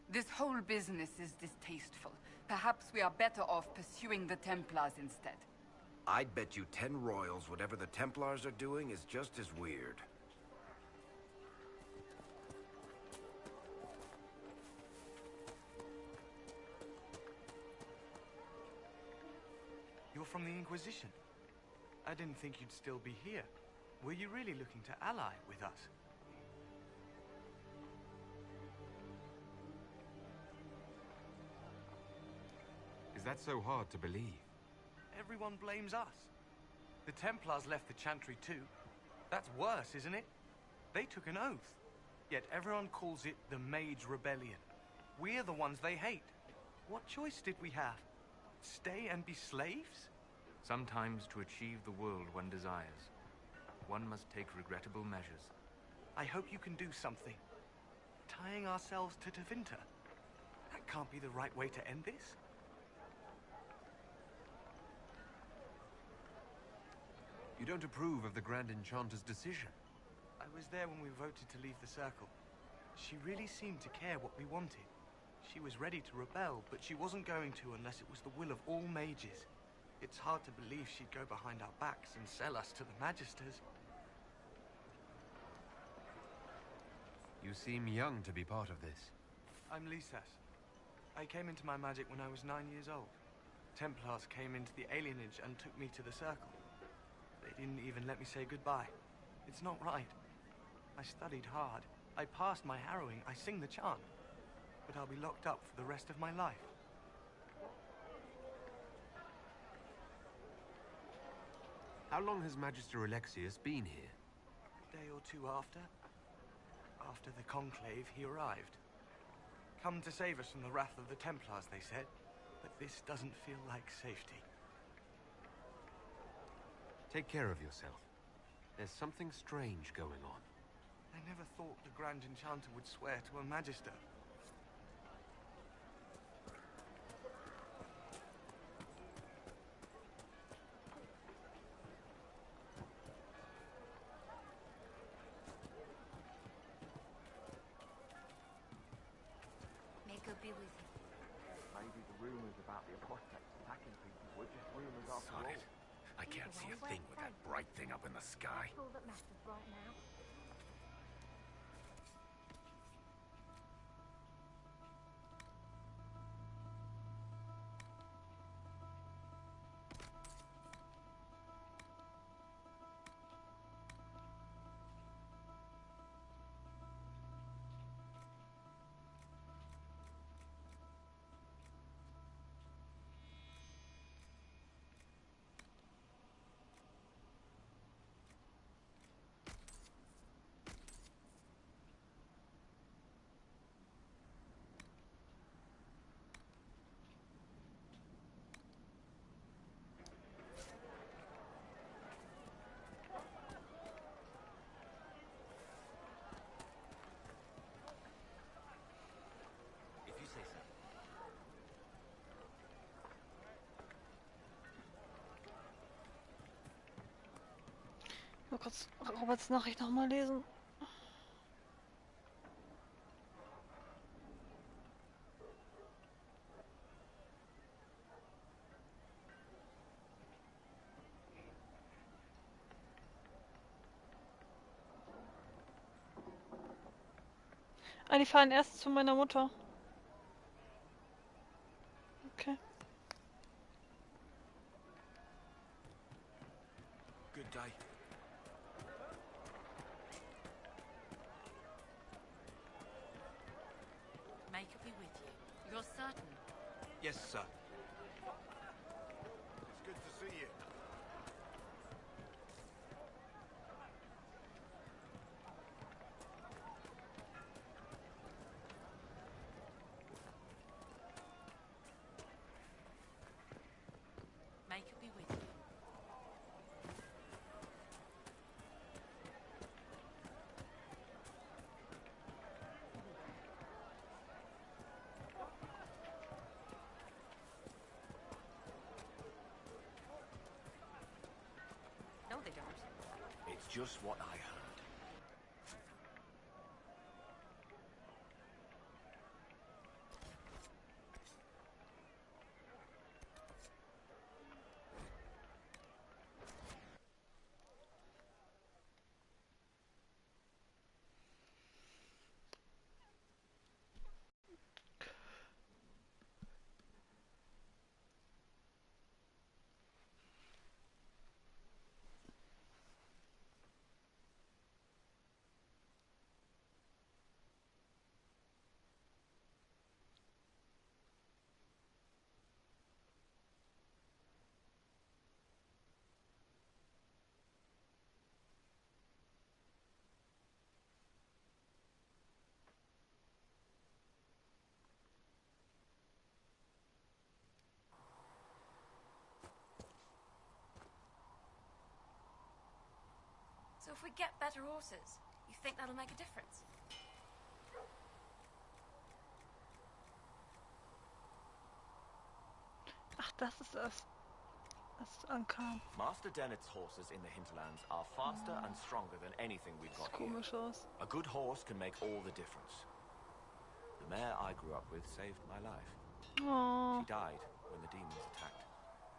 This whole business is distasteful. Perhaps we are better off pursuing the Templars instead. I'd bet you 10 royals whatever the Templars are doing is just as weird. You're from the Inquisition. I didn't think you'd still be here. Were you really looking to ally with us? Is that so hard to believe? Everyone blames us. The Templars left the Chantry too. That's worse, isn't it? They took an oath. Yet everyone calls it the Mage Rebellion. We're the ones they hate. What choice did we have? Stay and be slaves? Sometimes to achieve the world one desires, one must take regrettable measures. I hope you can do something. Tying ourselves to Tevinter. That can't be the right way to end this. You don't approve of the Grand Enchanter's decision? I was there when we voted to leave the Circle. She really seemed to care what we wanted. She was ready to rebel, but she wasn't going to unless it was the will of all mages. It's hard to believe she'd go behind our backs and sell us to the Magisters. You seem young to be part of this. I'm Lysas. I came into my magic when I was 9 years old. Templars came into the alienage and took me to the Circle. They didn't even let me say goodbye. It's not right. I studied hard. I passed my harrowing. I sing the chant. But I'll be locked up for the rest of my life. How long has Magister Alexius been here? A day or two after. After the Conclave, he arrived. Come to save us from the wrath of the Templars, they said. But this doesn't feel like safety. Take care of yourself. There's something strange going on. I never thought the Grand Enchanter would swear to a Magister. May God be with you. Maybe the rumors about the apostates attacking people were just rumors after all. Sod it. I can't see a thing with that bright thing up in the sky. All that matters right now. Mal kurz Roberts Nachricht nochmal lesen. Ah, die fahren erst zu meiner Mutter. Okay. Good day. May it be with you. You're certain? Yes, sir. It's good to see you. May it be with you. No, they don't. It's just what I heard. So if we get better horses, you think that'll make a difference? Ach, das ist das. Das ankam. Master Dennett's horses in the hinterlands are faster and stronger than anything we've got here. Komisch aus. A good horse can make all the difference. The mare I grew up with saved my life. Aww. She died when the demons attacked.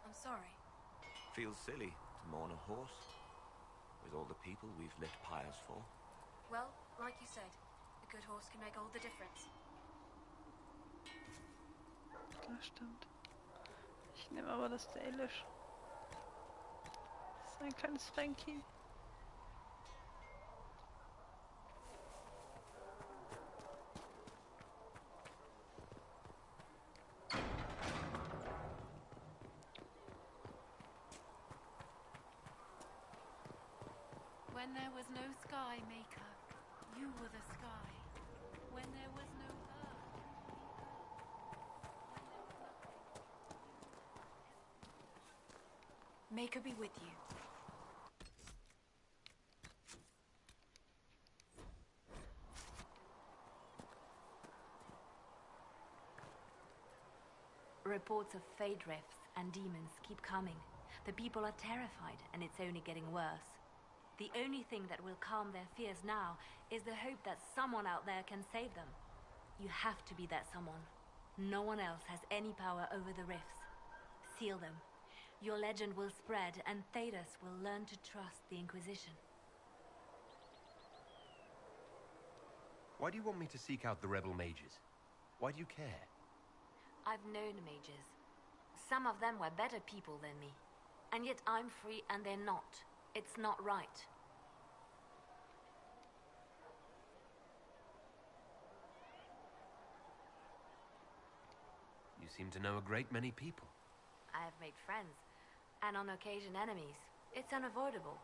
I'm sorry. Feels silly to mourn a horse with all the people we've lit pyres for. Well, like you said, a good horse can make all the difference. Das stimmt. Ich nehme aber das Dalish. Das ist ein kleines Frankie. When there was no sky, Maker, you were the sky. When there was no earth, Maker be with you. Reports of fade rifts and demons keep coming. The people are terrified, and it's only getting worse. The only thing that will calm their fears now is the hope that someone out there can save them. You have to be that someone. No one else has any power over the rifts. Seal them. Your legend will spread, and Thedas will learn to trust the Inquisition. Why do you want me to seek out the rebel mages? Why do you care? I've known mages. Some of them were better people than me. And yet I'm free and they're not. It's not right. You seem to know a great many people. I have made friends, and on occasion enemies. It's unavoidable.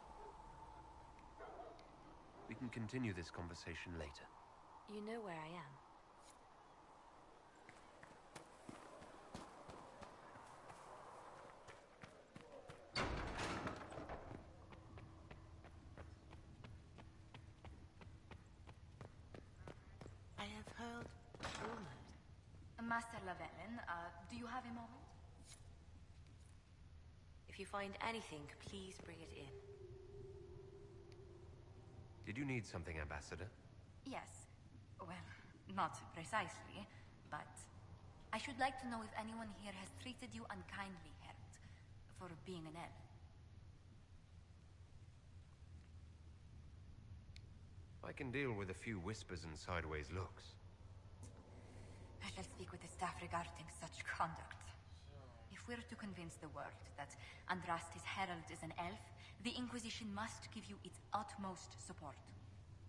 We can continue this conversation later. You know where I am. I have heard rumors. Master Lavelin, do you have a moment? If you find anything, please bring it in. Did you need something, Ambassador? Yes. Well, not precisely, but I should like to know if anyone here has treated you unkindly, Herald, for being an elf. I can deal with a few whispers and sideways looks. I shall speak with the staff regarding such conduct. If we're to convince the world that Andraste's herald is an elf, the Inquisition must give you its utmost support.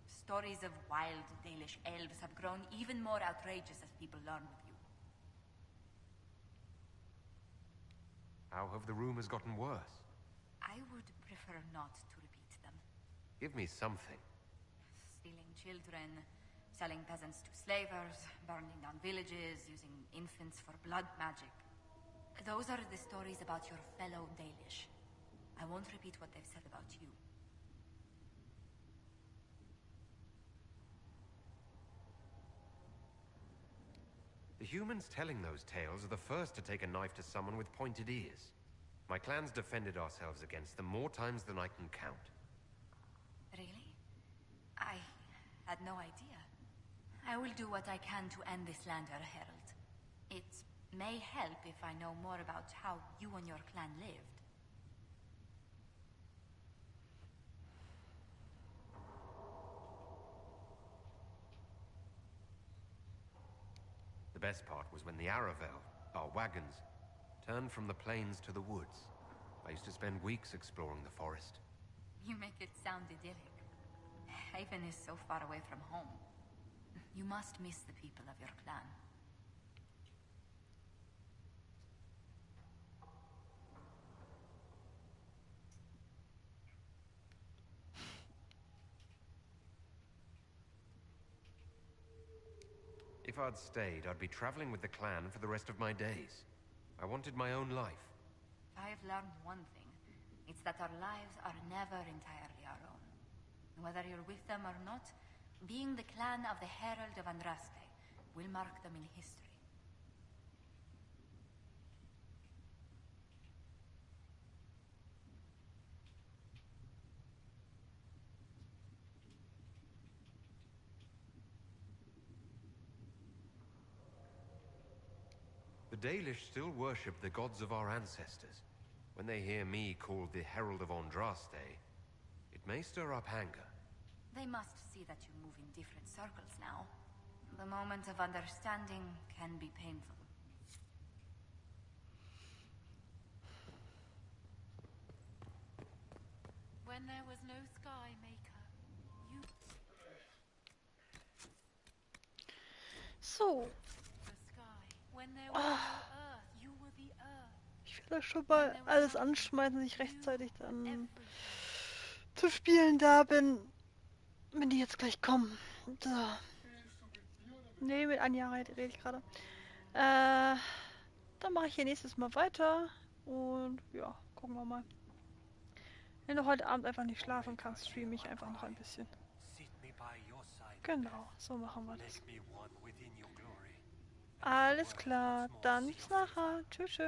Stories of wild Dalish elves have grown even more outrageous as people learn with you. How have the rumors gotten worse? I would prefer not to repeat them. Give me something. Stealing children, selling peasants to slavers, burning down villages, using infants for blood magic. Those are the stories about your fellow Dalish. I won't repeat what they've said about you. The humans telling those tales are the first to take a knife to someone with pointed ears. My clan's defended ourselves against them more times than I can count. Really? I had no idea. I will do what I can to end this slander, Herald. It may help if I know more about how you and your clan lived. The best part was when the Aravel, our wagons, turned from the plains to the woods. I used to spend weeks exploring the forest. You make it sound idyllic. Haven is so far away from home. You must miss the people of your clan. If I'd stayed, I'd be traveling with the clan for the rest of my days. I wanted my own life. I've learned one thing. It's that our lives are never entirely our own. Whether you're with them or not, being the clan of the Herald of Andraste will mark them in history. The Dalish still worship the gods of our ancestors. When they hear me called the Herald of Andraste, it may stir up anger. They must see that you move in different circles now. The moment of understanding can be painful. When there was no sky maker, you... So. The sky. When there was no earth, you were the earth. Ich will da schon mal alles anschmeißen, dass ich rechtzeitig dann zu spielen da bin, wenn die jetzt gleich kommen. So. Ne, mit Anja rede ich gerade. Dann mache ich hier nächstes Mal weiter und ja, gucken wir mal. Wenn du heute Abend einfach nicht schlafen kannst, streame ich einfach noch ein bisschen. Genau, so machen wir das. Alles klar, dann bis nachher. Tschüss.